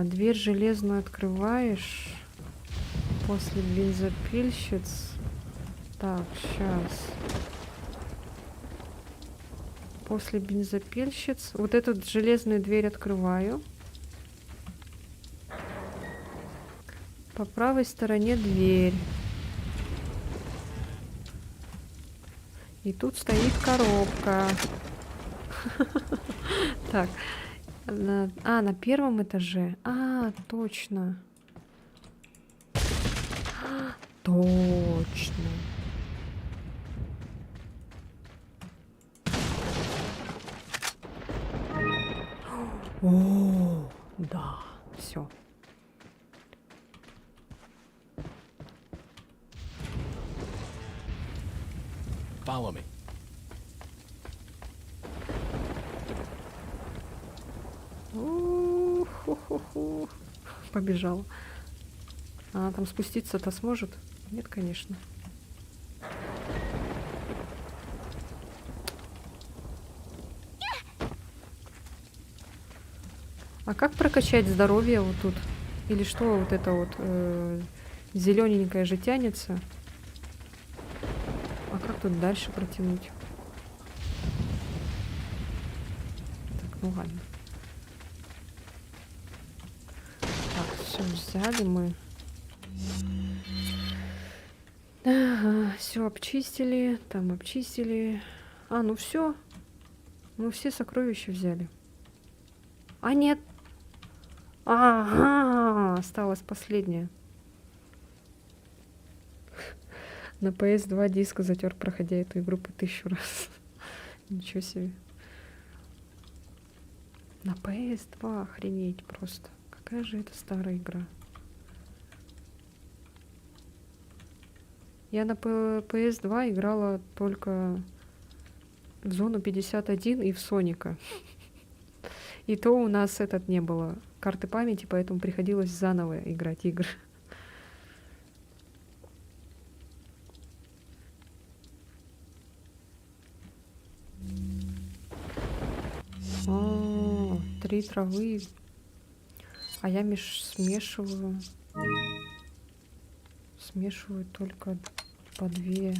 A: Дверь железную открываешь после бензопильщиц. Так, сейчас. После бензопильщиц. Вот эту железную дверь открываю. По правой стороне дверь. И тут стоит коробка. Так. На первом этаже. Точно. Точно. О, да, все.
B: Follow me.
A: У-ху-ху-ху. Побежал. А там спуститься-то сможет? Нет, конечно. А как прокачать здоровье вот тут? Или что вот это вот зелененькое же тянется? А как тут дальше протянуть? Так, ну ладно. Так, все взяли мы. Ага, все обчистили, там обчистили. А, ну все. Мы все сокровища взяли. А, нет. Ага, осталось последнее. На PS2 диск затер, проходя эту игру по 1000 раз. Ничего себе. На PS2 охренеть просто. Какая же это старая игра. Я на PS2 играла только в Зону 51 и в Соника. И то у нас этот не было карты памяти, поэтому приходилось заново играть игры. О, 3 травы. А я смешиваю. Смешиваю только по 2.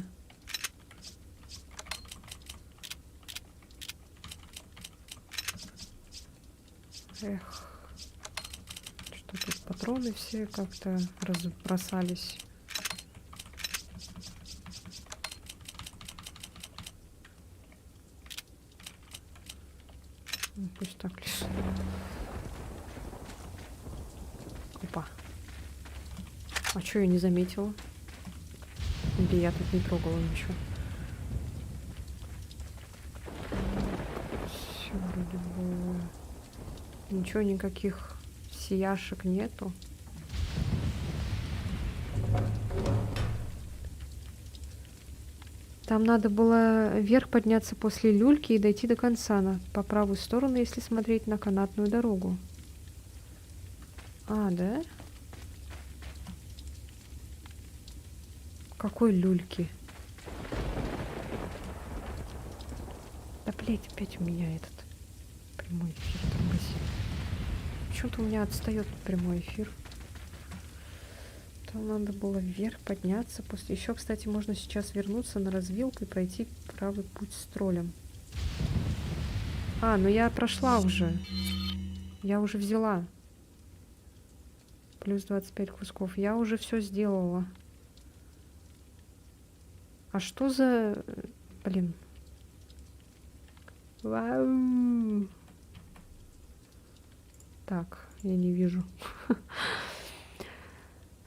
A: Эх. Что тут патроны все как-то разбросались. Ну, пусть так лежит. Опа. А чё я не заметила? Или я тут не трогала ничего? Всё вроде бы... Ничего, никаких сияшек нету. Там надо было вверх подняться после люльки и дойти до конца, по правую сторону, если смотреть на канатную дорогу. А, да? Какой люльки? Да, блять, опять у меня этот прямой эфир тормозит. Почему-то у меня отстает прямой эфир. Там надо было вверх подняться. После... Еще, кстати, можно сейчас вернуться на развилку и пройти правый путь с троллем. А, ну я прошла уже. Я уже взяла. Плюс 25 кусков. Я уже все сделала. А что за... Блин. Вау. Так, я не вижу.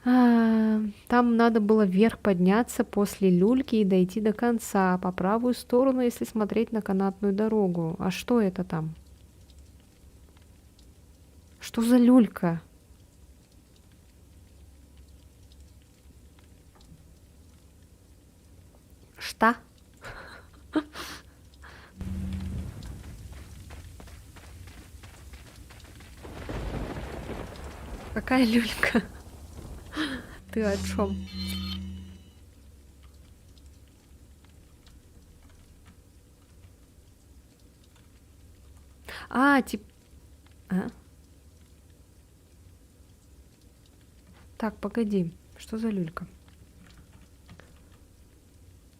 A: Там надо было вверх подняться после люльки и дойти до конца, по правую сторону, если смотреть на канатную дорогу. А что это там? Что за люлька? Что? Какая люлька? Ты о чем? А, типа... А? Так, погоди. Что за люлька?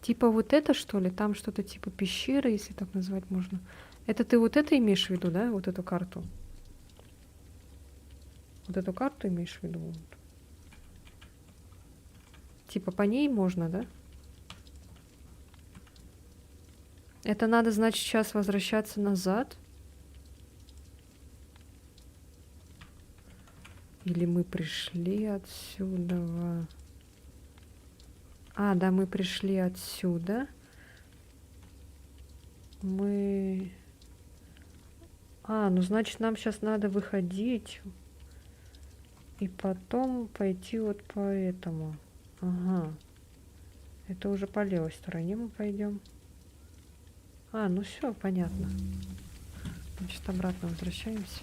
A: Типа вот это, что ли? Там что-то типа пещеры, если так назвать можно. Это ты вот это имеешь в виду, да? Вот эту карту? Вот эту карту имеешь в виду? Вот. Типа по ней можно, да? Это надо, значит, сейчас возвращаться назад? Или мы пришли отсюда? А, да, мы пришли отсюда. Мы... А, ну значит, нам сейчас надо выходить. И потом пойти вот по этому. Ага. Это уже по левой стороне мы пойдем. А, ну все, понятно. Значит, обратно возвращаемся.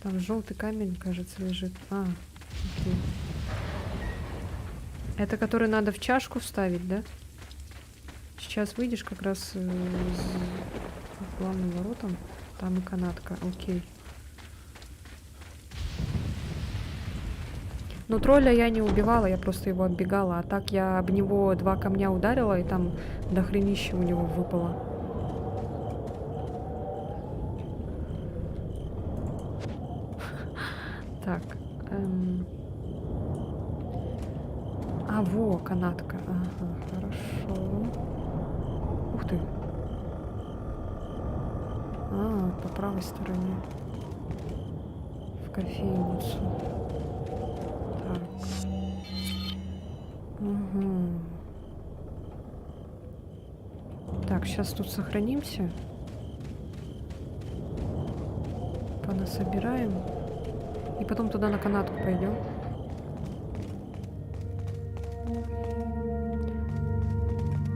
A: Там желтый камень, кажется, лежит. А, окей. Это который надо в чашку вставить, да? Сейчас выйдешь как раз с главным воротом. Там и канатка. Окей. Ну, тролля я не убивала, я просто его отбегала. А так я об него 2 камня ударила, и там дохренище у него выпало. Так. А, во, канатка. Ага, хорошо. Ух ты. А, по правой стороне. В кофейницу. Так. Угу. Так, сейчас тут сохранимся. Понасобираем. И потом туда на канатку пойдем.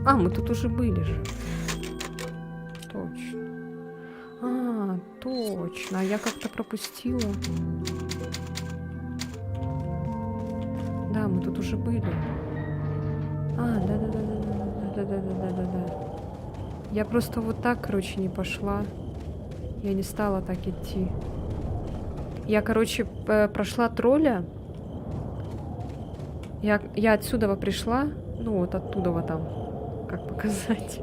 A: А, мы тут уже были же. Точно. А, точно. А я как-то пропустила. Да, мы тут уже были. А, да-да-да-да-да-да-да-да-да-да. Я просто вот так, короче, не пошла. Я не стала так идти. Я, короче, прошла тролля. Я отсюда пришла. Ну, вот оттуда там. Как показать?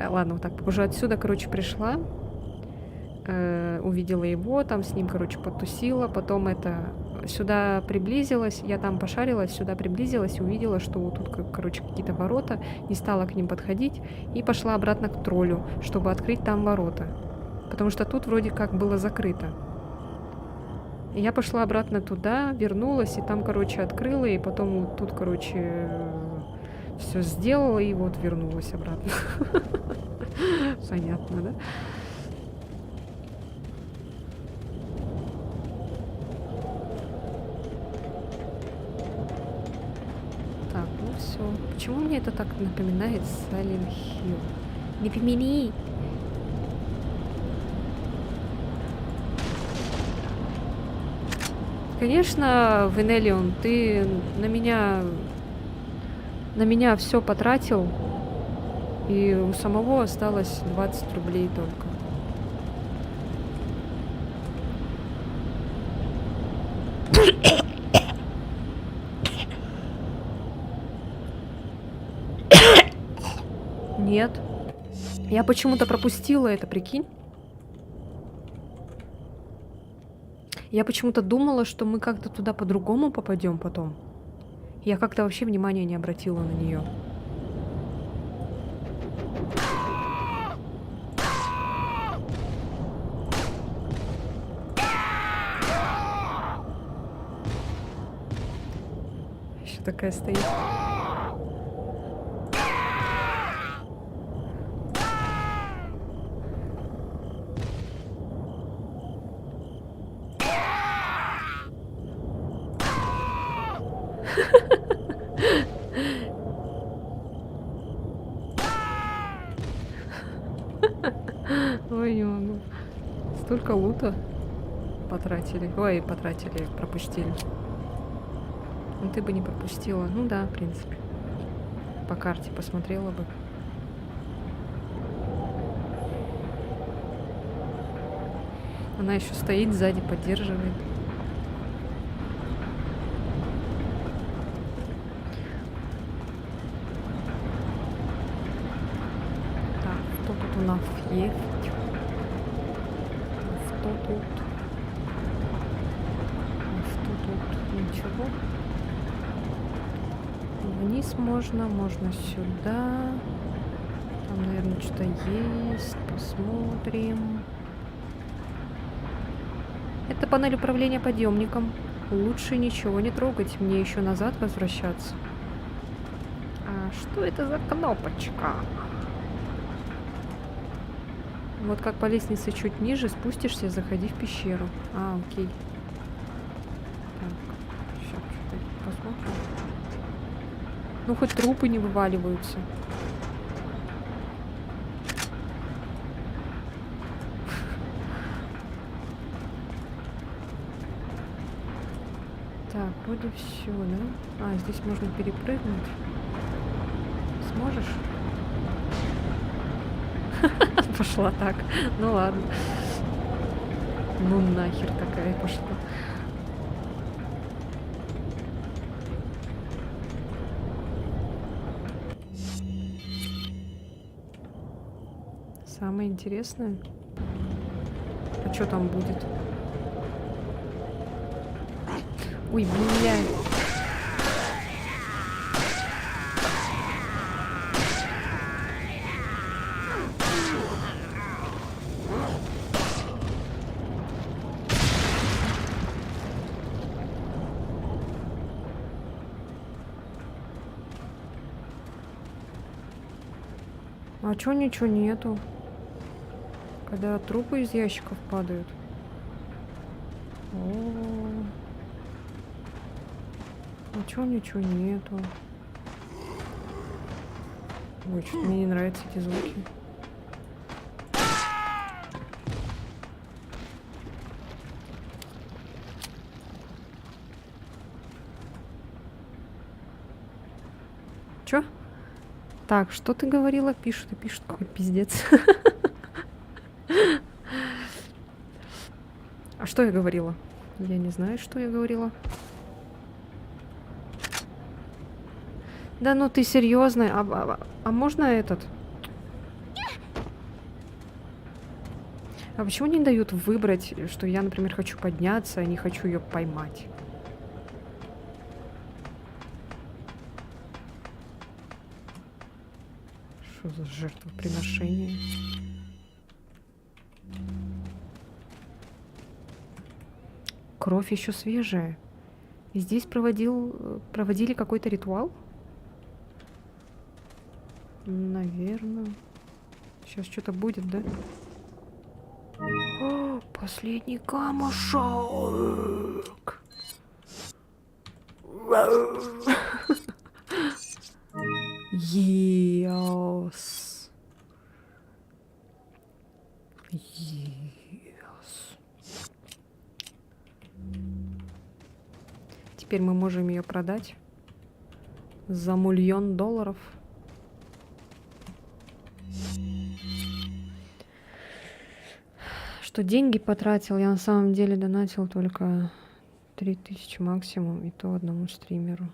A: Ладно, вот так. Уже отсюда, короче, пришла. Увидела его, там с ним, короче, потусила. Потом сюда приблизилась. Я там пошарилась, сюда приблизилась. Увидела, что вот тут, короче, какие-то ворота. Не стала к ним подходить. И пошла обратно к троллю, чтобы открыть там ворота. Потому что тут вроде как было закрыто. И я пошла обратно туда, вернулась, и там, короче, открыла, и потом вот тут, короче, все сделала, и вот вернулась обратно. Понятно, да? Так, ну все. Почему мне это так напоминает Silent Hill? Не помяни! Конечно, Венелион, ты на меня все потратил, и у самого осталось 20 рублей только. Нет. Я почему-то пропустила это, прикинь. Я почему-то думала, что мы как-то туда по-другому попадем потом. Я как-то вообще внимания не обратила на нее. Еще такая стоит. Ой, не могу. Столько лута потратили. Ой, пропустили. Ну ты бы не пропустила. Ну да, в принципе. По карте посмотрела бы. Она еще стоит сзади, поддерживает. Так, что тут у нас есть? Что тут? Что тут? Ничего. Вниз можно сюда. Там, наверное, что-то есть. Посмотрим. Это панель управления подъемником. Лучше ничего не трогать. Мне еще назад возвращаться. А что это за кнопочка? Вот как по лестнице чуть ниже спустишься, заходи в пещеру. А, окей. Так, сейчас что-то посмотрим. Ну, хоть трупы не вываливаются. Так, вроде все, да? А, здесь можно перепрыгнуть. Сможешь? Пошла так. Ну ладно. Ну нахер такая пошла. Самое интересное. А что там будет? Ой, блядь. А чё ничего нету? Когда трупы из ящиков падают. О-о-о. А чё ничего нету? Ой, что-то мне не нравятся эти звуки. Чё? Так, что ты говорила? Пишут и пишут, какой пиздец. А что я говорила? Я не знаю, что я говорила. Да ну ты серьезно? А можно этот? А почему не дают выбрать, что я, например, хочу подняться, а не хочу ее поймать? Что за жертвоприношение? Кровь еще свежая. И здесь проводили какой-то ритуал? Наверное. Сейчас что-то будет, да? О, последний камушек. Yes. Yes. Теперь мы можем ее продать за $1 миллион. Что деньги потратил, я на самом деле донатил только 3000 максимум, и то одному стримеру.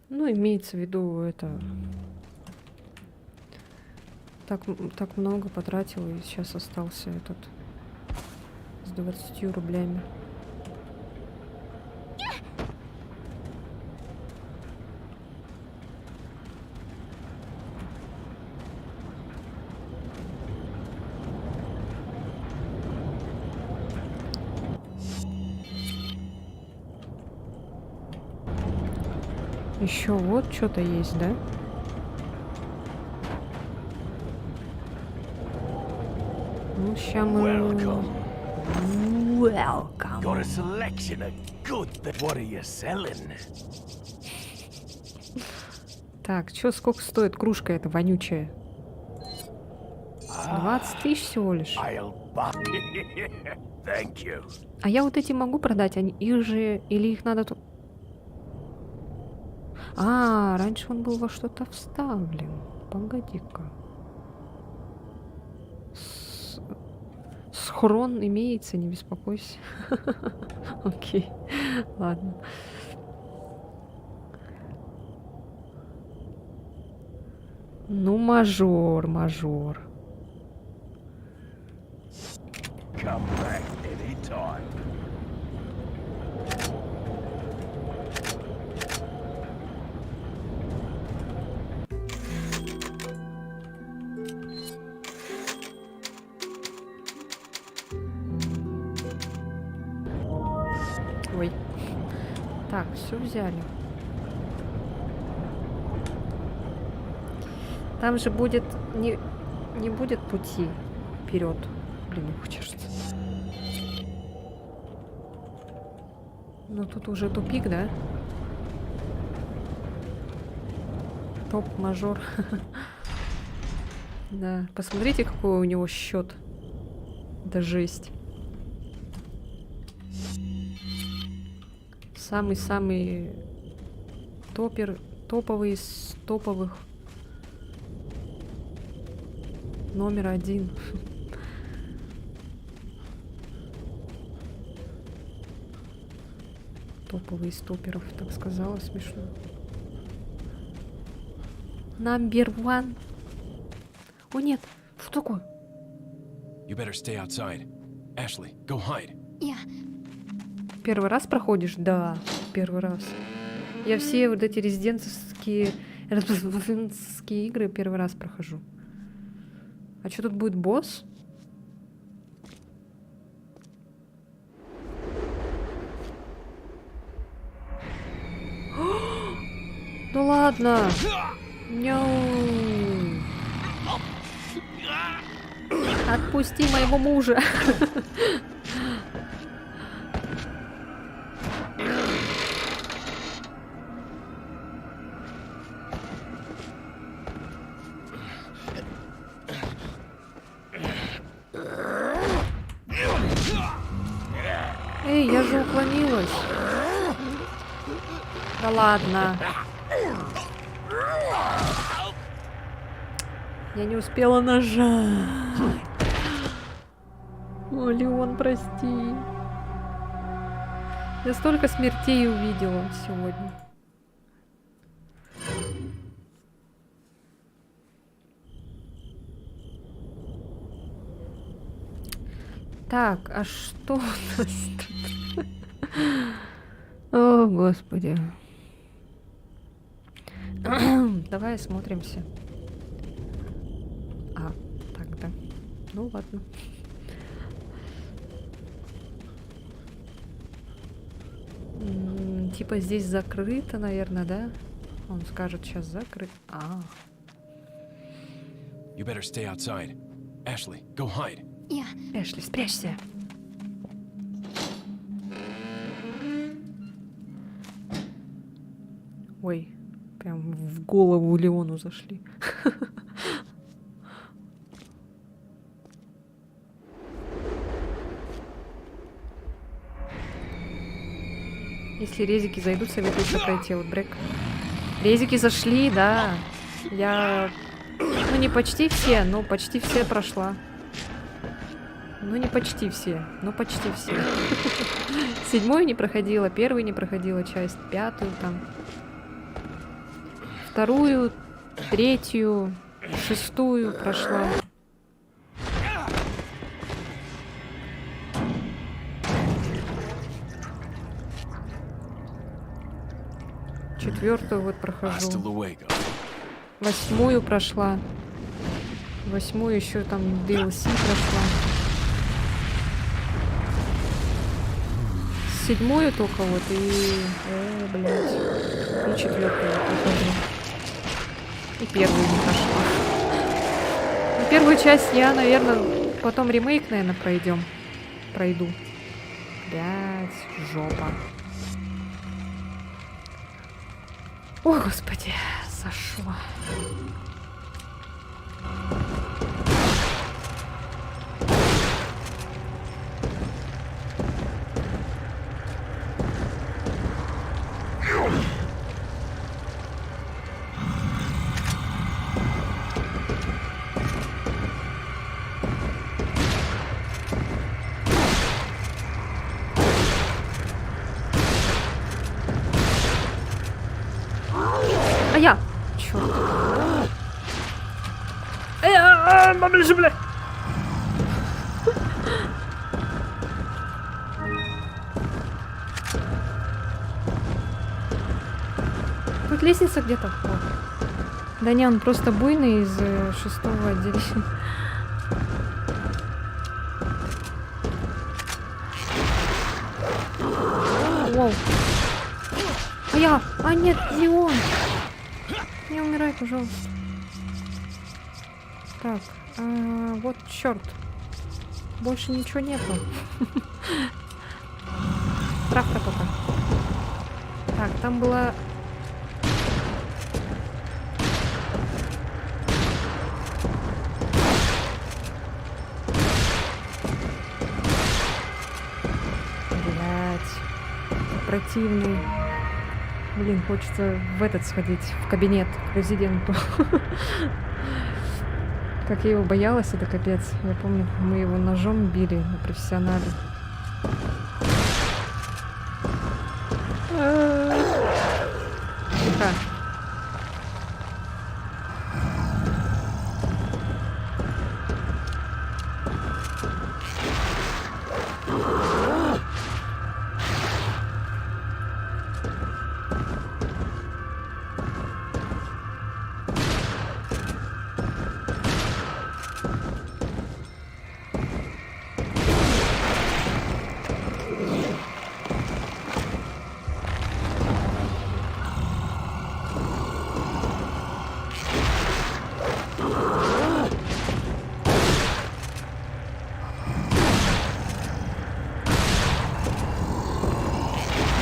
A: Ну, имеется в виду это... Так много потратил, и сейчас остался этот с 20 рублями. Еще вот что-то есть, да? Ну, ща мы...
B: Welcome.
A: Welcome.
B: Got a selection of good things. What are you selling?
A: Так, чё, сколько стоит кружка эта вонючая? 20 000 всего лишь.
B: I'll buy. Thank you.
A: А я вот эти могу продать? Их же... Или их надо... А, раньше он был во что-то вставлен. Погоди-ка. Схрон имеется, не беспокойся. Окей, ладно. Ну, мажор.
B: Come back anytime.
A: Ой. Так, все взяли. Там же будет... Не будет пути вперед. Блин, ух, чешется. Ну тут уже тупик, да? Топ-мажор. Да, посмотрите, какой у него счет. Это жесть. Самый-самый топовый из топовых. Номер 1. Топовый из топеров, так сказала, смешно. Number 1. О нет, что такое?
C: You better stay outside. Ashley, go hide.
D: Yeah.
A: Первый раз проходишь? Да, первый раз. Я все вот эти резидентские игры первый раз прохожу. А что тут будет босс? Ну ладно. Няу. Отпусти моего мужа. Эй, я же уклонилась. Да ладно. Я не успела нажать. О, Леон, прости. Я столько смертей увидела сегодня. Так, а что у нас тут? О, Господи. Давай осмотримся. А, так, да. Ну, ладно. Типа здесь закрыто, наверное, да? Он скажет, сейчас закрыт. А.
C: You better stay outside. Ashley, go hide.
D: Yeah.
A: Эшли, спрячься. Ой, прям в голову Леону зашли. Если резики зайдут, советуется пройти вот брейк. Резики зашли, да. Я... Ну, не почти все, но почти все прошла. Ну, не почти все, но почти все. 7-ю не проходила, 1-ю не проходила часть, 5-ю там. 2-ю, 3-ю, 6-ю прошла. Четвертую вот
C: Hasta
A: прохожу.
C: luego.
A: 8-ю прошла. 8-ю еще там DLC прошла. 7-ю только вот и... О, блядь. И 4-ю прохожу. И 1-ю не прошла. Ну, первую часть я, наверное, потом ремейк, наверное, пройду. Блядь, жопа. О, Господи, зашла. А я! Чёрт. Поближе, бля! Тут лестница где-то. Да не, он просто буйный из 6-го отделения. Воу. А я! А нет, не он! Не умирай, пожалуйста. Так, вот черт. Больше ничего нету. Травка только. Так, там была... Блять. Противный. Блин, хочется в этот сходить, в кабинет к президенту. Как я его боялась, это капец. Я помню, мы его ножом били на профессионале. Тихо.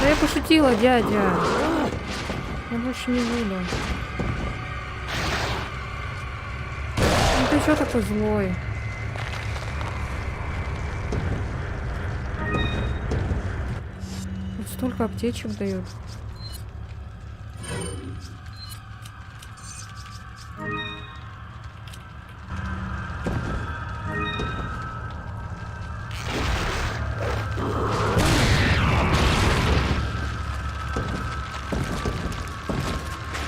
A: Да я пошутила, дядя. Я больше не буду. Ну ты чё такой злой? Вот столько аптечек дают.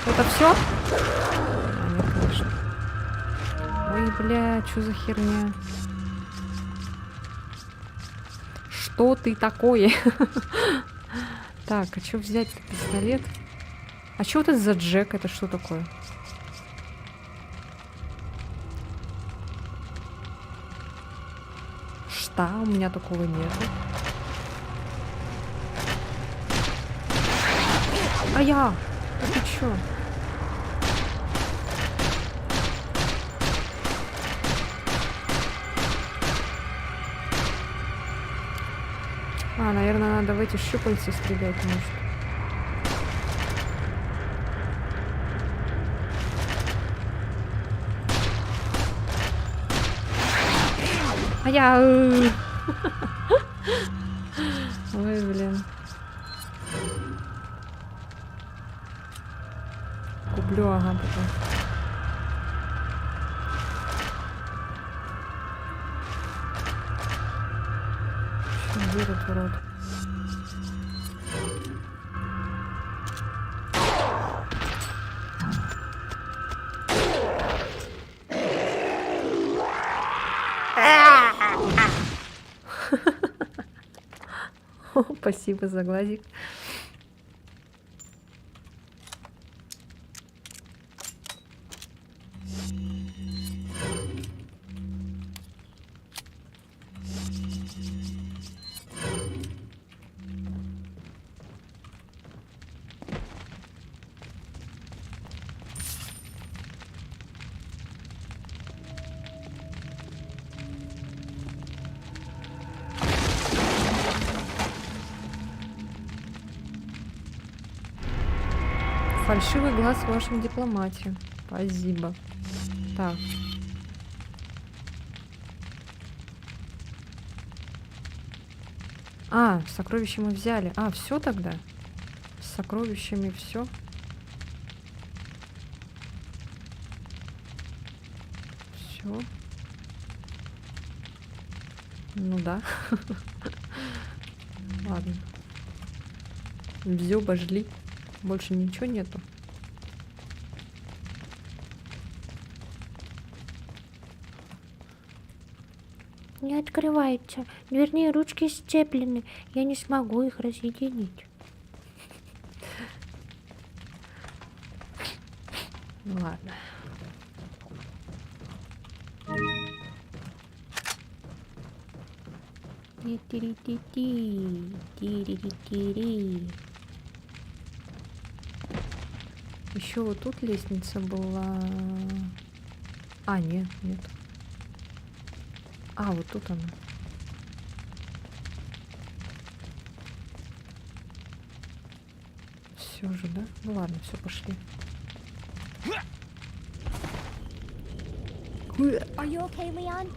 A: Это все? А, нет, конечно. Ой, бля, что за херня? Что ты такое? Так, а что взять? Пистолет? А что вот это за Джек? Это что такое? Что? У меня такого нет. А я? А ты чё? А, наверное, надо в эти щупальца стрелять, может. А я... Ой, блин. Куплю, ага, потом. Где этот урод? Спасибо за глазик. Фальшивый глаз в вашем дипломате. Спасибо. Так. А, сокровища мы взяли. А, все тогда? С сокровищами все? Все. Ну да. Ладно. Все, пошли. Больше ничего нету.
G: Не открывается. Дверные ручки сцеплены. Я не смогу их разъединить.
A: Ну ладно.
G: Ти-ти-ри-ти-ти. Ти-ри-ри-ти-ри.
A: Еще вот тут лестница была. А, нет, нет. А, вот тут она. Все же, да? Ну ладно, все, пошли.
D: Are you okay, Leon?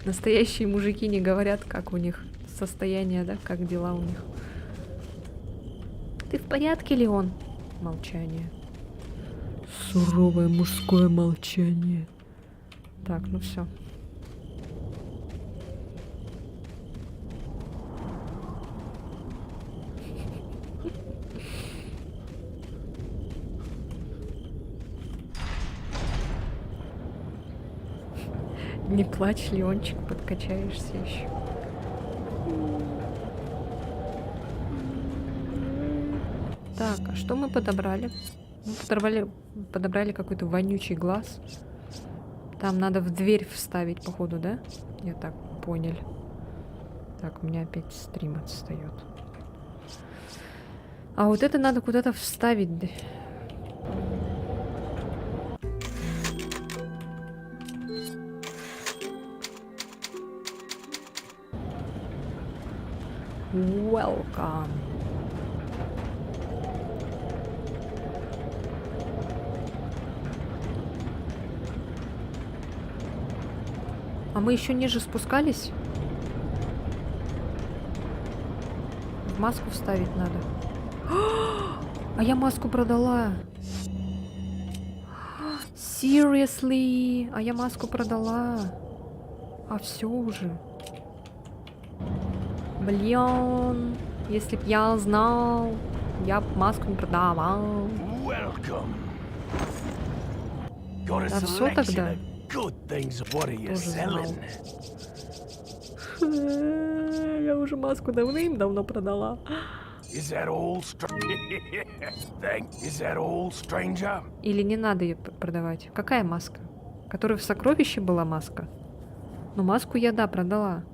A: Настоящие мужики не говорят, как у них состояние, да, как дела у них. Ты в порядке, Леон? Молчание. Суровое мужское молчание. Так, ну все. Не плачь, Леончик, подкачаешься еще. Так, а что мы подобрали? Мы подобрали какой-то вонючий глаз. Там надо в дверь вставить, походу, да? Я так понял. Так, у меня опять стрим отстает. А вот это надо куда-то вставить. Welcome. А мы еще ниже спускались? В маску вставить надо. А я маску продала. Seriously? А я маску продала. А все уже. Блин, если б я знал, я б маску не продавал.
B: Welcome. Got a
A: Да всё
B: selection
A: тогда.
B: of good things. What are you
A: Тоже знал.
B: selling?
A: Я уже маску давным-давно продала.
B: Is that all, Is that all, stranger?
A: Или не надо ее продавать? Какая маска? Которая в сокровище была маска? Ну, маску я, да, продала.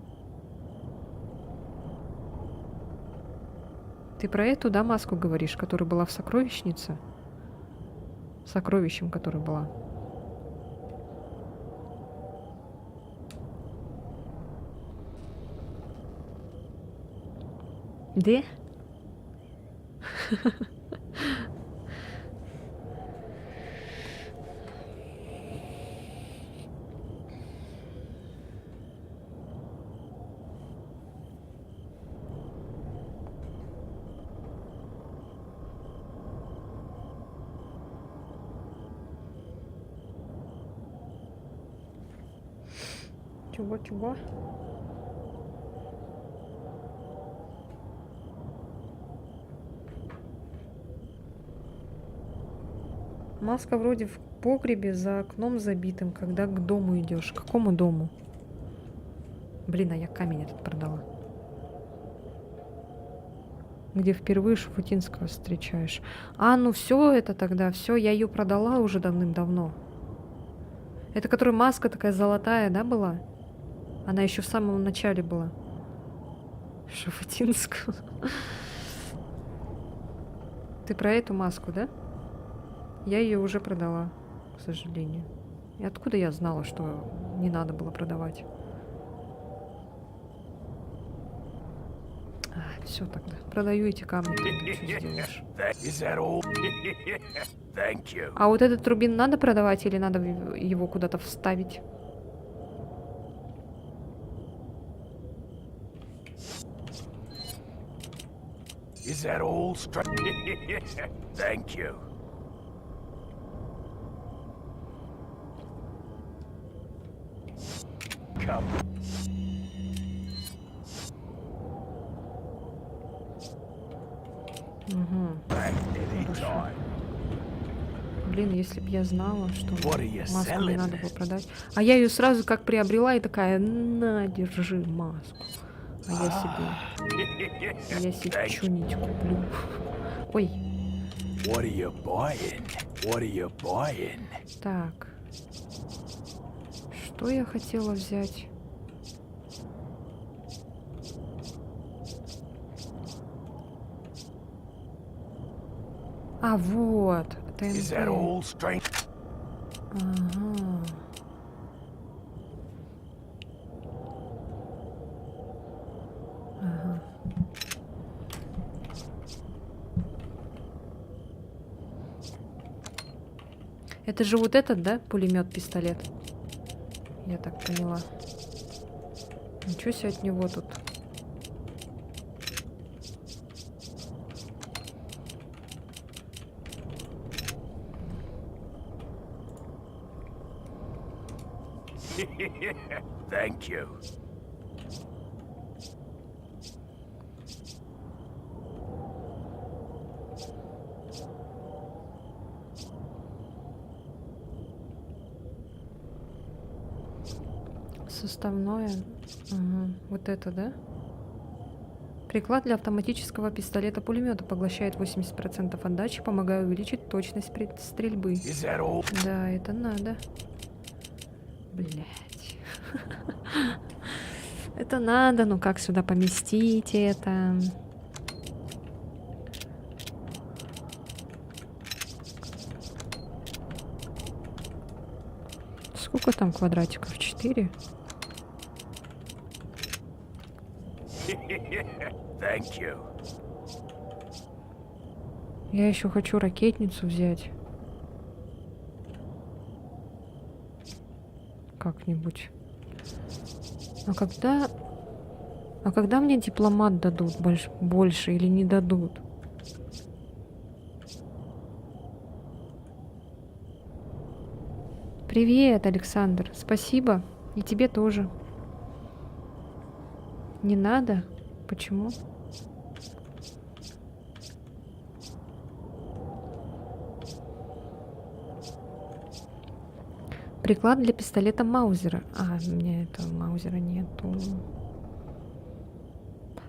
A: Ты про эту, да, маску говоришь, которая была в сокровищнице? Сокровищем, которая была. Да? Чего? Маска вроде в погребе за окном забитым, когда к дому идешь. К какому дому? Блин, а я камень этот продала. Где впервые Шафутинского встречаешь. А, ну все это тогда, все, я ее продала уже давным-давно. Это которая маска такая золотая, да, была? Она еще в самом начале была. Шафутинского. Ты про эту маску, да? Я ее уже продала, к сожалению. И откуда я знала, что не надо было продавать? Все тогда. Продаю эти камни. Ты ничего сделаешь.
B: Is that all? Thank you.
A: А вот этот рубин надо продавать или надо его куда-то вставить?
B: Is that all, Thank you. Come. Back anytime.
A: Блин, если б я знала, что
B: What are you
A: маску не
B: selling?
A: надо было продать. А я ее сразу как приобрела и такая, на, держи маску. А я себе что-нибудь куплю. Ой,
B: What are you buying? What are you buying?
A: так. Что я хотела взять? А, вот.
B: Is that
A: ТНТ.
B: all, stranger?
A: Ага. Ага. Это же вот этот, да, пулемет-пистолет? Я так поняла. Ничего себе от него тут.
B: Thank you.
A: Составное. Ага. Вот это, да? Приклад для автоматического пистолета-пулемета поглощает 80% отдачи, помогая увеличить точность стрельбы.
B: Is that all?
A: Да, это надо. Блять. Это надо, ну как сюда поместить это? Сколько там квадратиков? 4?
B: Thank you.
A: Я еще хочу ракетницу взять. Как-нибудь. А когда... А когда мне дипломат дадут больше или не дадут? Привет, Александр. Спасибо. И тебе тоже. Не надо? Почему? Приклад для пистолета Маузера. А, у меня этого Маузера нету.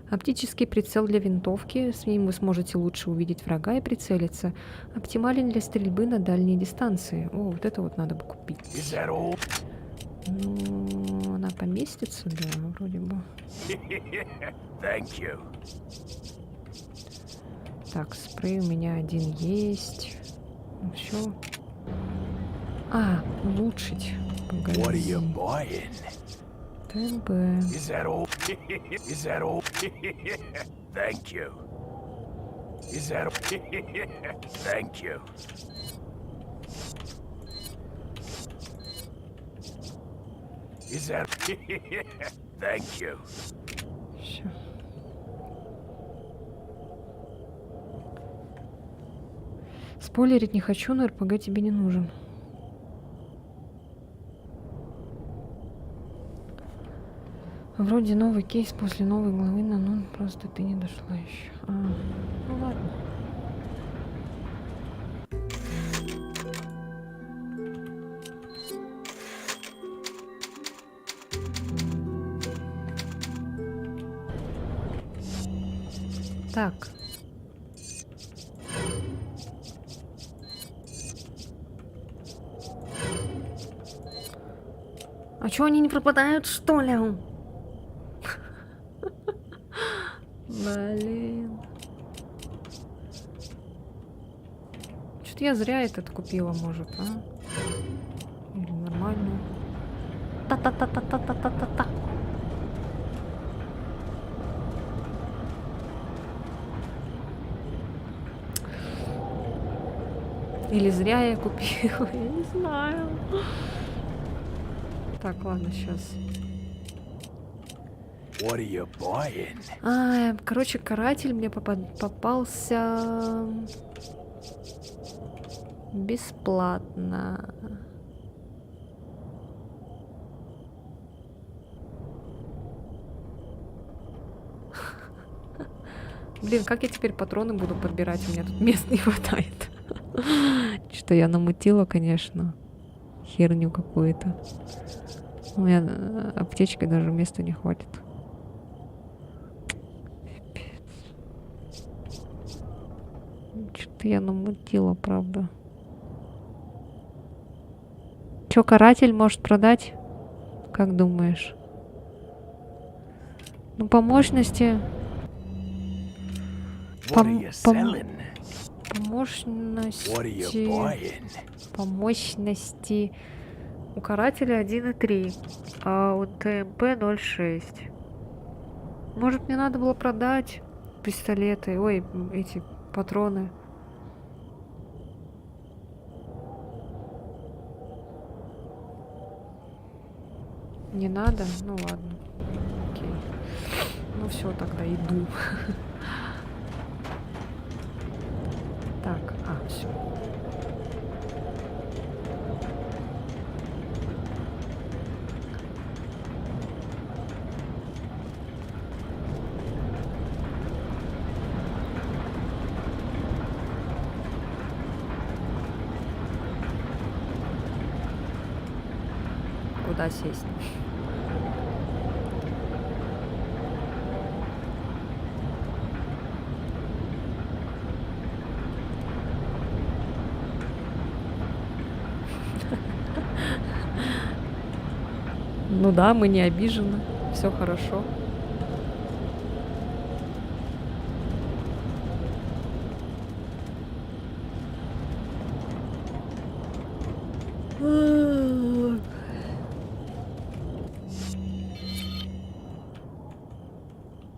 A: Оптический прицел для винтовки. С ним вы сможете лучше увидеть врага и прицелиться. Оптимален для стрельбы на дальней дистанции. О, вот это вот надо бы купить.
B: Is that all?
A: Ну, она поместится, да, вроде бы.
B: Thank you.
A: Так, спрей у меня один есть. Ну все. А, улучшить.
B: What are you
A: Погоди.
B: buying?
A: ТНП.
B: Is that all? Is that all? Thank you. Is that all? Thank you. Is that... Thank you.
A: Всё. Спойлерить не хочу, но РПГ тебе не нужен. Вроде новый кейс после новой главы, но ну просто ты не дошла еще. А, ну ладно. Так. А чё они не пропадают, что ли? Блин. Что-то я зря этот купила, может, а? Или нормально? Та-та-та-та-та-та-та-та. Или зря я купила, я не знаю. Так, ладно, сейчас.
B: What are you buying?
A: А, короче, каратель мне попался бесплатно. Блин, как я теперь патроны буду подбирать? У меня тут мест не хватает. Что я намутила, конечно. Херню какую-то. У меня аптечки даже места не хватит. Что-то я намутила, правда. Чё, каратель может продать? Как думаешь? Ну, по мощности...
B: What are you selling? What are you
A: Мощности...
B: buying?
A: По мощности у карателя 1,3, а у ТМП 0,6. Может, мне надо было продать пистолеты, ой, эти патроны. Не надо? Ну ладно. Окей. Ну все, тогда иду. Так, все. Куда сесть? Ну да, мы не обижены, все хорошо.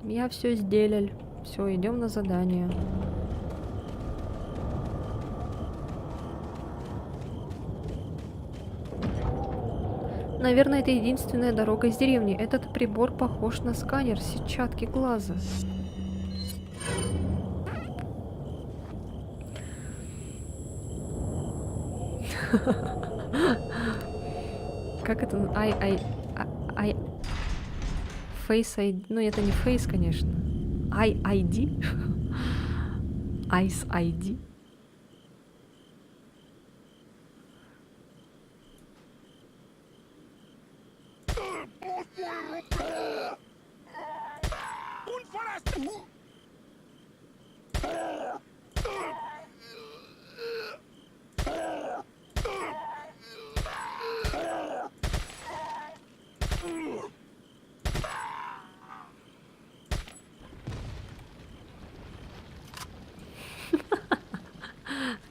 A: Я все сделал. Все, идем на задание. Наверное, это единственная дорога из деревни. Этот прибор похож на сканер сетчатки глаза. Как это? Face ID. Ну, это не Face, конечно. ID? Ice ID?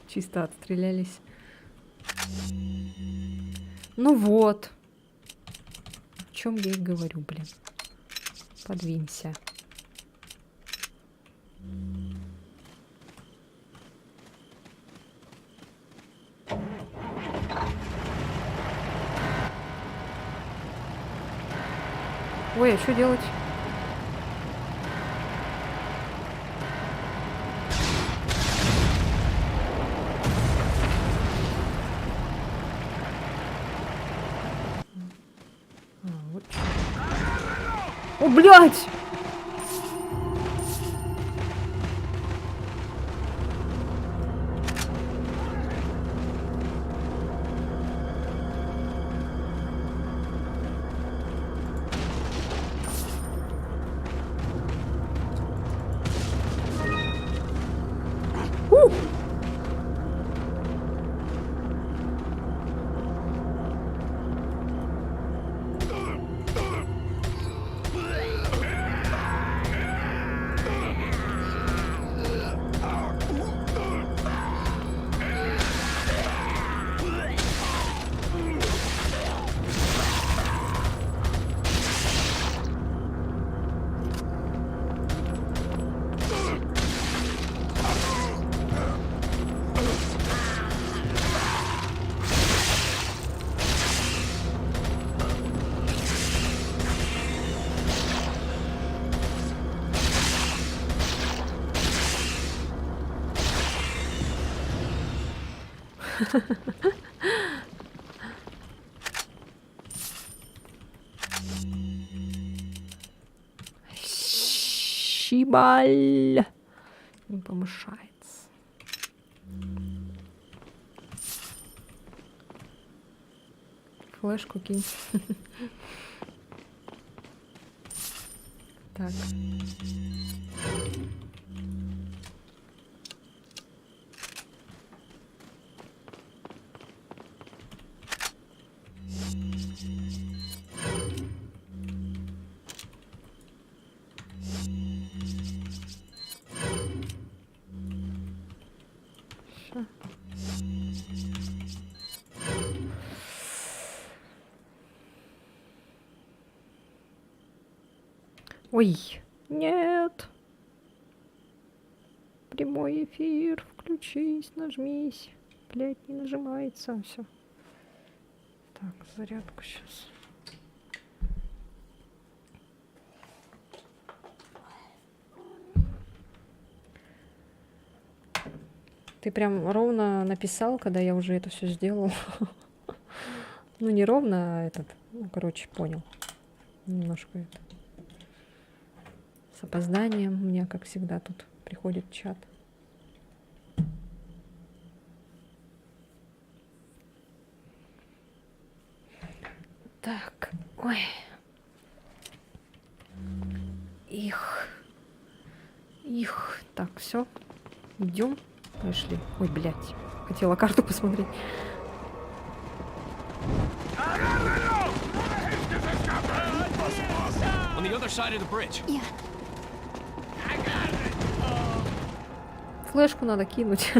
A: Чисто отстрелялись. Ну вот. О чем я и говорю, блин. Подвинься. Ой, а что делать? Вот чё. О, блядь! Щибаль. Не помешается. Флешку кинь. Так. Ой, нет. Прямой эфир, включись, нажмись. Блять, не нажимается, все. Так, зарядку сейчас. Ты прям ровно написал, когда я уже это все сделал. Ну, не ровно, а этот, ну, короче, понял. Немножко это. С опозданием у меня, как всегда, тут приходит чат. Так, ой. Их. Так, все. Идем. Пошли. Ой, блядь. Хотела карту посмотреть.
C: On the other side of the bridge.
D: Yeah.
A: Флешку надо кинуть.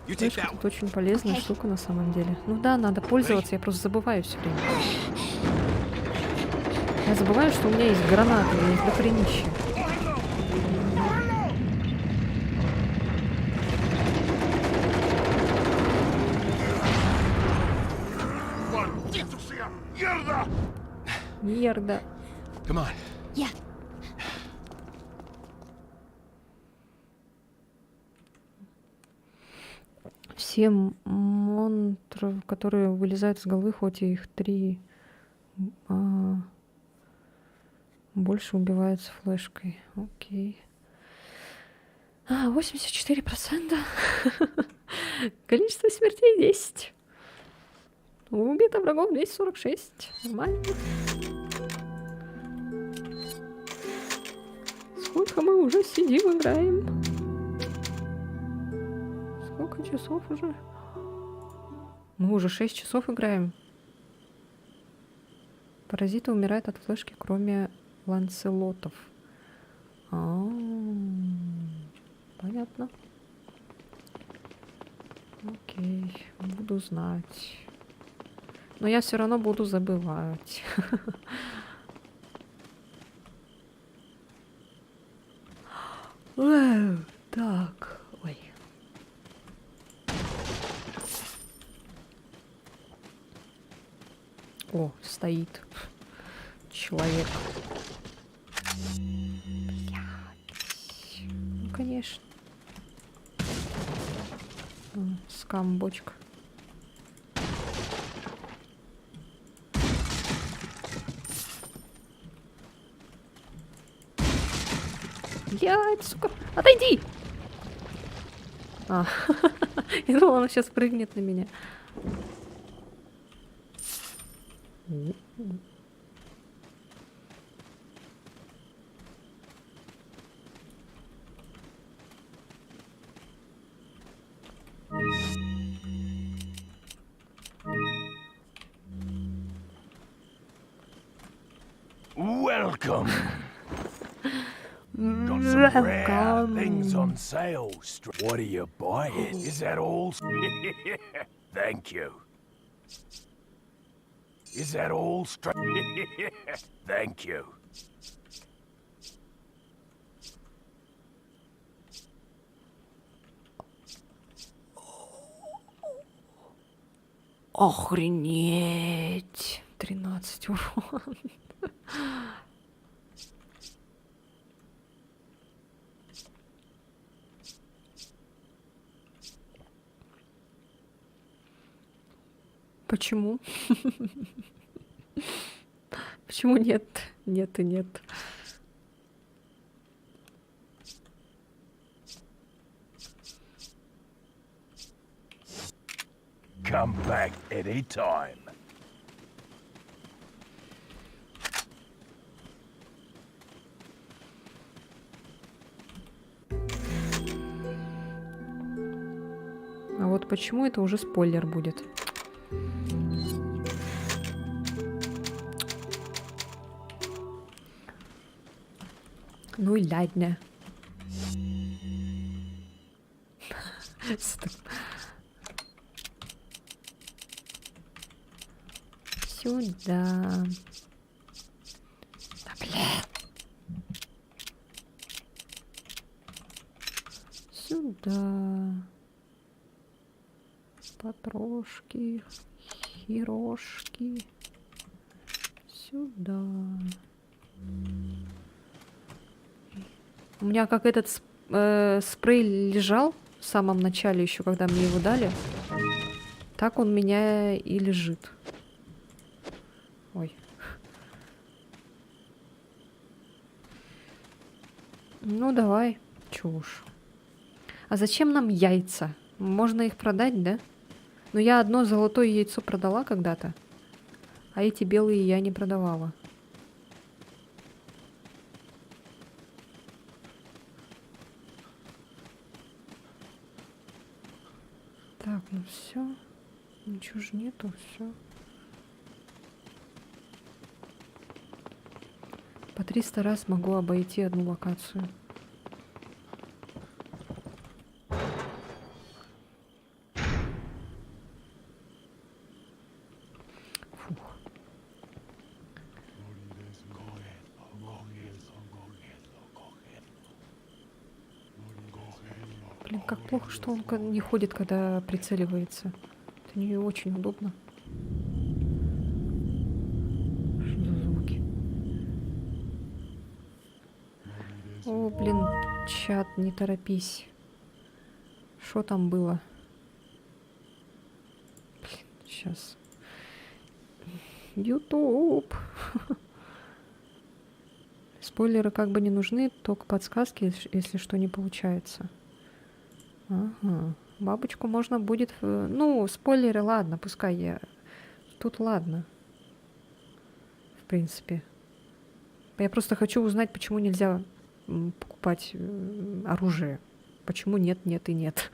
C: You take
A: Флешка
C: that
A: тут
C: one.
A: очень полезная
D: Окей.
A: штука на самом деле. Ну да, надо пользоваться, я просто забываю все время. Я забываю, что у меня есть гранаты, у меня есть дохренище. Мерда.
C: Come on.
D: Yeah.
A: Все монстры, которые вылезают из головы, хоть и их 3, больше убиваются флешкой. Окей. 84%. Количество смертей 10. Убито врагов 246. Нормально. Сколько мы уже сидим, играем? Сколько часов уже? Мы уже 6 часов играем. Паразиты умирают от флешки, кроме ланцелотов. Понятно. Окей, буду знать. Но я все равно буду забывать. Так, ой. О, стоит человек. Блядь. Ну, конечно. Скамбочка. Блядь, сука, отойди! Я думала, она сейчас прыгнет на меня.
B: Welcome. Got some rare
A: Welcome.
B: things on sale. What are you buying? Is that all? Thank you. Is that all? Thank you.
A: Охренеть. 13 урон. Почему? Почему нет? Нет и нет.
B: Come back anytime.
A: А вот почему это уже спойлер будет? Ну и ладно. Все, Сюда. Да, блин. Сюда. Потрошки. Хирошки. Сюда. У меня как этот спрей лежал в самом начале, еще когда мне его дали. Так он у меня и лежит. Ой. Ну, давай. Чё уж. А зачем нам яйца? Можно их продать, да? Но я одно золотое яйцо продала когда-то. А эти белые я не продавала. Так, ну все. Ничего же нету, все. По 300 раз могу обойти одну локацию. Фух. Блин, как плохо, что он не ходит, когда прицеливается. Это не очень удобно. Что за звуки? О, блин, чат, не торопись. Что там было? Блин, сейчас. YouTube. Спойлеры как бы не нужны, только подсказки, если что не получается. Ага. Бабочку можно будет... Ну, спойлеры, ладно, пускай я... Тут ладно. В принципе. Я просто хочу узнать, почему нельзя покупать оружие. Почему нет, нет и нет.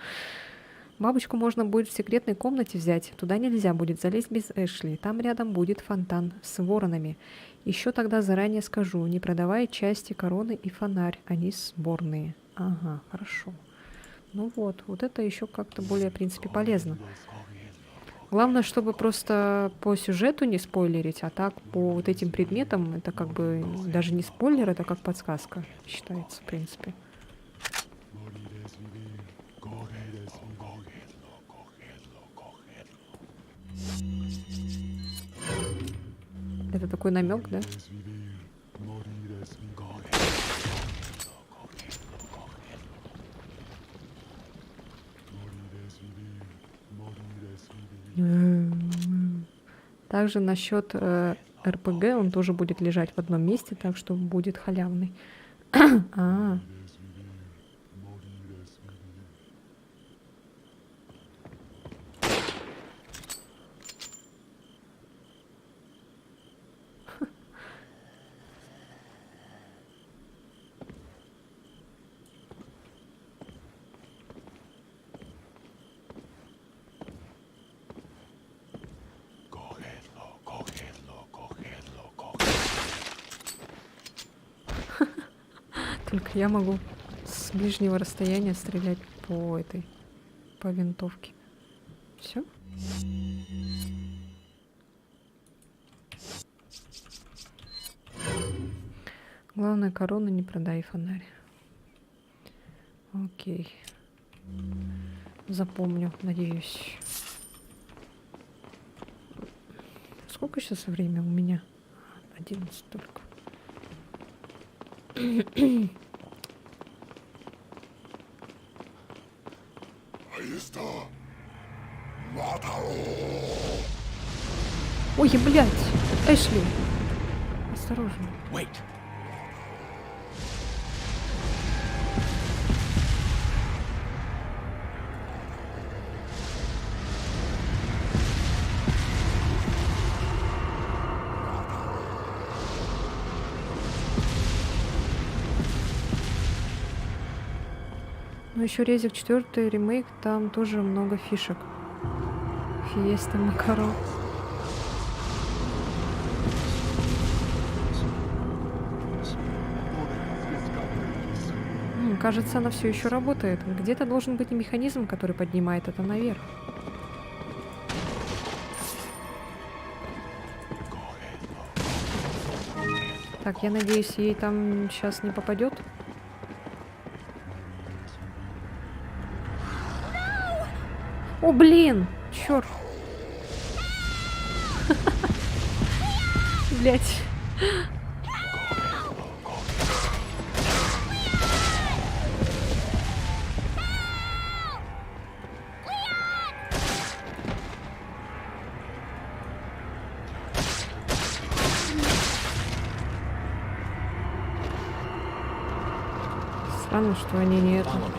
A: Бабочку можно будет в секретной комнате взять. Туда нельзя будет залезть без Эшли. Там рядом будет фонтан с воронами. Еще тогда заранее скажу, не продавай части короны и фонарь. Они сборные. Ага, хорошо. Ну вот, вот это еще как-то более, в принципе, полезно. Главное, чтобы просто по сюжету не спойлерить, а так по вот этим предметам, это как бы даже не спойлер, это как подсказка считается, в принципе. Это такой намек, да? Также насчет РПГ, он тоже будет лежать в одном месте, так что будет халявный. А. Только я могу с ближнего расстояния стрелять по этой, по винтовке. Все? Главное, корону не продай, фонарь. Окей. Запомню, надеюсь. Сколько сейчас время у меня? 11 только. Ой, блядь! Эшли! Осторожно.
C: Wait.
A: Ну еще Резик 4 ремейк, там тоже много фишек. Фиеста Макаро. Кажется, она все еще работает. Где-то должен быть механизм, который поднимает это наверх. Так, я надеюсь, ей там сейчас не попадет. О, блин! Черт! Блять. Странно, что они не это.
C: Follow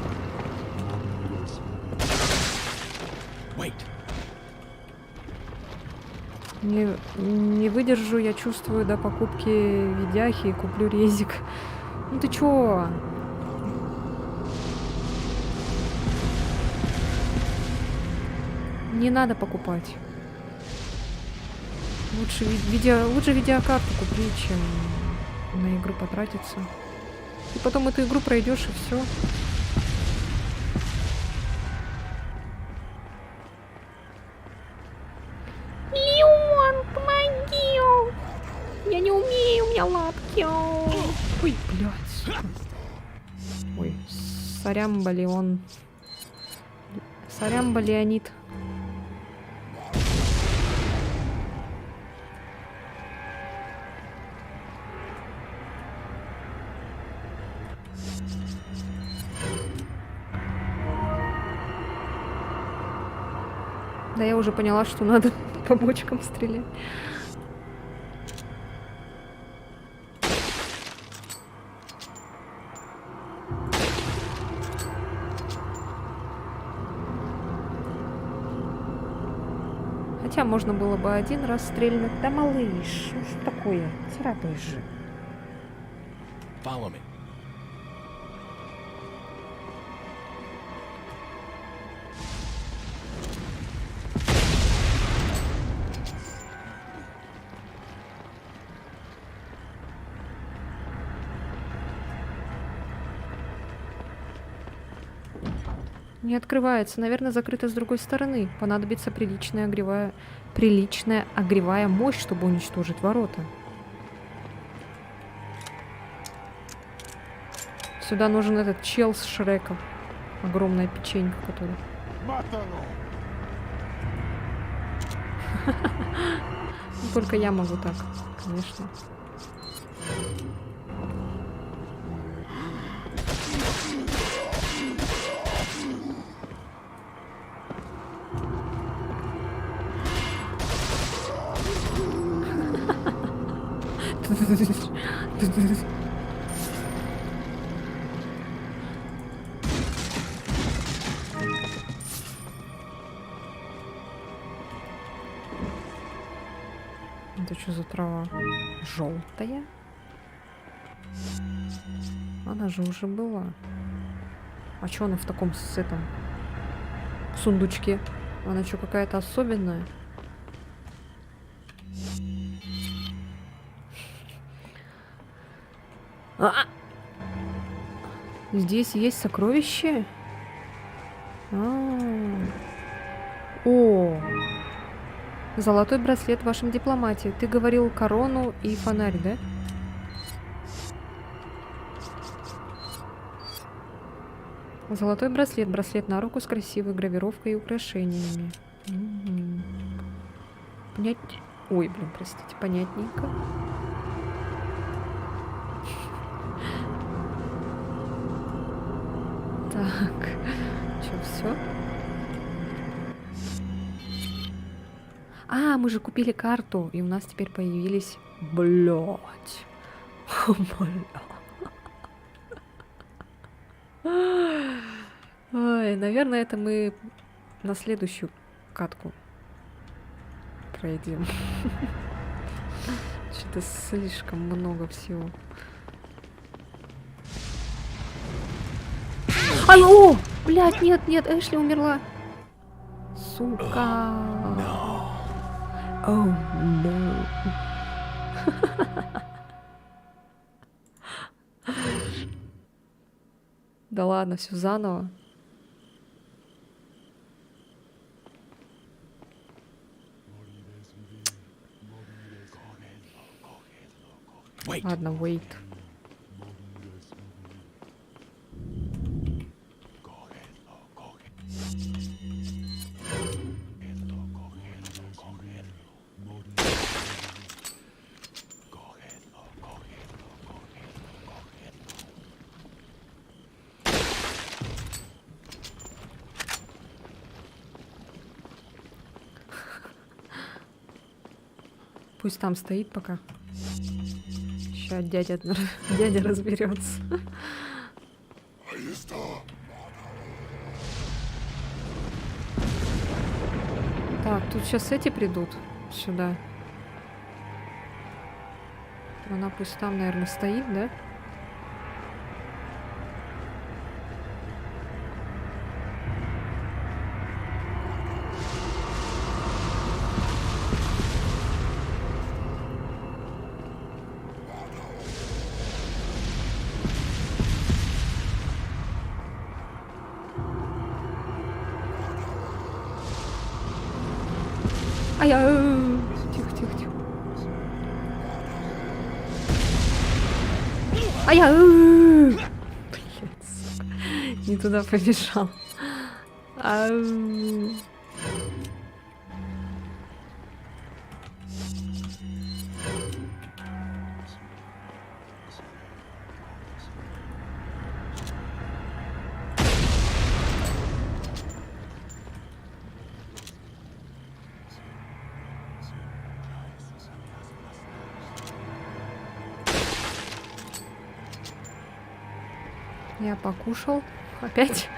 C: me. Wait.
A: Не выдержу, я чувствую, до покупки видяхи и куплю резик. Ну ты чё? Не надо покупать. Лучше видеокарту купить, чем на игру потратиться. И потом эту игру пройдешь и все.
G: Леон, помоги! Я не умею, у меня лапки.
A: Ой, блядь. Ой, сорямба Леон. Сорямба Леонид. Да я уже поняла, что надо по бочкам стрелять. Хотя можно было бы один раз стрельнуть. Да, малыш, ну что такое? Царапаешь же.
C: Follow me.
A: Не открывается. Наверное, закрыто с другой стороны. Понадобится приличная огревая мощь, чтобы уничтожить ворота. Сюда нужен этот чел с Шреком. Огромная печенька, которая... Только я могу так, конечно. Это что за трава? Желтая? Она же уже была. А что она в таком с этом сундучке? Она что, какая-то особенная? А! Здесь есть сокровище? О! Золотой браслет в вашем дипломате. Ты говорил корону и фонарь, да? Золотой браслет. Браслет на руку с красивой гравировкой и украшениями. Ой, блин, простите, понятненько. Так, что, все? А, мы же купили карту, и у нас теперь появились... Блядь. Ой, наверное, это мы на следующую катку пройдем. Что-то слишком много всего. Алло! Блядь, нет, Эшли умерла. Сука. Oh, no. Да ладно, все заново.
C: Wait.
A: Ладно, wait. Пусть там стоит пока. Сейчас дядя разберется. Так, тут сейчас эти придут сюда. Она пусть там, наверное, стоит, да? Тихо, тихо, тихо. Блядь, сука. Не туда побежал. Ау. Я покушал. Опять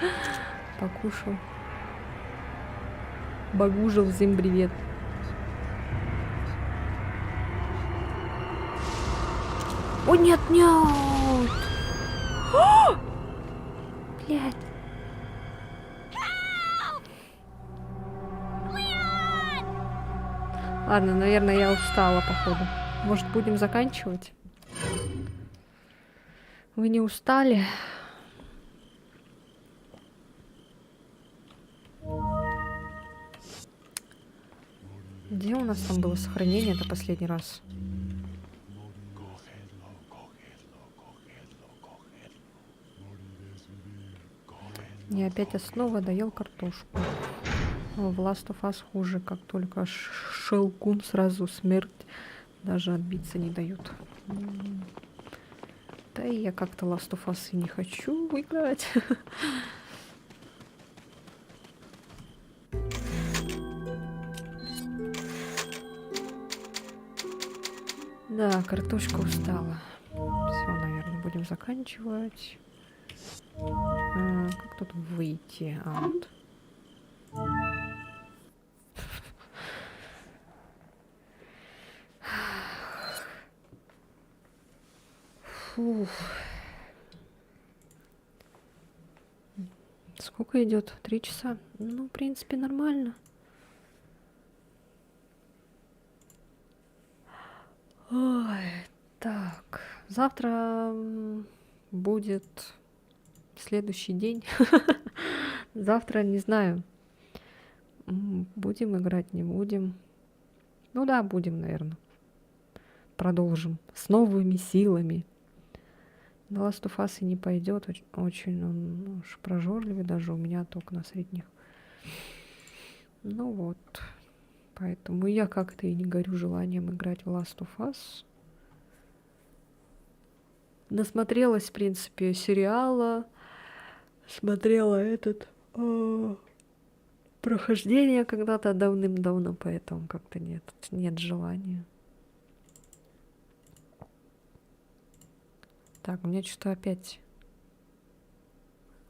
A: покушал. Багужил, всем привет. О, нет, нет! О! Блядь. Ладно, наверное, я устала, походу. Может, будем заканчивать? Вы не устали? Где у нас там было сохранение? Это последний раз. Я опять снова доел картошку. В Last of Us хуже, как только шелкун, сразу смерть. Даже отбиться не дают. Да и я как-то Last of Us и не хочу играть. Да, картошка устала. Все, наверное, будем заканчивать. Как тут выйти? Вот. Фух. Сколько идет? 3 часа? Ну, в принципе, нормально. Ой, так. Завтра будет следующий день. Завтра не знаю. Будем играть, не будем. Ну да, будем, наверное. Продолжим. С новыми силами. На Last of Us и не пойдет. Очень он уж прожорливый, даже у меня только на средних. Ну вот. Поэтому я как-то и не горю желанием играть в Last of Us. Насмотрелась, в принципе, сериала. Смотрела прохождение когда-то давным-давно, поэтому как-то нет желания. Так, у меня что-то опять...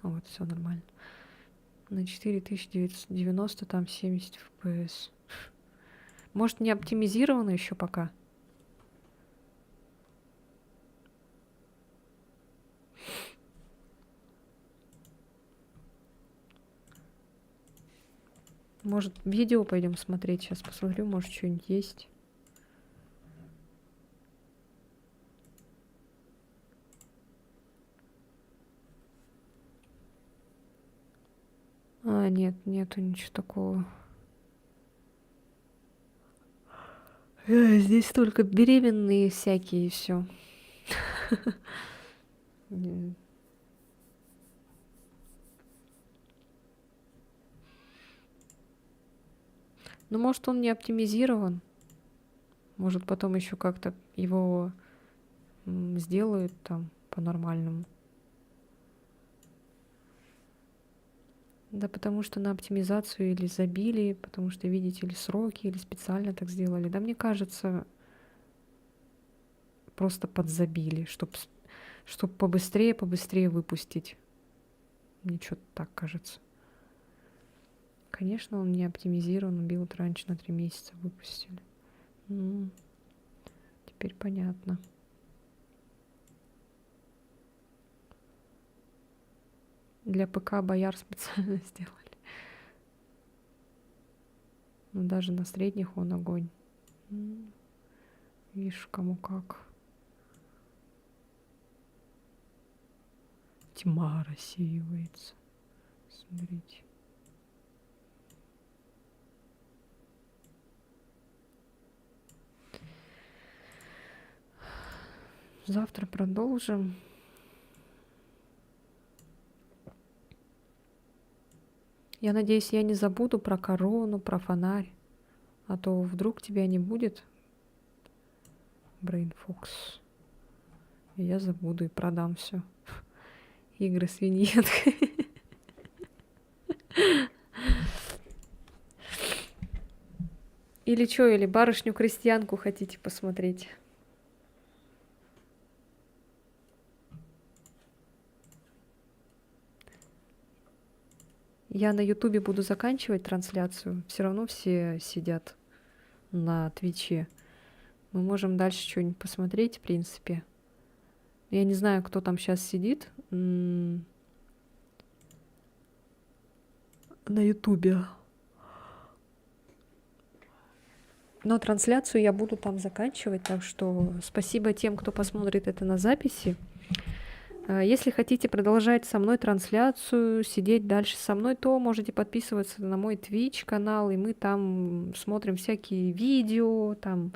A: Вот, все нормально. На 4990 там 70 FPS. Может, не оптимизировано еще пока? Может, видео пойдем смотреть? Сейчас посмотрю, может, что-нибудь есть. Нет, нету ничего такого. Здесь только беременные всякие и все. Не. Ну, может, он не оптимизирован. Может, потом еще как-то его сделают там по-нормальному. Да потому что на оптимизацию или забили, потому что, видите ли, сроки, или специально так сделали. Да мне кажется, просто подзабили, чтоб побыстрее выпустить. Мне что-то так кажется. Конечно, он не оптимизирован, билд раньше на 3 месяца выпустили. Теперь понятно. Для ПК бояр специально сделали. Но даже на средних он огонь. Видишь, кому как. Тьма рассеивается. Смотрите. Завтра продолжим. Я надеюсь, я не забуду про корону, про фонарь. А то вдруг тебя не будет, Брейнфокс. И я забуду и продам все. Игры с виньеткой. Или что, или барышню-крестьянку хотите посмотреть? Я на Ютубе буду заканчивать трансляцию. Все равно все сидят на Твиче. Мы можем дальше что-нибудь посмотреть, в принципе. Я не знаю, кто там сейчас сидит на Ютубе. Но трансляцию я буду там заканчивать, так что спасибо тем, кто посмотрит это на записи. Если хотите продолжать со мной трансляцию, сидеть дальше со мной, то можете подписываться на мой Twitch канал, и мы там смотрим всякие видео, там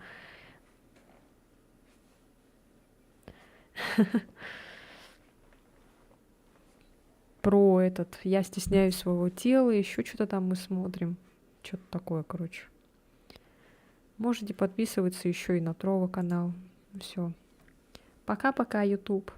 A: про этот «Я стесняюсь своего тела», еще что-то там мы смотрим. Что-то такое, короче. Можете подписываться еще и на Трова канал. Все. Пока-пока, YouTube.